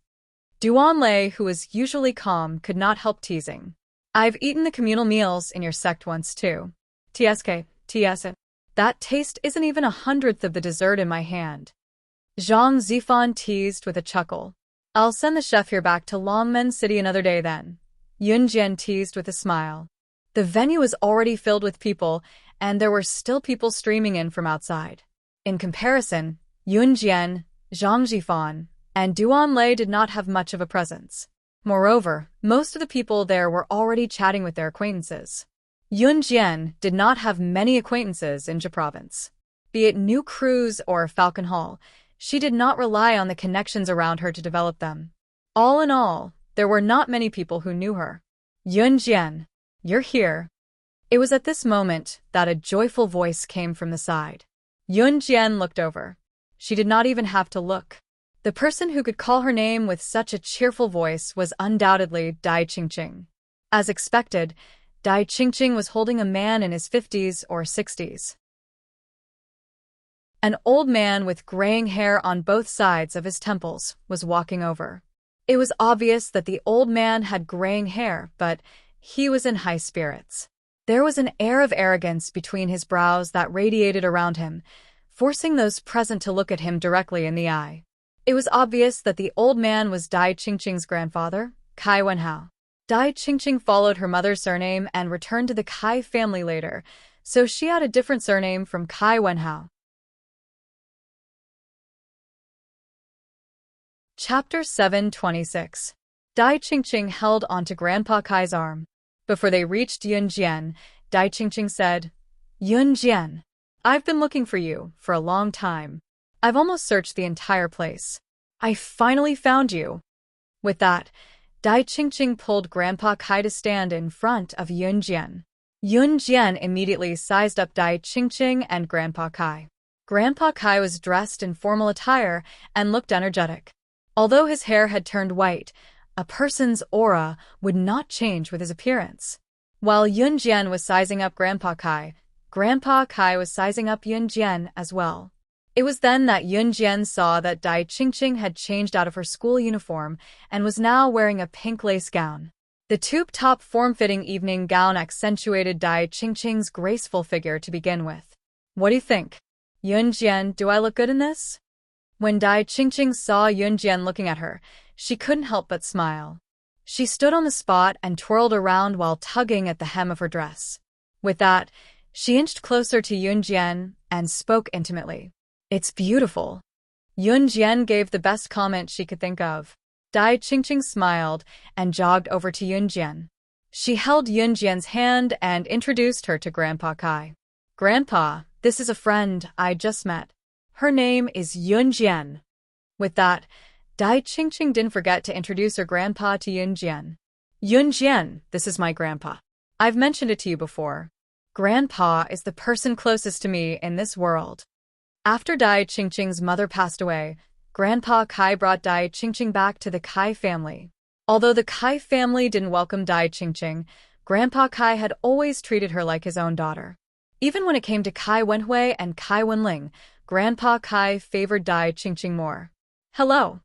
Duan Lei, who was usually calm, could not help teasing. I've eaten the communal meals in your sect once too. TSK. That taste isn't even 1/100th of the dessert in my hand. Zhang Zifan teased with a chuckle. I'll send the chef here back to Longmen City another day then. Yun Jian teased with a smile. The venue was already filled with people, and there were still people streaming in from outside. In comparison, Yun Jian, Zhang Zifan, and Duan Lei did not have much of a presence. Moreover, most of the people there were already chatting with their acquaintances. Yun Jian did not have many acquaintances in Jia Province. Be it New Cruz or Falcon Hall, she did not rely on the connections around her to develop them. All in all, there were not many people who knew her. Yun Jian, you're here. It was at this moment that a joyful voice came from the side. Yun Jian looked over. She did not even have to look. The person who could call her name with such a cheerful voice was undoubtedly Dai Qingqing. As expected, Dai Qingqing was holding a man in his 50s or 60s. An old man with graying hair on both sides of his temples was walking over. It was obvious that the old man had graying hair, but he was in high spirits. There was an air of arrogance between his brows that radiated around him, forcing those present to look at him directly in the eye. It was obvious that the old man was Dai Qingqing's grandfather, Kai Wenhao. Dai Qingqing followed her mother's surname and returned to the Kai family later, so she had a different surname from Kai Wenhao. Chapter 726. Dai Qingqing held onto Grandpa Kai's arm. Before they reached Yun Jian, Dai Qingqing said, Yun Jian, I've been looking for you for a long time. I've almost searched the entire place. I finally found you. With that, Dai Qingqing pulled Grandpa Kai to stand in front of Yun Jian. Yun Jian immediately sized up Dai Qingqing and Grandpa Kai. Grandpa Kai was dressed in formal attire and looked energetic. Although his hair had turned white, a person's aura would not change with his appearance. While Yun Jian was sizing up Grandpa Kai was sizing up Yun Jian as well. It was then that Yun Jian saw that Dai Qingqing had changed out of her school uniform and was now wearing a pink lace gown. The tube-top form-fitting evening gown accentuated Dai Qingqing's graceful figure to begin with. What do you think? Yun Jian, do I look good in this? When Dai Qingqing saw Yun Jian looking at her, she couldn't help but smile. She stood on the spot and twirled around while tugging at the hem of her dress. With that, she inched closer to Yun Jian and spoke intimately. It's beautiful. Yun Jian gave the best comment she could think of. Dai Qingqing smiled and jogged over to Yun Jian. She held Yun Jian's hand and introduced her to Grandpa Kai. Grandpa, this is a friend I just met. Her name is Yun Jian. With that, Dai Qingqing didn't forget to introduce her grandpa to Yun Jian. Yun Jian, this is my grandpa. I've mentioned it to you before. Grandpa is the person closest to me in this world. After Dai Qingqing's mother passed away, Grandpa Kai brought Dai Qingqing back to the Kai family. Although the Kai family didn't welcome Dai Qingqing, Grandpa Kai had always treated her like his own daughter. Even when it came to Kai Wenhui and Kai Wenling, Grandpa Kai favored Dai Qingqing more. Hello.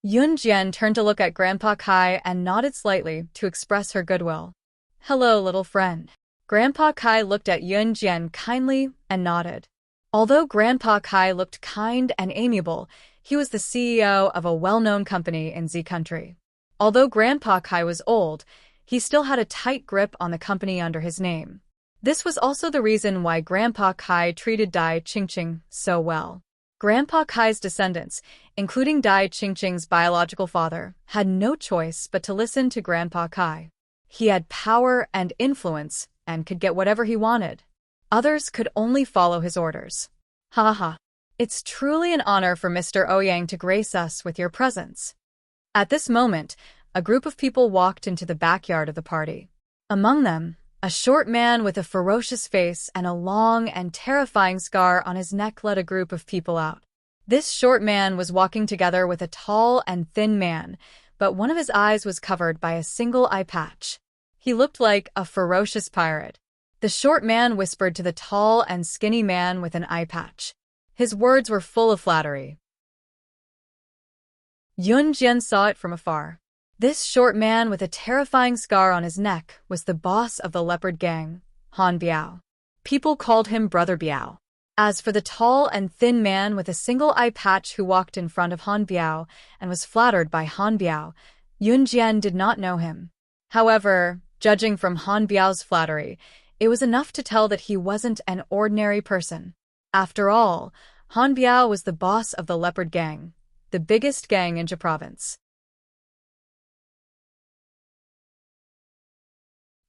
Yunjian turned to look at Grandpa Kai and nodded slightly to express her goodwill. Hello, little friend. Grandpa Kai looked at Yunjian kindly and nodded. Although Grandpa Kai looked kind and amiable, he was the CEO of a well-known company in Z country. Although Grandpa Kai was old, he still had a tight grip on the company under his name. This was also the reason why Grandpa Kai treated Dai Qingqing so well. Grandpa Kai's descendants, including Dai Qingqing's biological father, had no choice but to listen to Grandpa Kai. He had power and influence and could get whatever he wanted. Others could only follow his orders. Ha ha. It's truly an honor for Mr. Ouyang to grace us with your presence. At this moment, a group of people walked into the backyard of the party. Among them, a short man with a ferocious face and a long and terrifying scar on his neck led a group of people out. This short man was walking together with a tall and thin man, but one of his eyes was covered by a single eye patch. He looked like a ferocious pirate. The short man whispered to the tall and skinny man with an eye patch. His words were full of flattery. Yunjian saw it from afar. This short man with a terrifying scar on his neck was the boss of the leopard gang, Han Biao. People called him Brother Biao. As for the tall and thin man with a single eye patch who walked in front of Han Biao and was flattered by Han Biao, Yunjian did not know him. However, judging from Han Biao's flattery, it was enough to tell that he wasn't an ordinary person. After all, Han Biao was the boss of the leopard gang, the biggest gang in Jia province.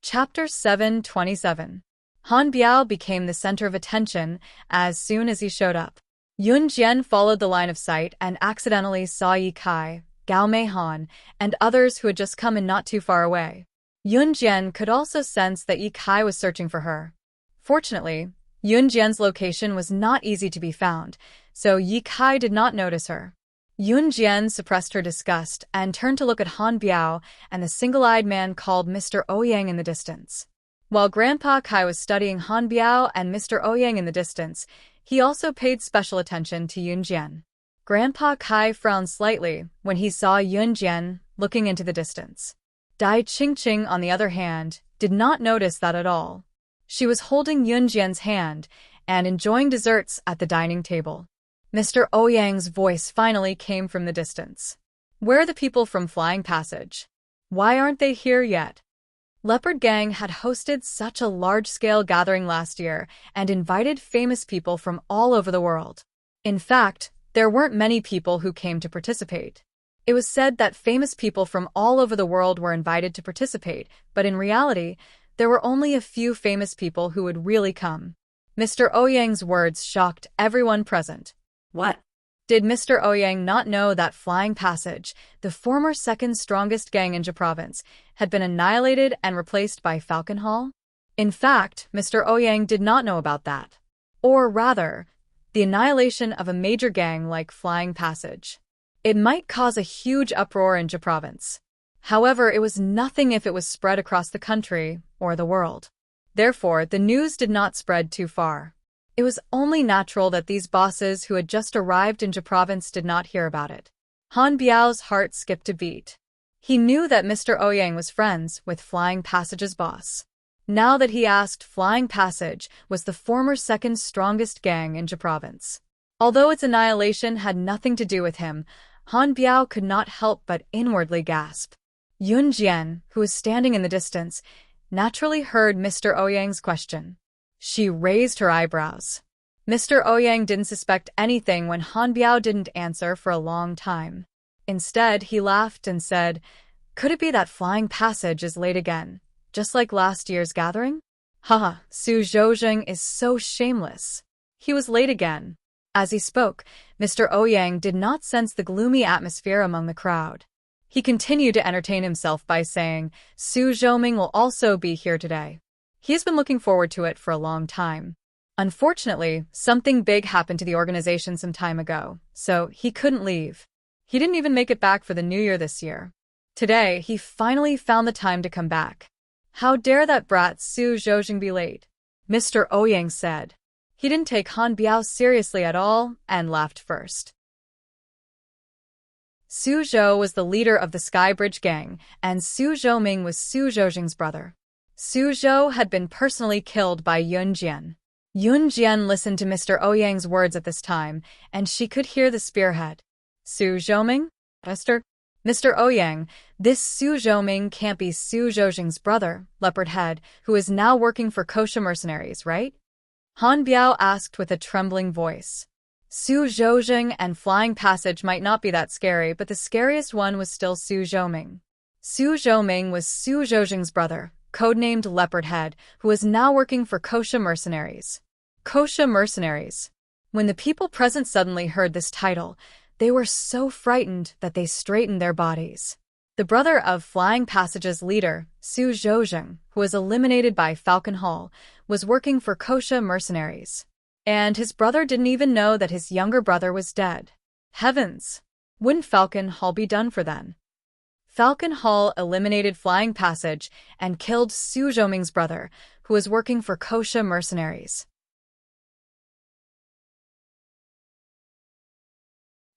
Chapter 727. Han Biao became the center of attention as soon as he showed up. Yunjian followed the line of sight and accidentally saw Yi Kai, Gao Mei Han, and others who had just come in not too far away. Yunjian could also sense that Yi Kai was searching for her. Fortunately, Yunjian's location was not easy to be found, so Yi Kai did not notice her. Yunjian suppressed her disgust and turned to look at Han Biao and the single-eyed man called Mr. Ouyang in the distance. While Grandpa Kai was studying Han Biao and Mr. Ouyang in the distance, he also paid special attention to Yunjian. Grandpa Kai frowned slightly when he saw Yunjian looking into the distance. Dai Qingqing, on the other hand, did not notice that at all. She was holding Yunjian's hand and enjoying desserts at the dining table. Mr. Ouyang's voice finally came from the distance. Where are the people from Flying Passage? Why aren't they here yet? Leopard Gang had hosted such a large-scale gathering last year and invited famous people from all over the world. In fact, there weren't many people who came to participate. It was said that famous people from all over the world were invited to participate, but in reality, there were only a few famous people who would really come. Mr. Ouyang's words shocked everyone present. What? Did Mr. Ouyang not know that Flying Passage, the former second strongest gang in Jia province, had been annihilated and replaced by Falcon Hall? In fact, Mr. Ouyang did not know about that. Or rather, the annihilation of a major gang like Flying Passage. It might cause a huge uproar in Jia province. However, it was nothing if it was spread across the country or the world. Therefore, the news did not spread too far. It was only natural that these bosses who had just arrived in Jia province did not hear about it. Han Biao's heart skipped a beat. He knew that Mr. Ouyang was friends with Flying Passage's boss. Now that he asked, Flying Passage was the former second strongest gang in Jia province. Although its annihilation had nothing to do with him, Han Biao could not help but inwardly gasp. Yunjian, who was standing in the distance, naturally heard Mr. Ouyang's question. She raised her eyebrows. Mr. Ouyang didn't suspect anything when Han Biao didn't answer for a long time. Instead, he laughed and said, Could it be that Flying Passage is late again, just like last year's gathering? Haha, Su Zhouzheng is so shameless. He was late again. As he spoke, Mr. Ouyang did not sense the gloomy atmosphere among the crowd. He continued to entertain himself by saying, Su Zhouming will also be here today. He has been looking forward to it for a long time. Unfortunately, something big happened to the organization some time ago, so he couldn't leave. He didn't even make it back for the New Year this year. Today, he finally found the time to come back. How dare that brat Su Zhouzheng be late? Mr. Ouyang said. He didn't take Han Biao seriously at all and laughed first. Su Zhou was the leader of the Sky Bridge Gang, and Su Zhouming was Su Zhoujing's brother. Su Zhou had been personally killed by Yun Jian. Yun Jian listened to Mr. Ouyang's words at this time, and she could hear the spearhead. Su Zhouming? Mr. Ouyang, this Su Zhouming can't be Su Zhoujing's brother, Leopardhead, who is now working for kosher mercenaries, right? Han Biao asked with a trembling voice. Su Zhoujing and Flying Passage might not be that scary, but the scariest one was still Su Zhouming. Su Zhouming was Su Zhoujing's brother, codenamed Leopardhead, who is now working for kosher mercenaries. Kosher mercenaries. When the people present suddenly heard this title, they were so frightened that they straightened their bodies. The brother of Flying Passage's leader, Su Zhoujing, who was eliminated by Falcon Hall, was working for kosher mercenaries. And his brother didn't even know that his younger brother was dead. Heavens! Wouldn't Falcon Hall be done for then? Falcon Hall eliminated Flying Passage and killed Su Zhouming's brother, who was working for kosher mercenaries.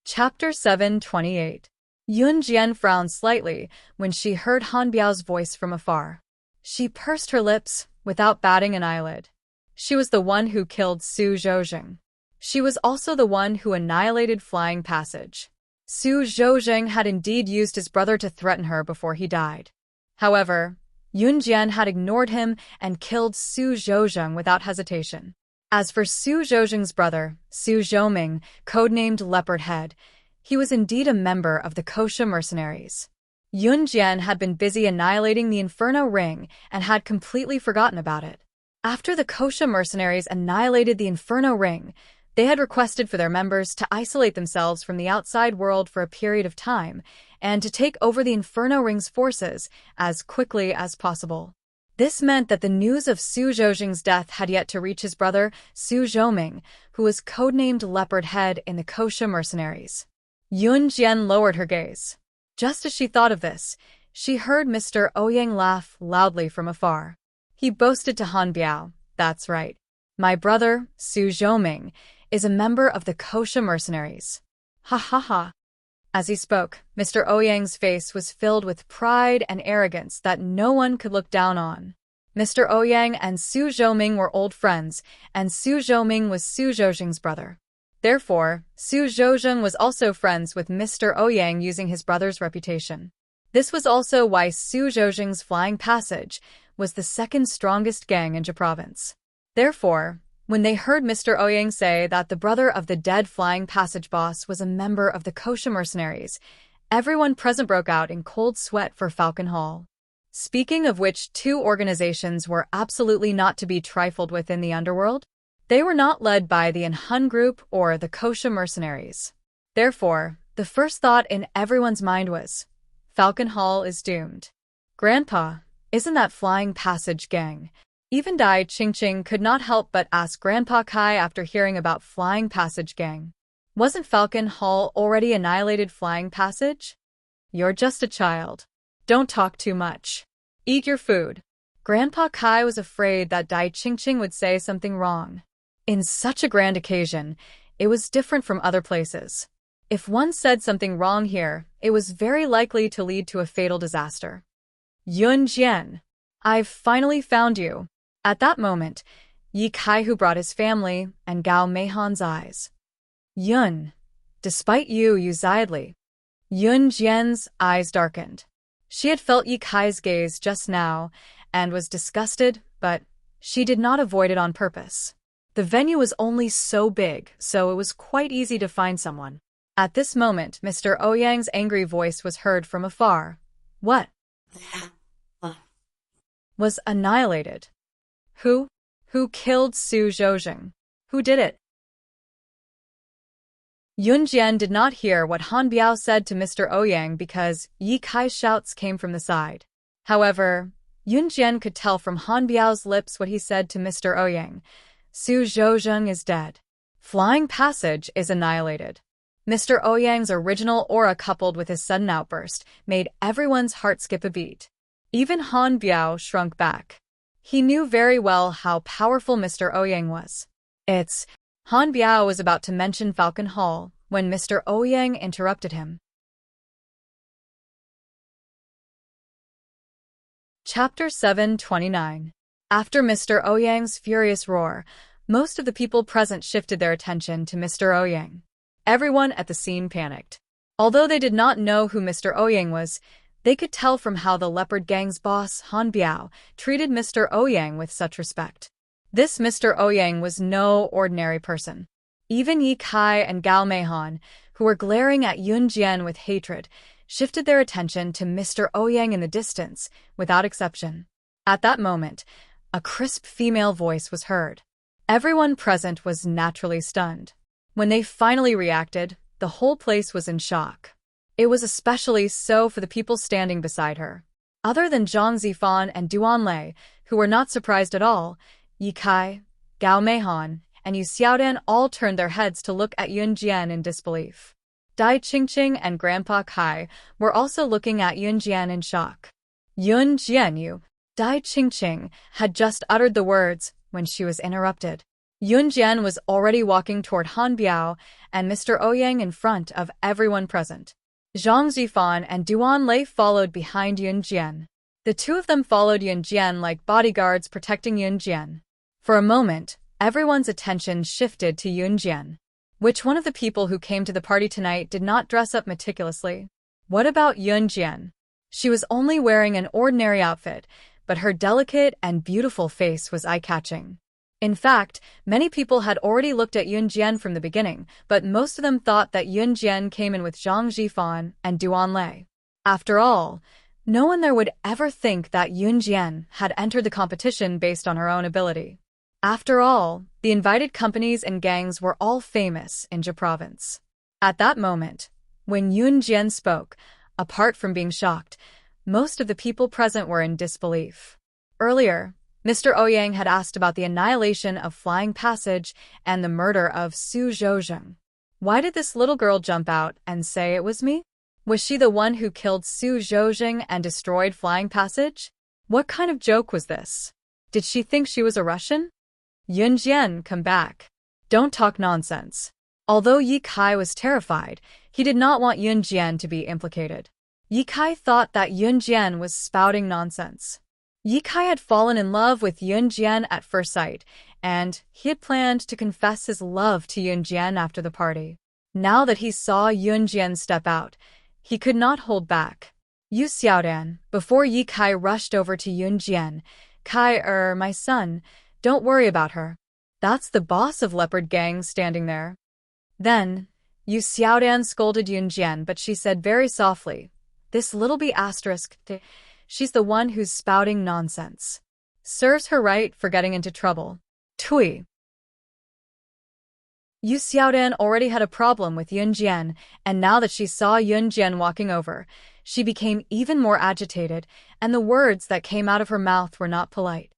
Chapter 7:28. Yun Jian frowned slightly when she heard Han Biao's voice from afar. She pursed her lips without batting an eyelid. She was the one who killed Su Zhoujing. She was also the one who annihilated Flying Passage. Su Zhoujing had indeed used his brother to threaten her before he died. However, Yun Jian had ignored him and killed Su Zhoujing without hesitation. As for Su Zhoujing's brother, Su Zhouming, codenamed Leopardhead, he was indeed a member of the kosher mercenaries. Yun Jian had been busy annihilating the Inferno Ring and had completely forgotten about it. After the kosher mercenaries annihilated the Inferno Ring, they had requested for their members to isolate themselves from the outside world for a period of time and to take over the Inferno Ring's forces as quickly as possible. This meant that the news of Su Zhoujing's death had yet to reach his brother, Su Zhouming, who was codenamed Leopardhead in the kosher mercenaries. Yun Jian lowered her gaze. Just as she thought of this, she heard Mr. Ouyang laugh loudly from afar. He boasted to Han Biao, "That's right. My brother, Su Zhouming, is a member of the kosher mercenaries." Ha ha ha. As he spoke, Mr. Ouyang's face was filled with pride and arrogance that no one could look down on. Mr. Ouyang and Su Zhouming were old friends, and Su Zhouming was Su Zhoujing's brother. Therefore, Su Zhoujing was also friends with Mr. Ouyang using his brother's reputation. This was also why Su Zhoujing's Flying Passage was the second strongest gang in Jia Province. Therefore, when they heard Mr. Ouyang say that the brother of the dead Flying Passage boss was a member of the kosher mercenaries, everyone present broke out in cold sweat for Falcon Hall. Speaking of which, two organizations were absolutely not to be trifled with in the underworld. They were not led by the Enhun Group or the kosher mercenaries. Therefore, the first thought in everyone's mind was, Falcon Hall is doomed. Grandpa, isn't that Flying Passage gang? Even Dai Qingqing could not help but ask Grandpa Kai after hearing about Flying Passage gang. Wasn't Falcon Hall already annihilated Flying Passage? You're just a child. Don't talk too much. Eat your food. Grandpa Kai was afraid that Dai Qingqing would say something wrong. In such a grand occasion, it was different from other places. If one said something wrong here, it was very likely to lead to a fatal disaster. Yun Jian, I've finally found you. At that moment, Yi Kai, who brought his family, and Gao Meihan's eyes. Yun, despite you Zidli. Yun Jian's eyes darkened. She had felt Yi Kai's gaze just now, and was disgusted, but she did not avoid it on purpose. The venue was only so big, so it was quite easy to find someone. At this moment, Mr. Ouyang's angry voice was heard from afar. What? Was annihilated. Who? Who killed Su Zhoujing? Who did it? Yun Jian did not hear what Han Biao said to Mr. Ouyang because Yi Kai's shouts came from the side. However, Yun Jian could tell from Han Biao's lips what he said to Mr. Ouyang. Su Zhoujing is dead. Flying Passage is annihilated. Mr. Ouyang's original aura coupled with his sudden outburst made everyone's heart skip a beat. Even Han Biao shrunk back. He knew very well how powerful Mr. Ouyang was. Han Biao was about to mention Falcon Hall when Mr. Ouyang interrupted him. Chapter 729. After Mr. Ouyang's furious roar, most of the people present shifted their attention to Mr. Ouyang. Everyone at the scene panicked. Although they did not know who Mr. Ouyang was, they could tell from how the leopard gang's boss, Han Biao, treated Mr. Ouyang with such respect. This Mr. Ouyang was no ordinary person. Even Yi Kai and Gao Meihan, who were glaring at Yun Jian with hatred, shifted their attention to Mr. Ouyang in the distance, without exception. At that moment, a crisp female voice was heard. Everyone present was naturally stunned. When they finally reacted, the whole place was in shock. It was especially so for the people standing beside her. Other than Zhang Zifan and Duan Lei, who were not surprised at all, Yi Kai, Gao Meihan, and Yu Xiaodan all turned their heads to look at Yun Jian in disbelief. Dai Qingqing and Grandpa Kai were also looking at Yun Jian in shock. Yun Jian, Dai Qingqing had just uttered the words when she was interrupted. Yun Jian was already walking toward Han Biao and Mr. Ouyang in front of everyone present. Zhang Zifan and Duan Lei followed behind Yun Jian. The two of them followed Yun Jian like bodyguards protecting Yun Jian. For a moment, everyone's attention shifted to Yun Jian. Which one of the people who came to the party tonight did not dress up meticulously? What about Yun Jian? She was only wearing an ordinary outfit, but her delicate and beautiful face was eye-catching. In fact, many people had already looked at Yun Jian from the beginning, but most of them thought that Yun Jian came in with Zhang Zifan and Duan Lei. After all, no one there would ever think that Yun Jian had entered the competition based on her own ability. After all, the invited companies and gangs were all famous in Jia province. At that moment, when Yun Jian spoke, apart from being shocked, most of the people present were in disbelief. Earlier, Mr. Ouyang had asked about the annihilation of Flying Passage and the murder of Su Zhouzheng. Why did this little girl jump out and say it was me? Was she the one who killed Su Zhouzheng and destroyed Flying Passage? What kind of joke was this? Did she think she was a Russian? Yun Jian, come back. Don't talk nonsense. Although Yi Kai was terrified, he did not want Yun Jian to be implicated. Yi Kai thought that Yun Jian was spouting nonsense. Yi Kai had fallen in love with Yun Jian at first sight, and he had planned to confess his love to Yun Jian after the party. Now that he saw Yun Jian step out, he could not hold back. Yu Xiaodan, before Yi Kai rushed over to Yun Jian, Kai, my son, don't worry about her. That's the boss of Leopard Gang standing there. Then, Yu Xiaodan scolded Yun Jian, but she said very softly, this little b***, she's the one who's spouting nonsense. Serves her right for getting into trouble. Tui. Yu Xiaodan already had a problem with Yun Jian, and now that she saw Yun Jian walking over, she became even more agitated, and the words that came out of her mouth were not polite.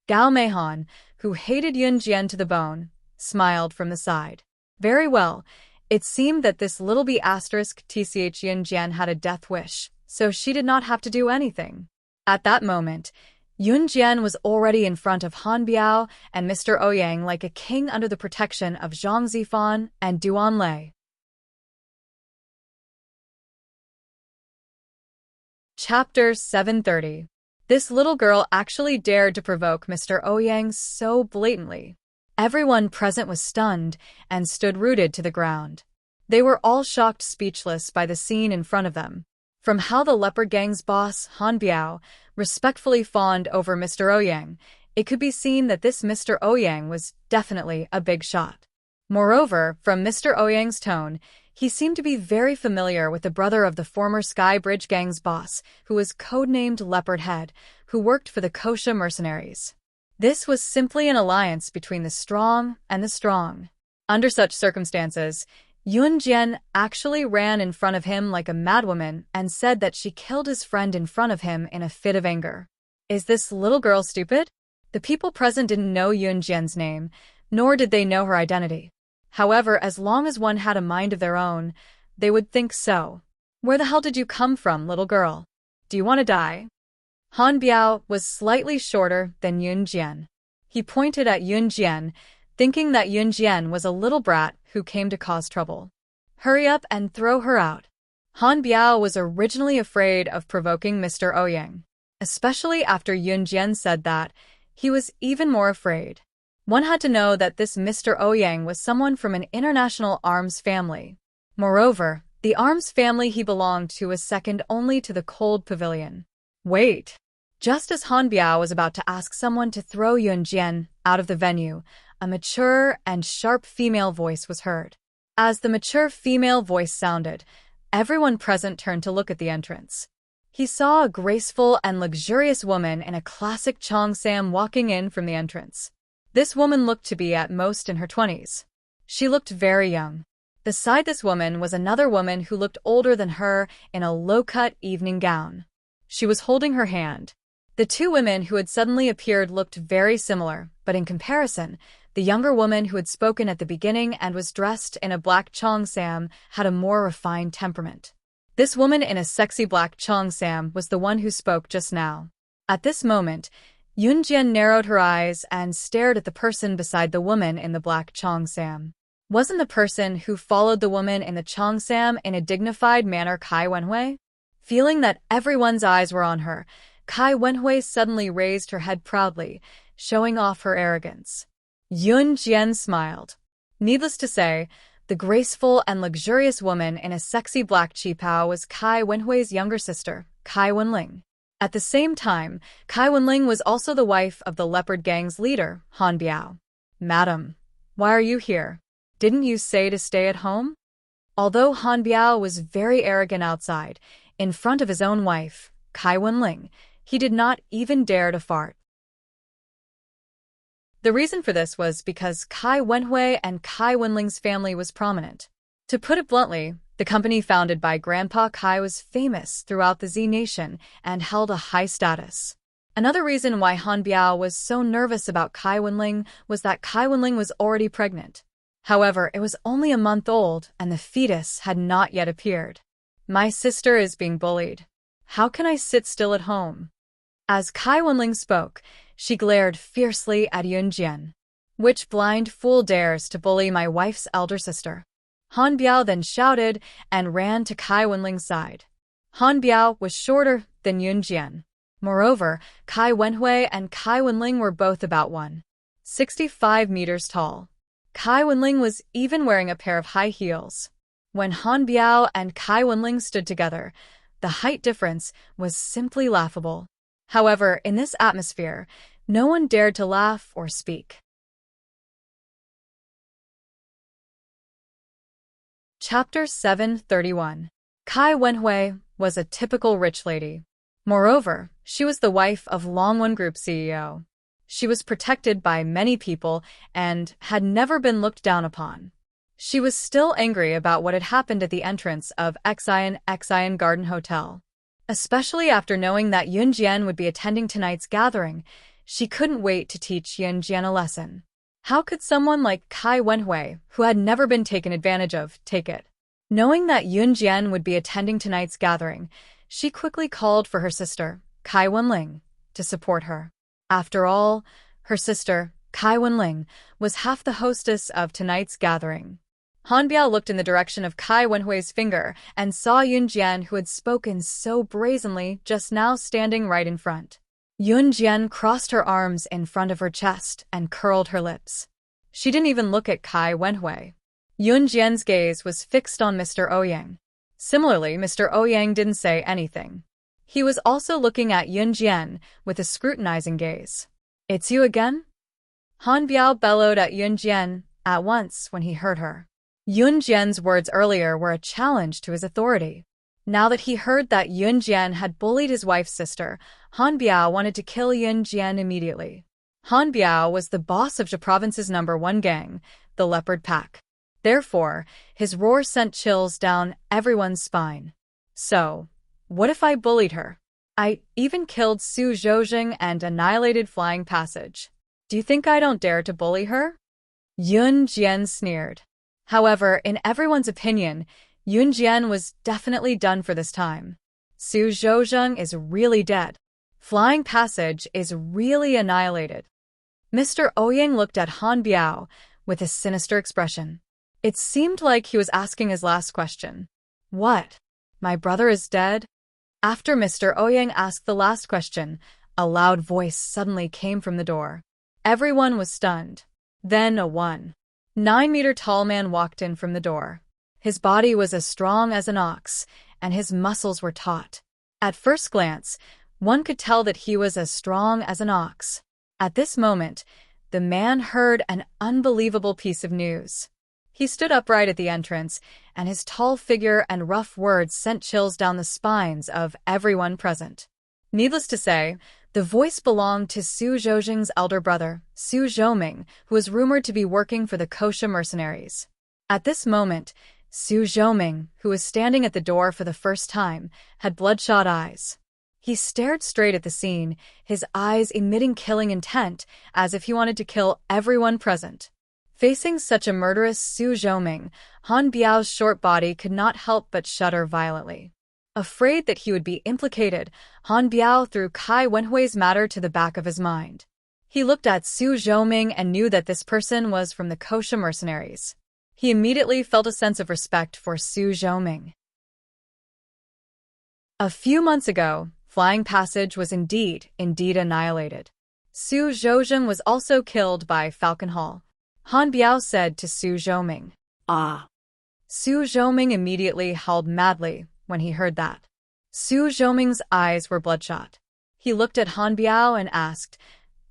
Gao Meihan, who hated Yun Jian to the bone, smiled from the side. Very well, it seemed that this little b*** tch Yun Jian had a death wish, so she did not have to do anything. At that moment, Yun Jian was already in front of Han Biao and Mr. Ouyang like a king under the protection of Zhang Zifan and Duan Lei. Chapter 730. This little girl actually dared to provoke Mr. Ouyang so blatantly. Everyone present was stunned and stood rooted to the ground. They were all shocked speechless by the scene in front of them. From how the Leopard Gang's boss, Han Biao, respectfully fawned over Mr. Ouyang, it could be seen that this Mr. Ouyang was definitely a big shot. Moreover, from Mr. Ouyang's tone, he seemed to be very familiar with the brother of the former Sky Bridge Gang's boss, who was codenamed Leopard Head, who worked for the Kosha mercenaries. This was simply an alliance between the strong and the strong. Under such circumstances, Yun Jian actually ran in front of him like a madwoman and said that she killed his friend in front of him in a fit of anger. Is this little girl stupid? The people present didn't know Yun Jian's name, nor did they know her identity. However, as long as one had a mind of their own, they would think so. Where the hell did you come from, little girl? Do you want to die? Han Biao was slightly shorter than Yun Jian. He pointed at Yun Jian, thinking that Yun Jian was a little brat who came to cause trouble. Hurry up and throw her out. Han Biao was originally afraid of provoking Mr. Ouyang. Especially after Yunjian said that, he was even more afraid. One had to know that this Mr. Ouyang was someone from an international arms family. Moreover, the arms family he belonged to was second only to the cold pavilion. Wait. Just as Han Biao was about to ask someone to throw Yunjian out of the venue, a mature and sharp female voice was heard. As the mature female voice sounded, everyone present turned to look at the entrance. He saw a graceful and luxurious woman in a classic cheongsam walking in from the entrance. This woman looked to be at most in her 20s. She looked very young. Beside this woman was another woman who looked older than her in a low-cut evening gown. She was holding her hand. The two women who had suddenly appeared looked very similar, but in comparison, the younger woman who had spoken at the beginning and was dressed in a black cheongsam had a more refined temperament. This woman in a sexy black cheongsam was the one who spoke just now. At this moment, Yunjian narrowed her eyes and stared at the person beside the woman in the black cheongsam. Wasn't the person who followed the woman in the cheongsam in a dignified manner Kai Wenhui? Feeling that everyone's eyes were on her, Kai Wenhui suddenly raised her head proudly, showing off her arrogance. Yunjian smiled. Needless to say, the graceful and luxurious woman in a sexy black qipao was Kai Wenhui's younger sister, Kai Wenling. At the same time, Kai Wenling was also the wife of the leopard gang's leader, Han Biao. Madam, why are you here? Didn't you say to stay at home? Although Han Biao was very arrogant outside, in front of his own wife, Kai Wenling, he did not even dare to fart. The reason for this was because Kai Wenhui and Kai Wenling's family was prominent. To put it bluntly, the company founded by Grandpa Kai was famous throughout the Z Nation and held a high status. Another reason why Han Biao was so nervous about Kai Wenling was that Kai Wenling was already pregnant. However, it was only a month old and the fetus had not yet appeared. My sister is being bullied. How can I sit still at home? As Kai Wenling spoke, she glared fiercely at Yunjian. Which blind fool dares to bully my wife's elder sister? Han Biao then shouted and ran to Kai Wenling's side. Han Biao was shorter than Yunjian. Moreover, Kai Wenhui and Kai Wenling were both about 1.65 meters tall. Kai Wenling was even wearing a pair of high heels. When Han Biao and Kai Wenling stood together, the height difference was simply laughable. However, in this atmosphere, no one dared to laugh or speak. Chapter 731. Kai Wenhui was a typical rich lady. Moreover, she was the wife of Longwon Group CEO. She was protected by many people and had never been looked down upon. She was still angry about what had happened at the entrance of Xian Garden Hotel. Especially after knowing that Yunjian would be attending tonight's gathering, she couldn't wait to teach Yunjian a lesson. How could someone like Kai Wenhui, who had never been taken advantage of, take it? Knowing that Yunjian would be attending tonight's gathering, she quickly called for her sister, Kai Wenling, to support her. After all, her sister, Kai Wenling, was half the hostess of tonight's gathering. Han Biao looked in the direction of Kai Wenhui's finger and saw Yunjian, who had spoken so brazenly, just now standing right in front. Yunjian crossed her arms in front of her chest and curled her lips. She didn't even look at Kai Wenhui. Yunjian's gaze was fixed on Mr. Ouyang. Similarly, Mr. Ouyang didn't say anything. He was also looking at Yunjian with a scrutinizing gaze. "It's you again?" Han Biao bellowed at Yunjian at once when he heard her. Yunjian's words earlier were a challenge to his authority. Now that he heard that Yunjian had bullied his wife's sister, Han Biao wanted to kill Yunjian immediately. Han Biao was the boss of the province's #1 gang, the Leopard Pack. Therefore, his roar sent chills down everyone's spine. So, what if I bullied her? I even killed Su Zhouzheng and annihilated Flying Passage. Do you think I don't dare to bully her? Yunjian sneered. However, in everyone's opinion, Yunjian was definitely done for this time. Su Zhouzheng is really dead. Flying Passage is really annihilated. Mr. Ouyang looked at Han Biao with a sinister expression. It seemed like he was asking his last question. What? My brother is dead? After Mr. Ouyang asked the last question, a loud voice suddenly came from the door. Everyone was stunned. Then a 1.9-meter tall man walked in from the door. His body was as strong as an ox, and his muscles were taut. At first glance, one could tell that he was as strong as an ox. At this moment, the man heard an unbelievable piece of news. He stood upright at the entrance, and his tall figure and rough words sent chills down the spines of everyone present. Needless to say, the voice belonged to Su Zhoujing's elder brother, Su Zhoming, who was rumored to be working for the Kosha mercenaries. At this moment, Su Zhoming, who was standing at the door for the first time, had bloodshot eyes. He stared straight at the scene, his eyes emitting killing intent, as if he wanted to kill everyone present. Facing such a murderous Su Zhoming, Han Biao's short body could not help but shudder violently. Afraid that he would be implicated, Han Biao threw Kai Wenhui's matter to the back of his mind. He looked at Su Zhoming and knew that this person was from the Kosha mercenaries. He immediately felt a sense of respect for Su Zhoming. A few months ago, Flying Passage was indeed annihilated. Su Zhoujing was also killed by Falcon Hall. Han Biao said to Su Zhoming. Ah. Su Zhoming immediately howled madly when he heard that. Su Zhoming's eyes were bloodshot. He looked at Han Biao and asked,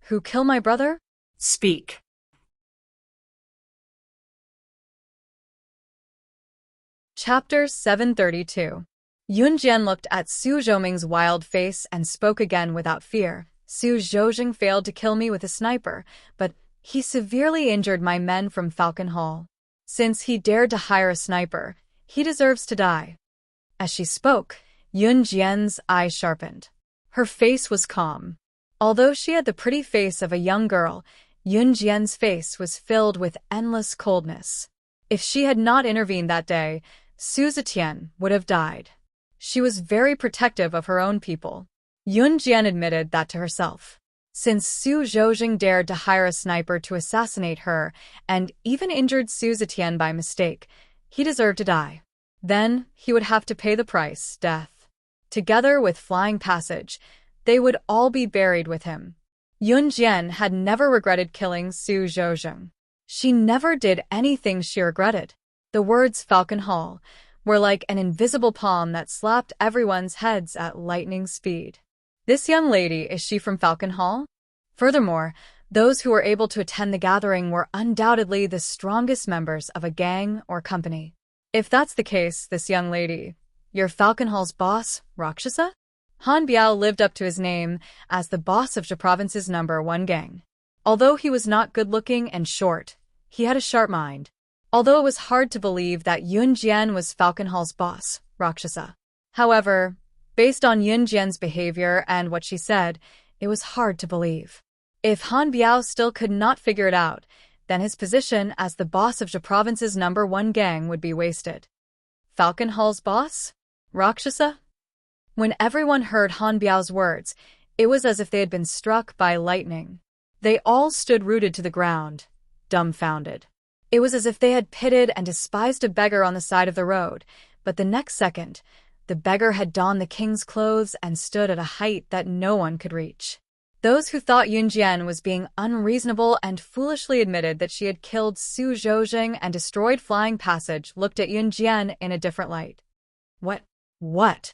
"Who killed my brother?" Speak. Chapter 732. Yun Jian looked at Su Zhoming's wild face and spoke again without fear. Su Zhoujing failed to kill me with a sniper, but he severely injured my men from Falcon Hall. Since he dared to hire a sniper, he deserves to die. As she spoke, Yun Jian's eyes sharpened. Her face was calm. Although she had the pretty face of a young girl, Yun Jian's face was filled with endless coldness. If she had not intervened that day, Su Zetian would have died. She was very protective of her own people. Yun Jian admitted that to herself. Since Su Zhoujing dared to hire a sniper to assassinate her and even injured Su Zetian by mistake, he deserved to die. Then he would have to pay the price, death. Together with Flying Passage, they would all be buried with him. Yun Jian had never regretted killing Su Zhoujing. She never did anything she regretted. The words Falcon Hall were like an invisible palm that slapped everyone's heads at lightning speed. This young lady, is she from Falcon Hall? Furthermore, those who were able to attend the gathering were undoubtedly the strongest members of a gang or company. If that's the case, this young lady, you're Falcon Hall's boss, Rakshasa? Han Biao lived up to his name as the boss of the province's #1 gang. Although he was not good-looking and short, he had a sharp mind. Although it was hard to believe that Yun Jian was Falcon Hall's boss, Rakshasa. However, based on Yun Jian's behavior and what she said, it was hard to believe. If Han Biao still could not figure it out, then his position as the boss of the province's #1 gang would be wasted. Falcon Hall's boss? Rakshasa? When everyone heard Han Biao's words, it was as if they had been struck by lightning. They all stood rooted to the ground, dumbfounded. It was as if they had pitied and despised a beggar on the side of the road, but the next second, the beggar had donned the king's clothes and stood at a height that no one could reach. Those who thought Yun Jian was being unreasonable and foolishly admitted that she had killed Su Zhoujing and destroyed Flying Passage looked at Yun Jian in a different light. What?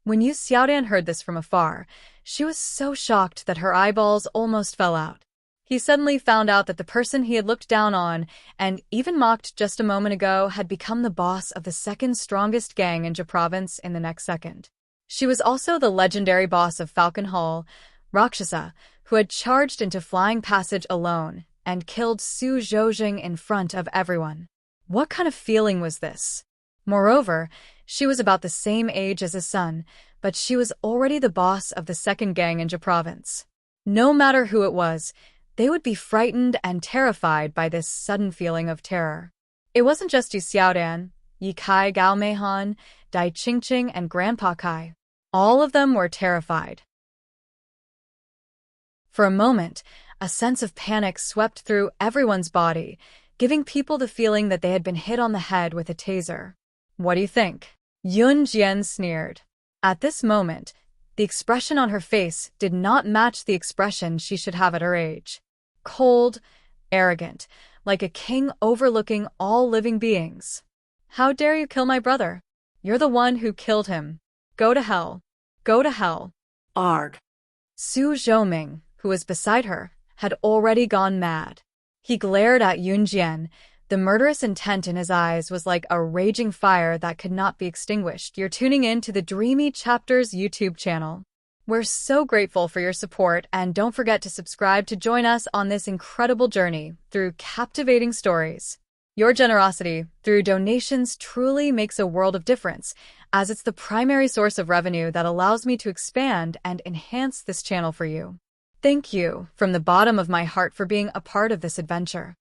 When Yu Xiaodan heard this from afar, she was so shocked that her eyeballs almost fell out. He suddenly found out that the person he had looked down on and even mocked just a moment ago had become the boss of the second strongest gang in Jia province in the next second. She was also the legendary boss of Falcon Hall, Rakshasa, who had charged into Flying Passage alone and killed Su Zhoujing in front of everyone. What kind of feeling was this? Moreover, she was about the same age as his son, but she was already the boss of the second gang in Jia province. No matter who it was, they would be frightened and terrified by this sudden feeling of terror. It wasn't just Yu Xiaodan, Yi Kai Gao Meihan, Dai Qingqing, and Grandpa Kai. All of them were terrified. For a moment, a sense of panic swept through everyone's body, giving people the feeling that they had been hit on the head with a taser. What do you think? Yun Jian sneered. At this moment, the expression on her face did not match the expression she should have at her age. Cold, arrogant, like a king overlooking all living beings. How dare you kill my brother? You're the one who killed him. Go to hell. Go to hell. Arg. Su Zhoming, who was beside her, had already gone mad. He glared at Yunjian. The murderous intent in his eyes was like a raging fire that could not be extinguished. You're tuning in to the Dreamy Chapters YouTube channel. We're so grateful for your support, and don't forget to subscribe to join us on this incredible journey through captivating stories. Your generosity through donations truly makes a world of difference, as it's the primary source of revenue that allows me to expand and enhance this channel for you. Thank you from the bottom of my heart for being a part of this adventure.